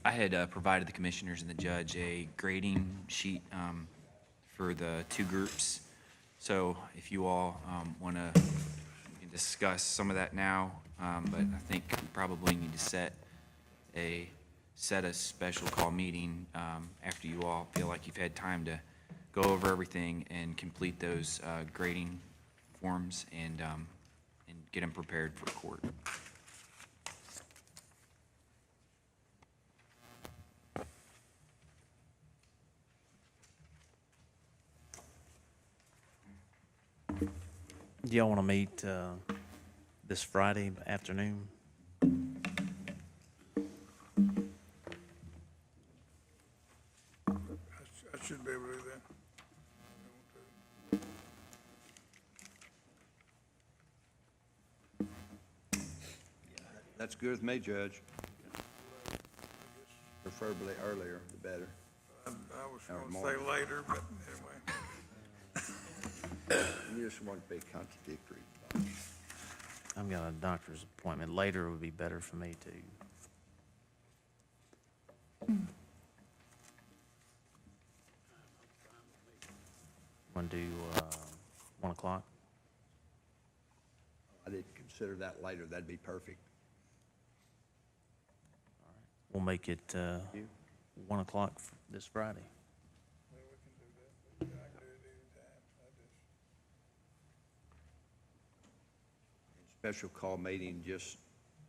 I had provided the commissioners and the judge a grading sheet for the two groups. So if you all want to, we can discuss some of that now, but I think we probably need to set a special call meeting after you all feel like you've had time to go over everything and complete those grading forms and get them prepared for court. Do y'all want to meet this Friday afternoon? I should be able to do that. That's good with me, Judge. Preferably earlier, the better. I was Or going to more. say later, but anyway. You just want to be contradictory. I've got a doctor's appointment. Later would be better for me, too. Want to do 1 o'clock? I didn't consider that later. That'd be perfect. We'll make it 1 o'clock this Friday. Well, we can do that, but I can do it anytime. special call meeting just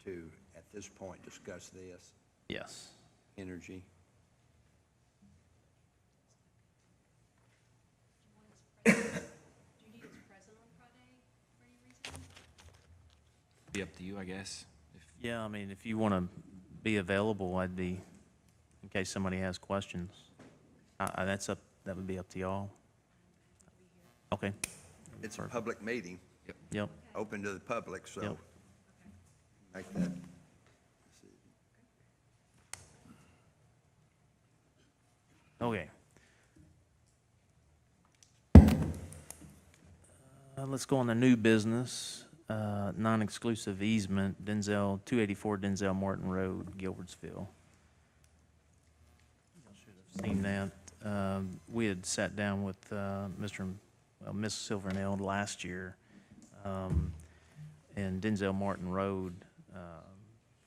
to, at this point, discuss this, Yes. energy. Be up to you, I guess. Yeah, I mean, if you want to be available, I'd be, in case somebody has questions. That would be up to y'all. Okay. It's a public meeting, Yep. open to the public, so Yep. make that. Okay. Let's go on to new business, non-exclusive easement, 284 Denzel Martin Road, Gilbertsville. Y'all should have seen that. We had sat down with Miss Silvernail last year, and Denzel Martin Road,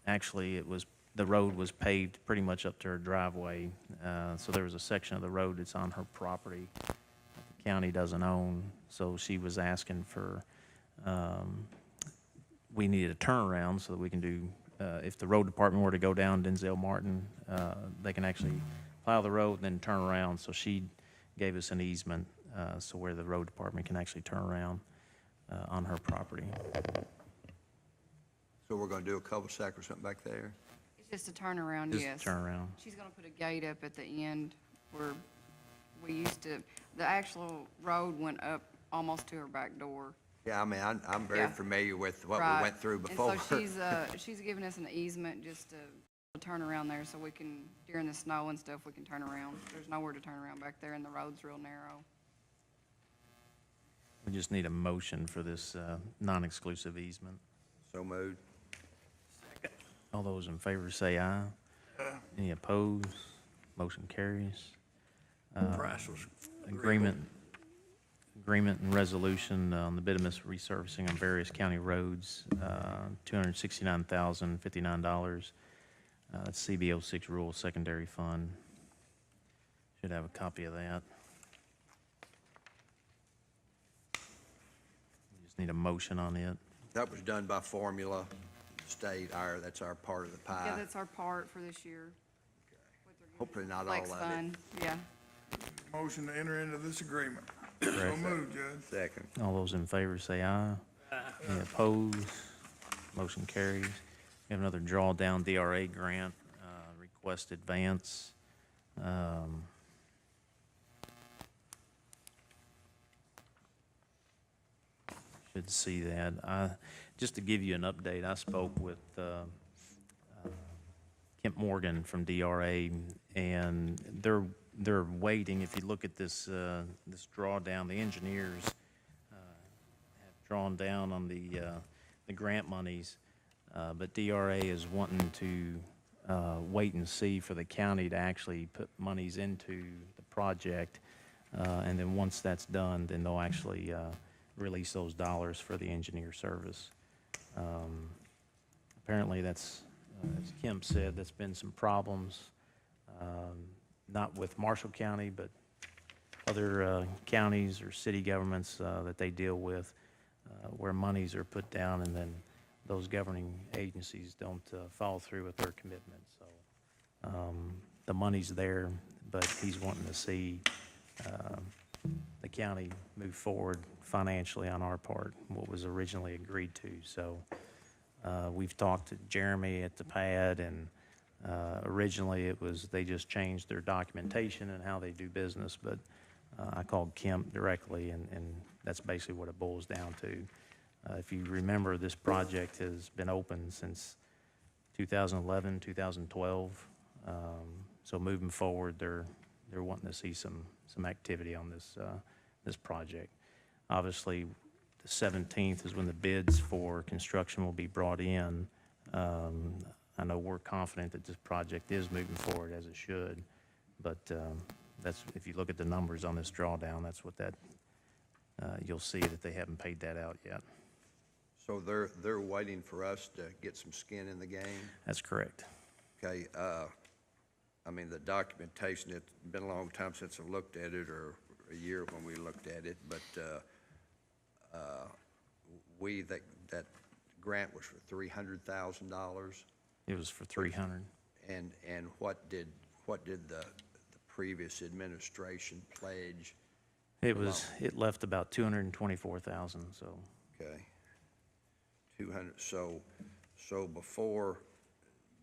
actually, the road was paved pretty much up to her driveway. So there was a section of the road that's on her property that the county doesn't own. So she was asking for, we needed a turnaround so that we can do, if the road department were to go down Denzel Martin, they can actually plow the road and then turn around. So she gave us an easement, so where the road department can actually turn around on her property. So we're gonna do a cul-de-sac or something back there? It's just a turnaround, Just yes. turnaround. She's gonna put a gate up at the end where we used to, the actual road went up almost to her back door. Yeah, I mean, I'm very Yeah. familiar with what Right. we went through before. And so she's giving us an easement just to turn around there so we can, during the snow and stuff, we can turn around. There's nowhere to turn around back there and the road's real narrow. We just need a motion for this non-exclusive easement. So moved. All those in favor say aye. Any opposed? Motion carries. Price was Agreement and resolution on the bituminous resurfacing on various county roads, $269,059. That's CB 06 Rural Secondary Fund. Should have a copy of that. We just need a motion on it. That was done by formula, state, that's our part of the Yeah, pie. that's our part for this year. Hopefully not all Flex of it. Fund, yeah. Motion to enter into this agreement. Correct. So moved, Judge. Second. All those in favor say aye. Any opposed? Motion carries. We have another drawdown DRA grant, request advance. Should see that. Just to give you an update, I spoke with Kemp Morgan from DRA, and they're waiting. If you look at this drawdown, the engineers have drawn down on the grant monies, but DRA is wanting to wait and see for the county to actually put monies into the project, and then once that's done, then they'll actually release those dollars for the engineer service. Apparently, that's, as Kim said, that's been some problems, not with Marshall County, but other counties or city governments that they deal with, where monies are put down and then those governing agencies don't follow through with their commitments. So the money's there, but he's wanting to see the county move forward financially on our part, what was originally agreed to. So we've talked to Jeremy at the pad, and originally it was, they just changed their documentation and how they do business, but I called Kemp directly, and that's basically what it boils down to. If you remember, this project has been open since 2011, 2012. So moving forward, they're wanting to see some activity on this project. Obviously, the 17th is when the bids for construction will be brought in. I know we're confident that this project is moving forward as it should, but that's, if you look at the numbers on this drawdown, that's what you'll see that they haven't paid that out yet. So they're waiting for us to get some skin in the game? That's correct. Okay, I mean, the documentation, it's been a long time since I've looked at it, or a year when we looked at it, but that grant was for $300,000. It was for 300. And what did the previous administration pledge? It left about 224,000, so. Okay. 200, so before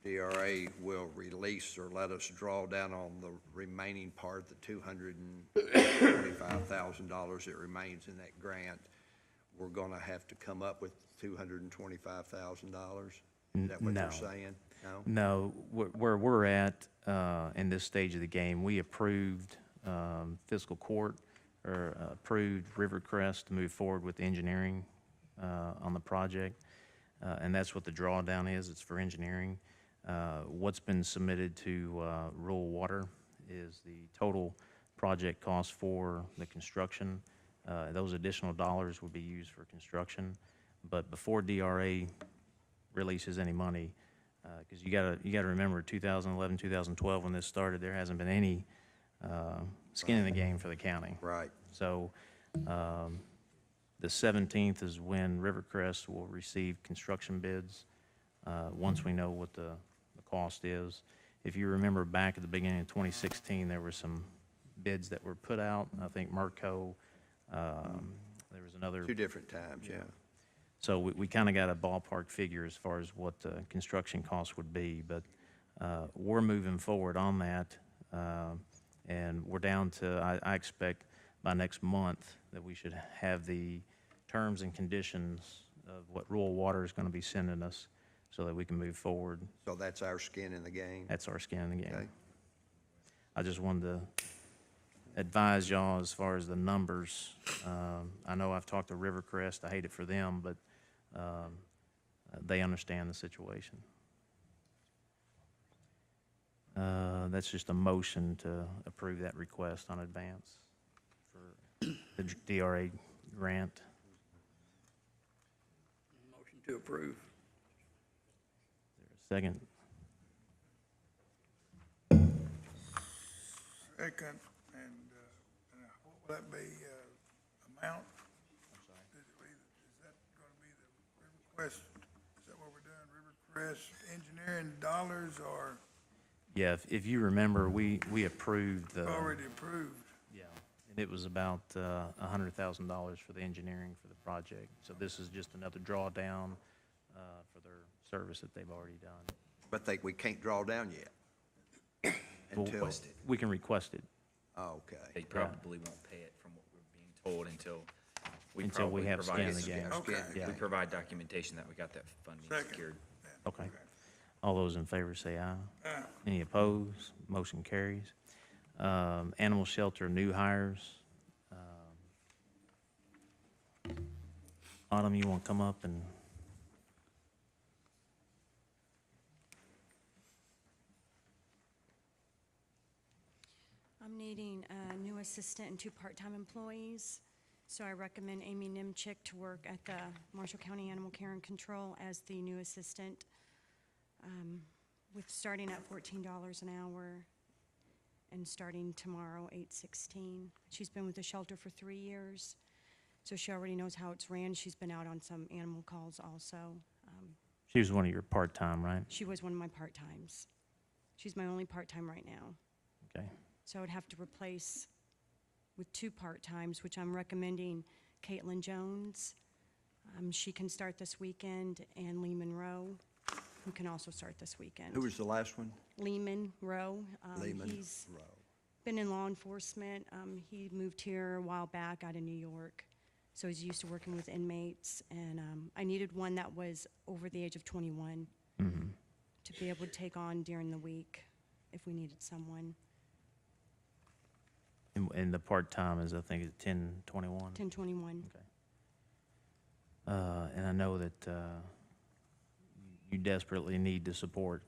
DRA will release or let us draw down on the remaining part, the $225,000 that remains in that grant, we're gonna have to come up with $225,000? Is that what No. you're saying? No? No, where we're at in this stage of the game, we approved Fiscal Court, or approved Rivercrest to move forward with engineering on the project, and that's what the drawdown is. It's for engineering. What's been submitted to rural water is the total project cost for the construction. Those additional dollars would be used for construction, but before DRA releases any money, because you gotta remember 2011, 2012 when this started, there hasn't been any skin in the game for the county. Right. So the 17th is when Rivercrest will receive construction bids, once we know what the cost is. If you remember back at the beginning of 2016, there were some bids that were put out. I think Merco, there was another. 2 different times, yeah. So we kind of got a ballpark figure as far as what the construction cost would be, but we're moving forward on that, and we're down to, I expect by next month that we should have the terms and conditions of what rural water is going to be sending us so that we can move forward. So that's our skin in the game? That's our skin in the game. Okay. I just wanted to advise y'all as far as the numbers. I know I've talked to Rivercrest. I hate it for them, but they understand the situation. That's just a motion to approve that request on advance for the DRA grant. Motion to approve. Second. Second, and what will that be, amount? Is that gonna be the Rivercrest, is that what we're doing, Rivercrest engineering dollars, or Yeah, if you remember, we approved the. already approved? Yeah, and it was about $100,000 for the engineering for the project. So this is just another drawdown for their service that they've already done. But we can't draw down yet? We'll- Until, We can request it. oh, okay. They probably won't pay it from what we're being told until we Until we probably have skin provide, in the game. Okay. Yeah. we provide documentation that we got that funding Second. secured. Okay. All those in favor say aye. Aye. Any opposed? Motion carries. Animal shelter new hires. Autumn, you want to come up and? I'm needing a new assistant and 2 part-time employees. So I recommend Amy Nimchick to work at the Marshall County Animal Care and Control as the new assistant, with starting at $14 an hour and starting tomorrow, 8/16. She's been with the shelter for 3 years, so she already knows how it's ran. She's been out on some animal calls also. She was one of your part-time, right? She was one of my part-times. She's my only part-time right now. Okay. So I would have to replace with 2 part-times, which I'm recommending Caitlin Jones. She can start this weekend, and Lee Monroe, who can also start this weekend. Who was the last one? Lee Monroe. Lehman He's Rowe. been in law enforcement. He moved here a while back out of New York, so he's used to working with inmates. And I needed one that was over the age of 21 to be able to take on during the week if we needed someone. And the part-time is, I think, is 10/21? 10/21. Okay. And I know that you desperately need the support.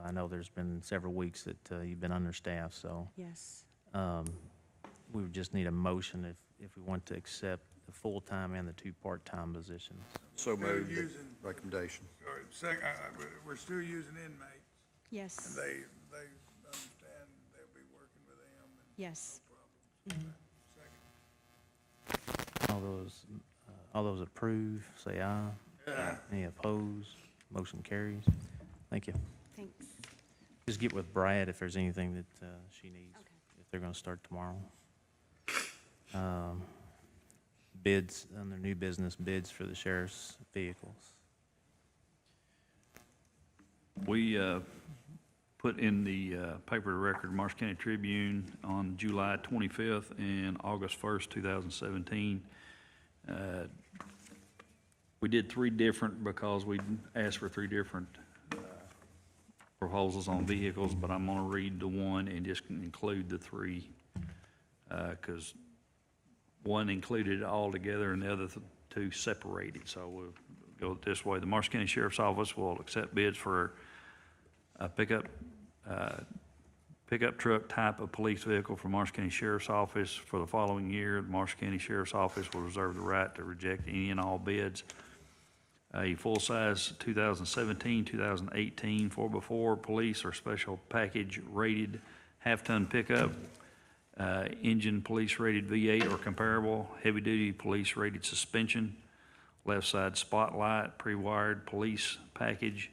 I know there's been several weeks that you've been understaffed, so Yes. we would just need a motion if we want to accept the full-time and the 2 part-time positions. So moved, the using- recommendation. Or we're still using inmates, Yes. and they understand they'll be working with them, and Yes. second. All those approve, say aye. Any opposed? Motion carries. Thank you. Thanks. Just get with Brad if there's anything that she needs, if they're going to start tomorrow. Bids, under new business, bids for the sheriff's vehicles. We put in the paper record, Marshall County Tribune, on July 25th and August 1st, 2017. We did three different because we asked for three different proposals on vehicles, but I'm going to read the one and just include the three because one included it all together and the other two separated. So we'll go this way. The Marshall County Sheriff's Office will accept bids for a pickup truck type of police vehicle from Marshall County Sheriff's Office for the following year. The Marshall County Sheriff's Office will reserve the right to reject any and all bids. A full-size 2017, 2018 4x4 police or special package rated half-ton pickup, engine police rated V8 or comparable, heavy-duty police rated suspension, left side spotlight, pre-wired police package,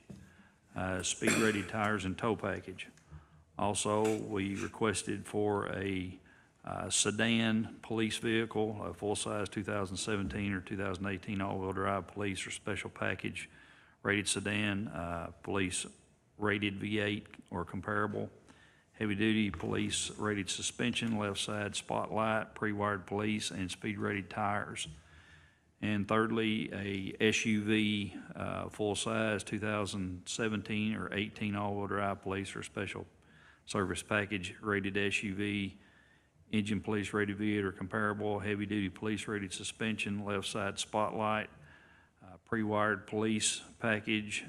speed-rated tires and tow package. Also, we requested for a sedan police vehicle, a full-size 2017 or 2018 all-wheel drive police or special package rated sedan, police rated V8 or comparable, heavy-duty police rated suspension, left side spotlight, pre-wired police, and speed-rated tires. And thirdly, a SUV, full-size 2017 or 18 all-wheel drive police or special service package rated SUV, engine police rated V8 or comparable, heavy-duty police rated suspension, left side spotlight, pre-wired police package,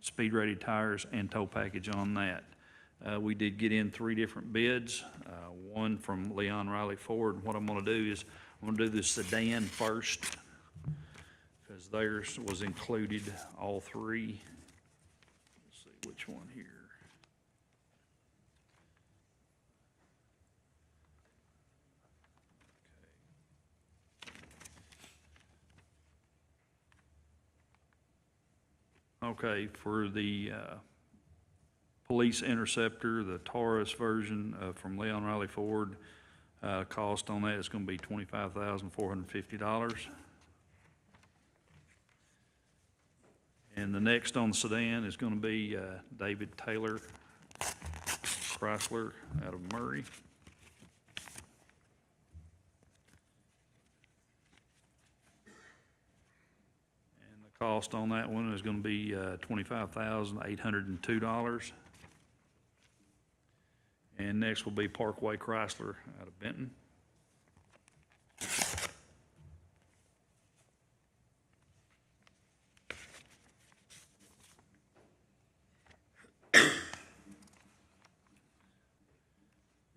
speed-rated tires, and tow package on that. We did get in three different bids, one from Leon Riley Ford. What I'm going to do is I'm going to do the sedan first because theirs was included, all three. Let's see which one here. Okay, for the police interceptor, the Taurus version from Leon Riley Ford, cost on that is going to be $25,450. And the next on the sedan is going to be David Taylor Chrysler out of Murray. Cost on that one is going to be $25,802. And next will be Parkway Chrysler out of Benton.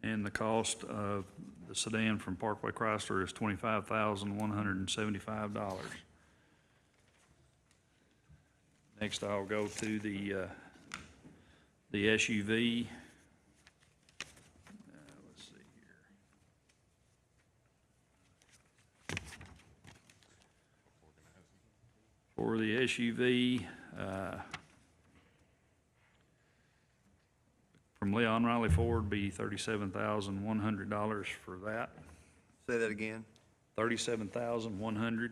And the cost of the sedan from Parkway Chrysler is $25,175. Next, I'll go to the SUV. Let's see here. For the SUV, from Leon Riley Ford, be $37,100 for that. Say that again? $37,100.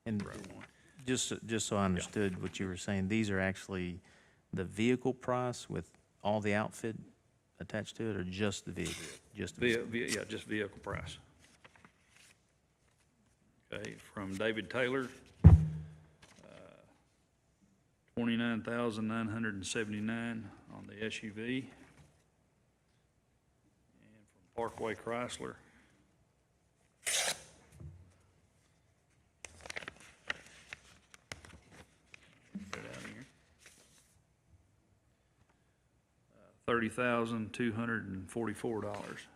And just so I understood what you were saying, these are actually the vehicle price with all the outfit attached to it, or just the vehicle? Just the vehicle. Yeah, just vehicle price. Okay, from David Taylor, $29,979 on the SUV. And from Parkway Chrysler, $30,244.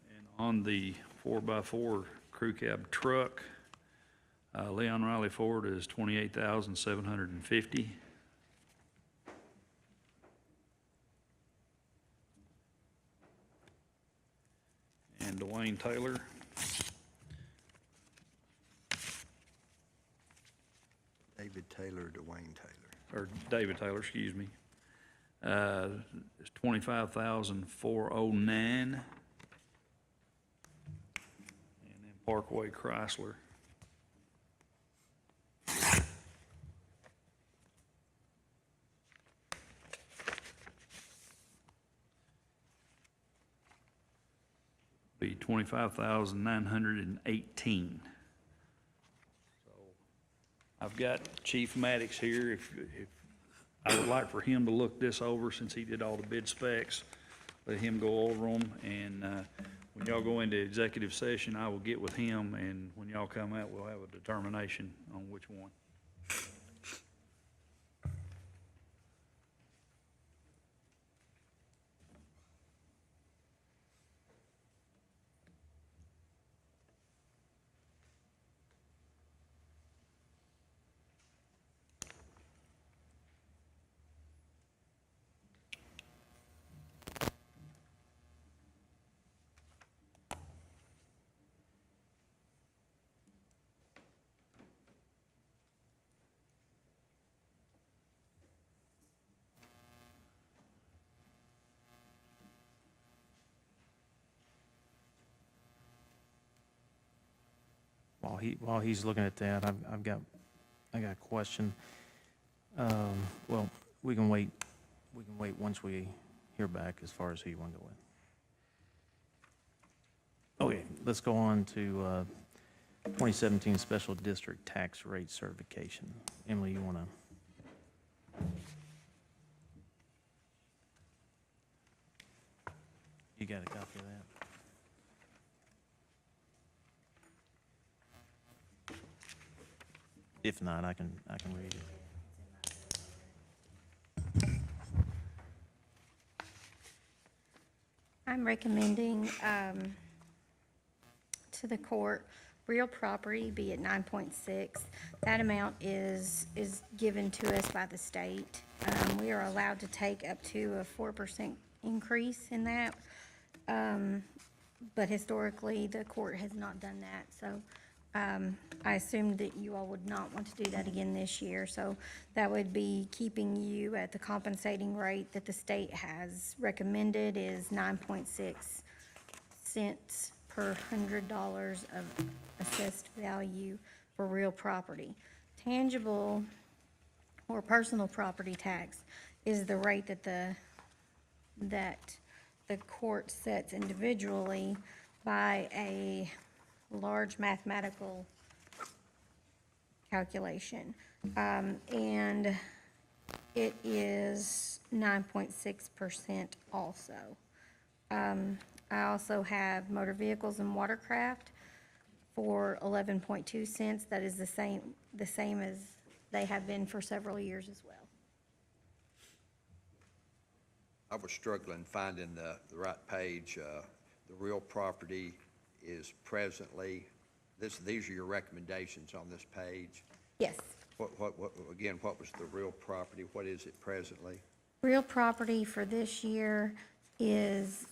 And on the 4x4 crew cab truck, Leon Riley Ford is 28,750. And Dwayne Taylor, David Taylor, Dwayne Taylor. or David Taylor, excuse me, is 25,409. And then Parkway Chrysler, be 25,918. So I've got Chief Maddox here. If I would like for him to look this over since he did all the bid specs, let him go over them. And when y'all go into executive session, I will get with him, and when y'all come out, we'll have a determination on which one. While he's looking at that, I got a question. Well, we can wait once we hear back as far as who you want to go with. Okay, let's go on to 2017 Special District Tax Rate Certification. Emily, you want to? You got a copy of that? If not, I can read it. I'm recommending to the court, real property be at 9.6. That amount is given to us by the state. We are allowed to take up to a 4% increase in that. But historically, the court has not done that. So I assumed that you all would not want to do that again this year. So that would be keeping you at the compensating rate that the state has recommended is 9.6 cents per $100 of assessed value for real property. Tangible or personal property tax is the rate that the court sets individually by a large mathematical calculation. And it is 9.6% also. I also have motor vehicles and watercraft for 11.2 cents. That is the same as they have been for several years as well. I was struggling finding the right page. The real property is presently, these are your recommendations on this page. Yes. Again, what was the real property? What is it presently? Real property for this year was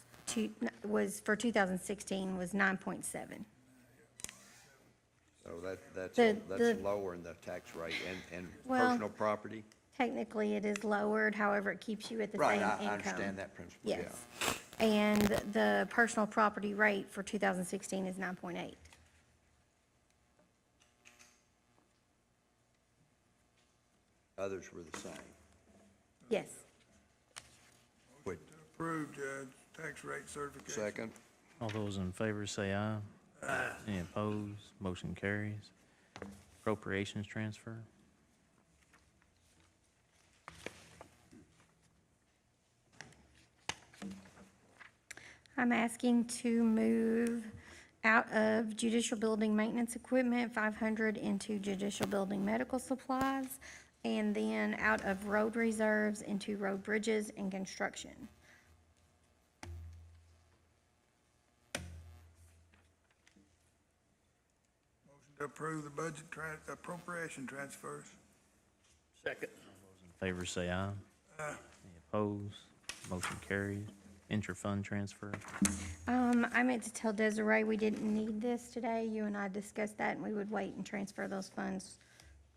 for 2016 was 9.7. So that's The lower in the tax rate. And Well, personal property? Technically, it is lowered, however, it keeps you at the same income. Right, I understand that principle, yeah. Yes. And the personal property rate for 2016 is 9.8. Others were the same. Yes. Would- Approved, Judge, tax rate certification. Second? All those in favor say aye. Aye. Any opposed? Motion carries. Appropriations transfer. I'm asking to move out of judicial building maintenance equipment, 500 into judicial building medical supplies, and then out of road reserves into road bridges and construction. Motion Approve the budget appropriation transfers. Second. Those in favor say aye. Aye. Any opposed? Motion carries. Inter-fund transfer. I meant to tell Desiree we didn't need this today. You and I discussed that, and we would wait and transfer those funds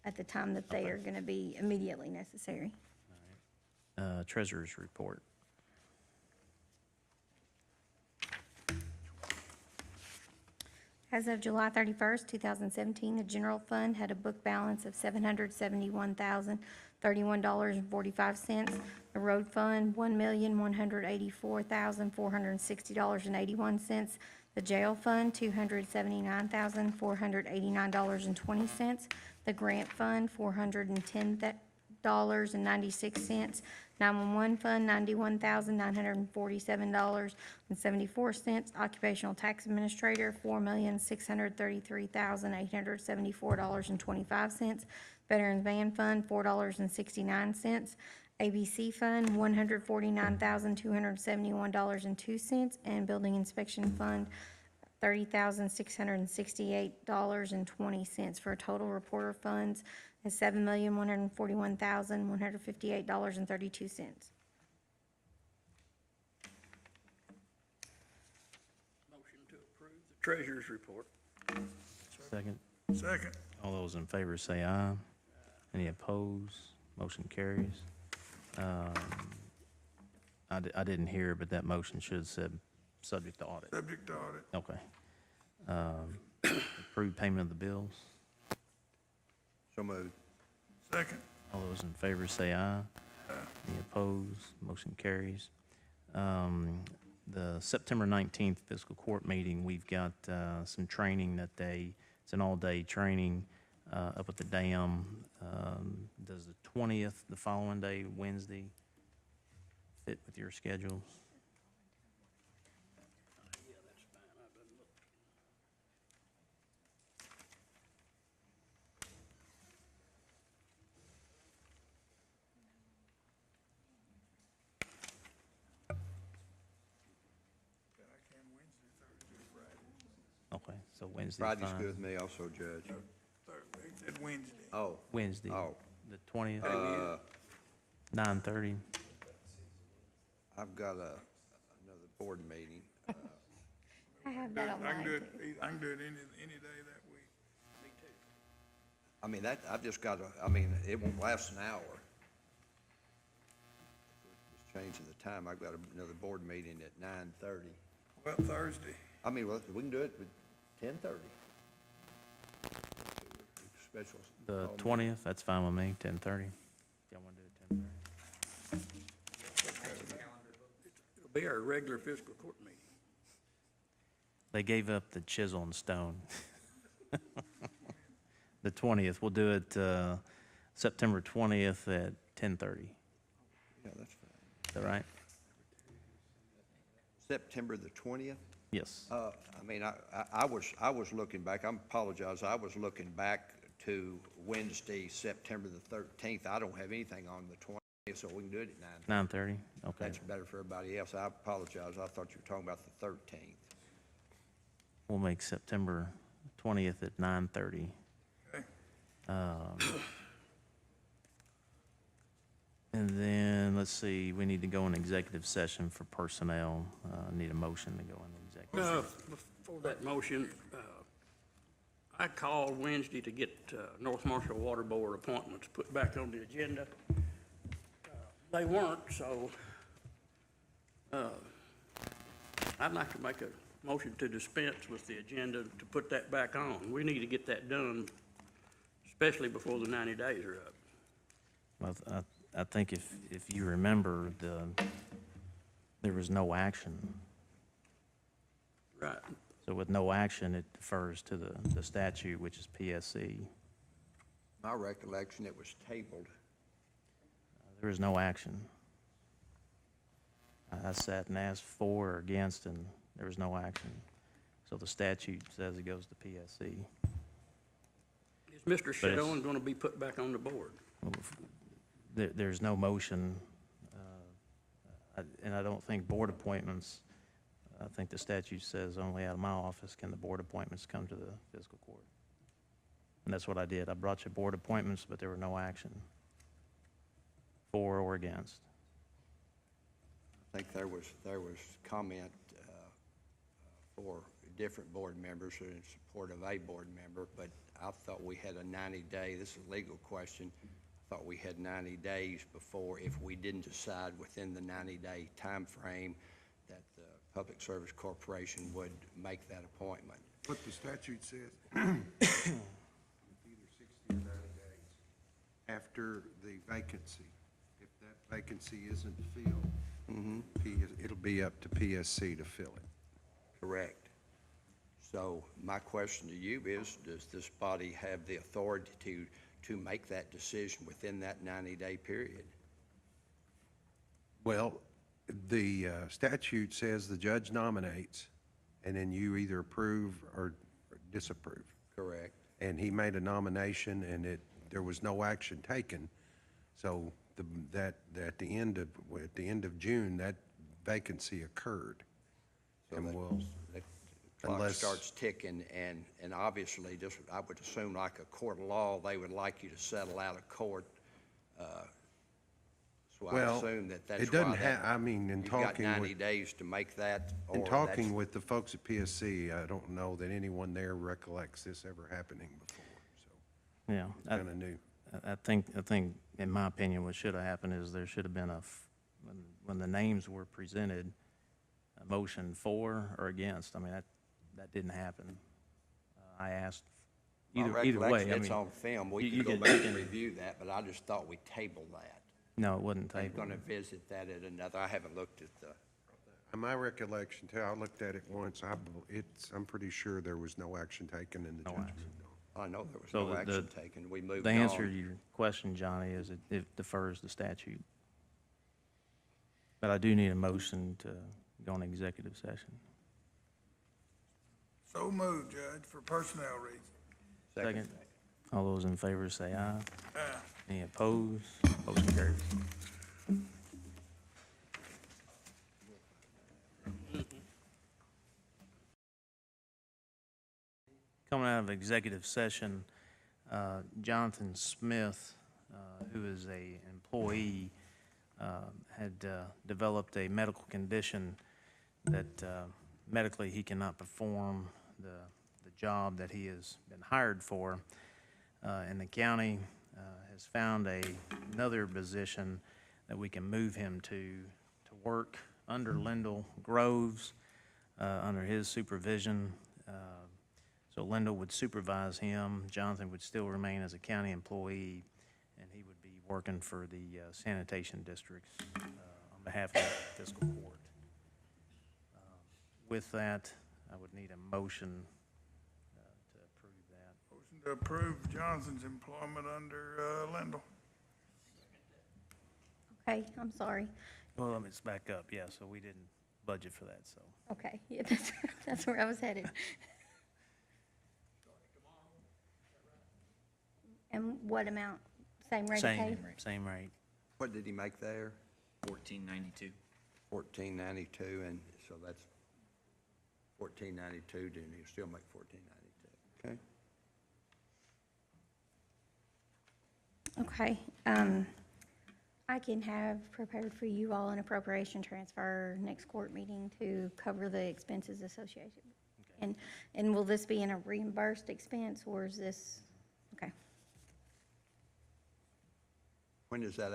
at the time that they are gonna be immediately necessary. Treasurer's report. As of July 31st, 2017, the general fund had a book balance of $771,031.45. The road fund, $1,184,460.81. The jail fund, $279,489.20. The grant fund, $410.96. 911 fund, $91,947.74. Occupational tax administrator, $4,633,874.25. Veterans van fund, $4.69. ABC fund, $149,271.02. And building inspection fund, $30,668.20, for a total reporter funds is $7,141,158.32. Motion to approve the treasurer's report. Second. Second. All those in favor say aye. Any opposed? Motion carries. I didn't hear, but that motion should have said subject to audit. Subject to audit. Okay. Approved payment of the bills. So moved. Second. All those in favor say aye. Any opposed? Motion carries. The September 19th fiscal court meeting, we've got some training that day. It's an all-day training up at the dam. Does the 20th, the following day, Wednesday, fit with your schedules? Okay, so Wednesday's fine. Friday's good with me also, Judge. Thursday, said Wednesday. Oh. Wednesday, Oh. the 20th, 9:30. I've got another board meeting. I have that on I can mine do too. it, I can do it any day that week. I mean, I've just got I mean, it won't last an hour. Just changing the time. I've got another board meeting at 9:30. Well, Thursday. I mean, well, we can do it at 10:30. Special. The 20th, that's fine with me, 10:30. Y'all want to do it 10:30? It'll be our regular fiscal court meeting. They gave up the chisel and stone. The 20th, we'll do it September 20th at 10:30. Yeah, that's fine. Is that right? September the 20th? Yes. I mean, I was looking back, I apologize, I was looking back to Wednesday, September the 13th. I don't have anything on the 20th, so we can do it at 9. 9:30, okay. That's better for everybody else. I apologize, I thought you were talking about the 13th. We'll make September 20th at 9:30. Okay. And then, let's see, we need to go in executive session for personnel. Need a motion to go into executive. Before that motion, I called Wednesday to get North Marshall Water Board appointments put back on the agenda. They weren't, so I'd like to make a motion to dispense with the agenda to put that back on. We need to get that done, especially before the 90 days are up. Well, I think if you remember, there was no action. Right. So with no action, it defers to the statute, which is PSC. My recollection, it was tabled. There was no action. I sat and asked for or against, and there was no action. So the statute says it goes to PSC. Is Mr. But it's- Shadone going to be put back on the board? There's no motion, and I don't think board appointments, I think the statute says only out of my office can the board appointments come to the fiscal court. And that's what I did. I brought you board appointments, but there were no action, for or against. I think there was comment for different board members in support of a board member, but I thought we had a 90-day, this is a legal question, I thought we had 90 days before, if we didn't decide within the 90-day time frame, that the Public Service Corporation would make that appointment. What the statute says, it's either 60 or 90 days after the vacancy. If that vacancy isn't filled, it'll be up to PSC to fill it. Correct. So my question to you is, does this body have the authority to make that decision within that 90-day period? Well, the statute says the judge nominates, and then you either approve or disapprove. Correct. And he made a nomination, and there was no action taken. So at the end of June, that vacancy occurred. So And that- we'll, the clock unless- starts ticking, and obviously, just, I would assume like a court of law, they would like you to settle out of court. So I well, assume that's it why doesn't have, I mean, in you've got talking 90 with, days to make that, or in talking that's- with the folks at PSC, I don't know that anyone there recollects this ever happening before, so Yeah. it's kind of new. I think, in my opinion, what should have happened is there should have been when the names were presented, a motion for or against. I mean, that didn't happen. I asked, My either way, recollection, I it's mean. on film, we you can go back and review that, but I just thought we tabled that. No, it wasn't I'm tabled. gonna visit that at another, I haven't looked at the, My recollection, too, I looked at it once, I'm pretty sure there was no action taken in the No judgment. action. I know there was So no the- action taken, we moved The on. answer to your question, Johnny, is it defers the statute. But I do need a motion to go on executive session. So moved, Judge, for personnel reasons. Second. All those in favor say aye. Aye. Any opposed? Motion carries. Coming out of executive session, Jonathan Smith, who is an employee, had developed a medical condition that medically he cannot perform the job that he has been hired for. And the county has found another position that we can move him to work under Lyndall Groves, under his supervision. So Lyndall would supervise him. Jonathan would still remain as a county employee, and he would be working for the sanitation districts on behalf of the Fiscal Court. With that, I would need a motion to approve that. Motion to approve Johnson's employment under Lindell. Okay, I'm sorry. Well, let me just back up. Yeah, so we didn't budget for that, so. Okay, yeah, that's where I was headed. And what amount? Same rate of pay? Same rate. What did he make there? 1492. 1492, and so that's 1492, didn't he still make 1492? Okay. Okay, I can have prepared for you all an appropriation transfer next court meeting to cover the expenses associated. And will this be in a reimbursed expense, or is this, okay? When is that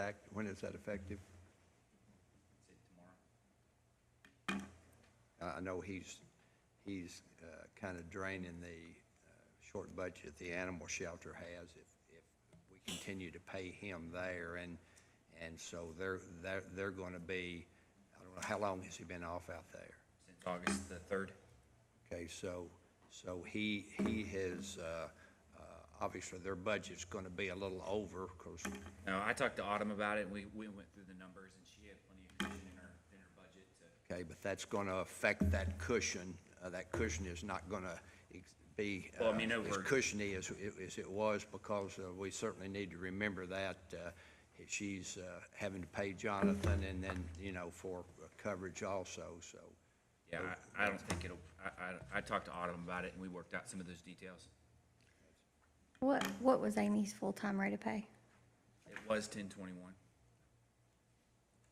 effective? I know he's kind of draining the short budget the animal shelter has if we continue to pay him there, and so they're going to be, I don't know, how long has he been off out there? Since August the 3rd. Okay, so he has, obviously their budget's going to be a little over, because, No, I talked to Autumn about it, and we went through the numbers, and she had plenty of cushion in her budget to. okay, but that's going to affect that cushion. That cushion is not going to be Well, I mean, as over- cushiony as it was, because we certainly need to remember that she's having to pay Jonathan, and then, for coverage also, so. Yeah, I don't think I talked to Autumn about it, and we worked out some of those details. What was Amy's full-time rate of pay? It was 1021.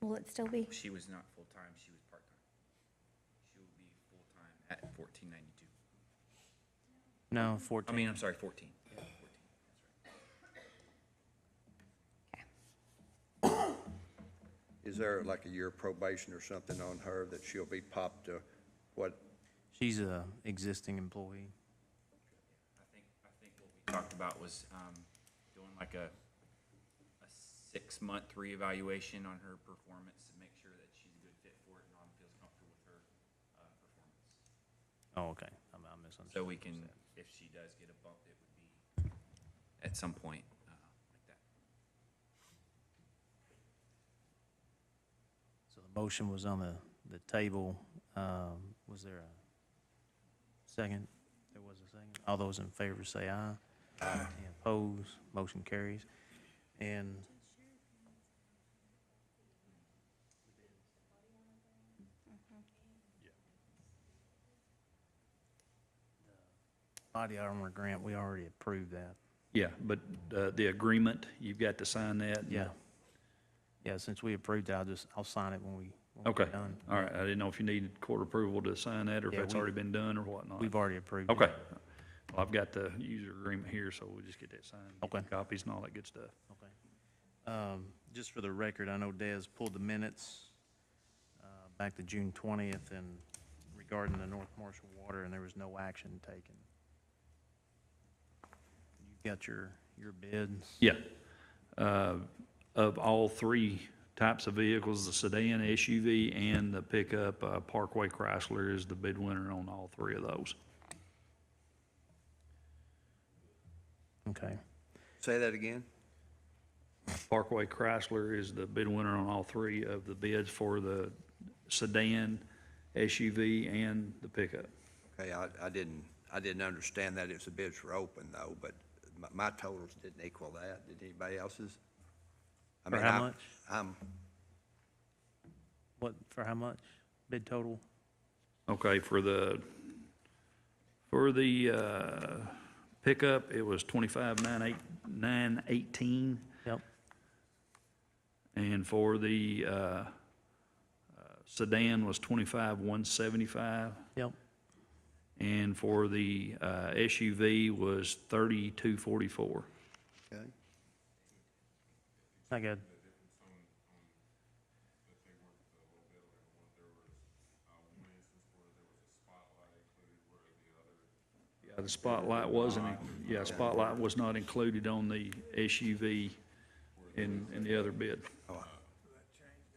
Will it still be? She was not full-time, she was part-time. She will be full-time at 1492. No, I 14. mean, I'm sorry, 14. Yeah, 14. Is there like a year probation or something on her that she'll be popped to what? She's a existing employee. I think what we talked about was doing like a 6-month reevaluation on her performance to make sure that she's a good fit for it and Norm feels comfortable with her performance. Oh, okay. I misunderstood. So we can, if she does get a bump, it would be at some point like that. So the motion was on the table. Was there a second? There was a second. All those in favor say aye. Aye. Any opposed? Motion carries. And body armor grant, we already approved that. Yeah, but the agreement, you've got to sign that? Yeah. Yeah, since we approved it, I'll sign it when we're Okay, done. all right. I didn't know if you needed court approval to sign that, or if Yeah, that's already been done or whatnot. We've already approved it. Okay. Well, I've got the user agreement here, so we'll just get that signed. get Okay. Copies and all that good stuff. Okay. Just for the record, I know Des pulled the minutes back to June 20th and regarding the North Marshall water, and there was no action taken. You got your bids? Yeah. Of all three types of vehicles, the sedan, SUV, and the pickup, Parkway Chrysler is the bid winner on all three of those. Okay. Say that again? Parkway Chrysler is the bid winner on all three of the bids for the sedan, SUV, and the pickup. Okay, I didn't understand that if the bids were open though, but my totals didn't equal that. Did anybody else's? I For mean, how much? I'm, What, for how much? Bid total? Okay, for the pickup, it was 25,918, Yep. and for the sedan was 25,175, Yep. and for the SUV was 3,244. okay. Not good. Yeah, the Spotlight wasn't, Spotlight was not included on the SUV in the other bid.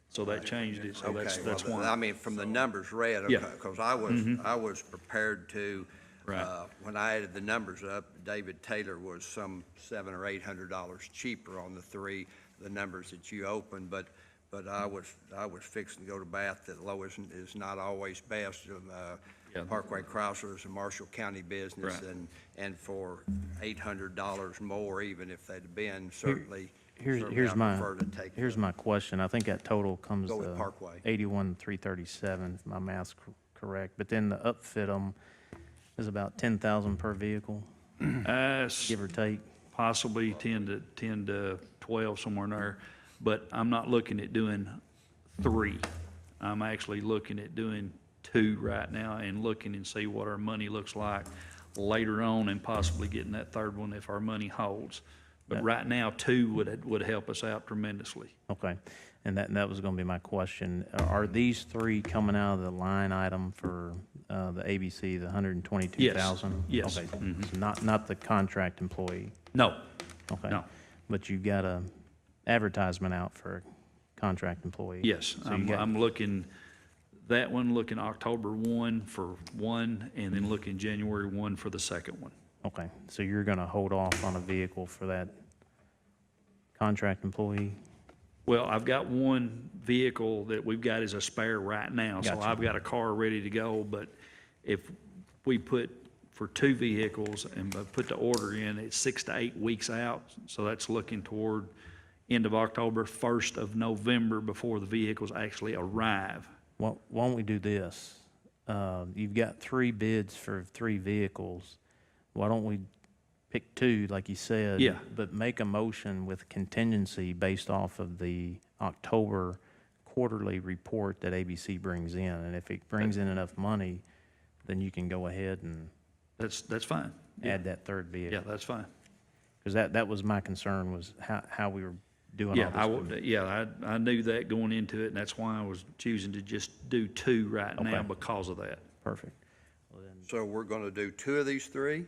So that changed it, so that's Okay, well, why. I mean, from the numbers read, Yeah. because I was prepared to, Right. when I added the numbers up, David Taylor was some $700 or $800 cheaper on the numbers that you opened, but I was fixing to go to bat that low is not always best. Yeah. Parkway Chrysler is a Marshall County business, Right. and for $800 more, even if they'd have been, certainly Here's I my, prefer to take here's the- my question. I think that total comes Go with to Parkway. 81,337, if my math's correct. But then the upfit them is about 10,000 per vehicle, give or take. Possibly 10 to 12, somewhere in there, but I'm not looking at doing 3. I'm actually looking at doing 2 right now and looking and see what our money looks like later on, and possibly getting that third one if our money holds. But right now, 2 would help us out tremendously. Okay. And that was going to be my question. Are these 3 coming out of the line item for the ABC, the 122,000? Yes. Okay. Mhm. So not the contract employee? No, Okay. no. But you got a advertisement out for a contract employee? Yes, So you got- I'm looking, that one, looking October 1 for one, and then looking January 1 for the second one. Okay, so you're gonna hold off on a vehicle for that contract employee? Well, I've got one vehicle that we've got as a spare right now, so Gotcha. I've got a car ready to go, but if we put for 2 vehicles and put the order in, it's 6 to 8 weeks out, so that's looking toward end of October, 1st of November before the vehicles actually arrive. Why don't we do this? You've got 3 bids for 3 vehicles. Why don't we pick two, like you said. Yeah. But make a motion with contingency based off of the October quarterly report that ABC brings in. And if it brings in enough money, then you can go ahead and That's fine. Yeah. add that third vehicle. Yeah, that's fine. Because that was my concern, was how we were doing Yeah, all this. I knew that going into it, and that's why I was choosing to just do two right now Okay. because of that. Perfect. Well, then, So we're gonna do two of these three?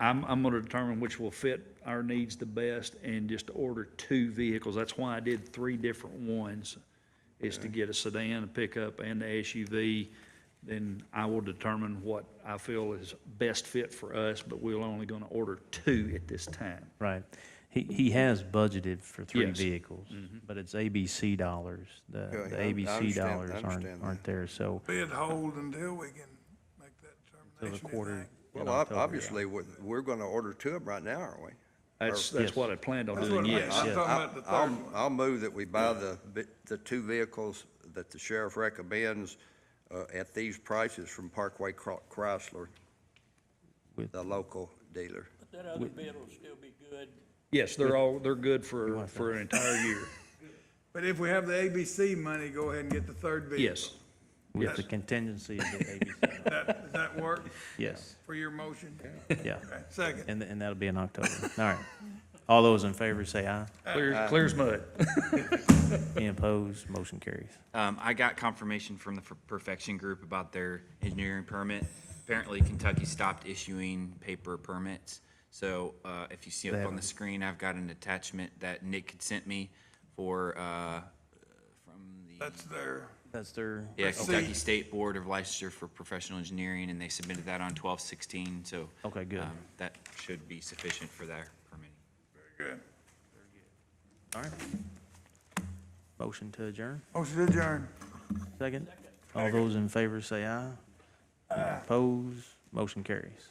I'm gonna determine which will fit our needs the best and just order two vehicles. That's why I did three different ones, is to get a sedan, a pickup, and the SUV. Then I will determine what I feel is best fit for us, but we're only gonna order two at this time. right. He has budgeted for three Yes. vehicles, but it's ABC dollars. The Yeah, I ABC understand- I dollars understand aren't that. there, so. Bid hold until we can make that So the determination. quarter. in Well, October, yeah. obviously, we're gonna order two of them right now, aren't we? That's Yes. what I planned on That's doing, what I- yes. I'm Yeah. talking about the third one. I'll move that we buy the two vehicles that the sheriff recommends at these prices from Parkway Chrysler, With- the local dealer. But that other bid will still be good. Yes, they're good for an entire year. But if we have the ABC money, go ahead and get the third vehicle. Yes. With the contingency of the ABC. Does that work Yes, for your motion? yeah. Okay, second. And that'll be in October. All right. All those in favor say aye. Clear as mud. Any opposed? Motion carries. I got confirmation from the Perfection Group about their engineering permit. Apparently Kentucky stopped issuing paper permits. So, if you see up on the screen, I've got an attachment that Nick had sent me for, from the. That's their, Yeah, Let's Kentucky see. State Board of Licensure for Professional Engineering, and they submitted that on 12/16, so. Okay, good. That should be sufficient for their permitting. very good. All right. Motion to adjourn. Motion to adjourn. Second. All those in favor say aye. Opposed? Motion carries.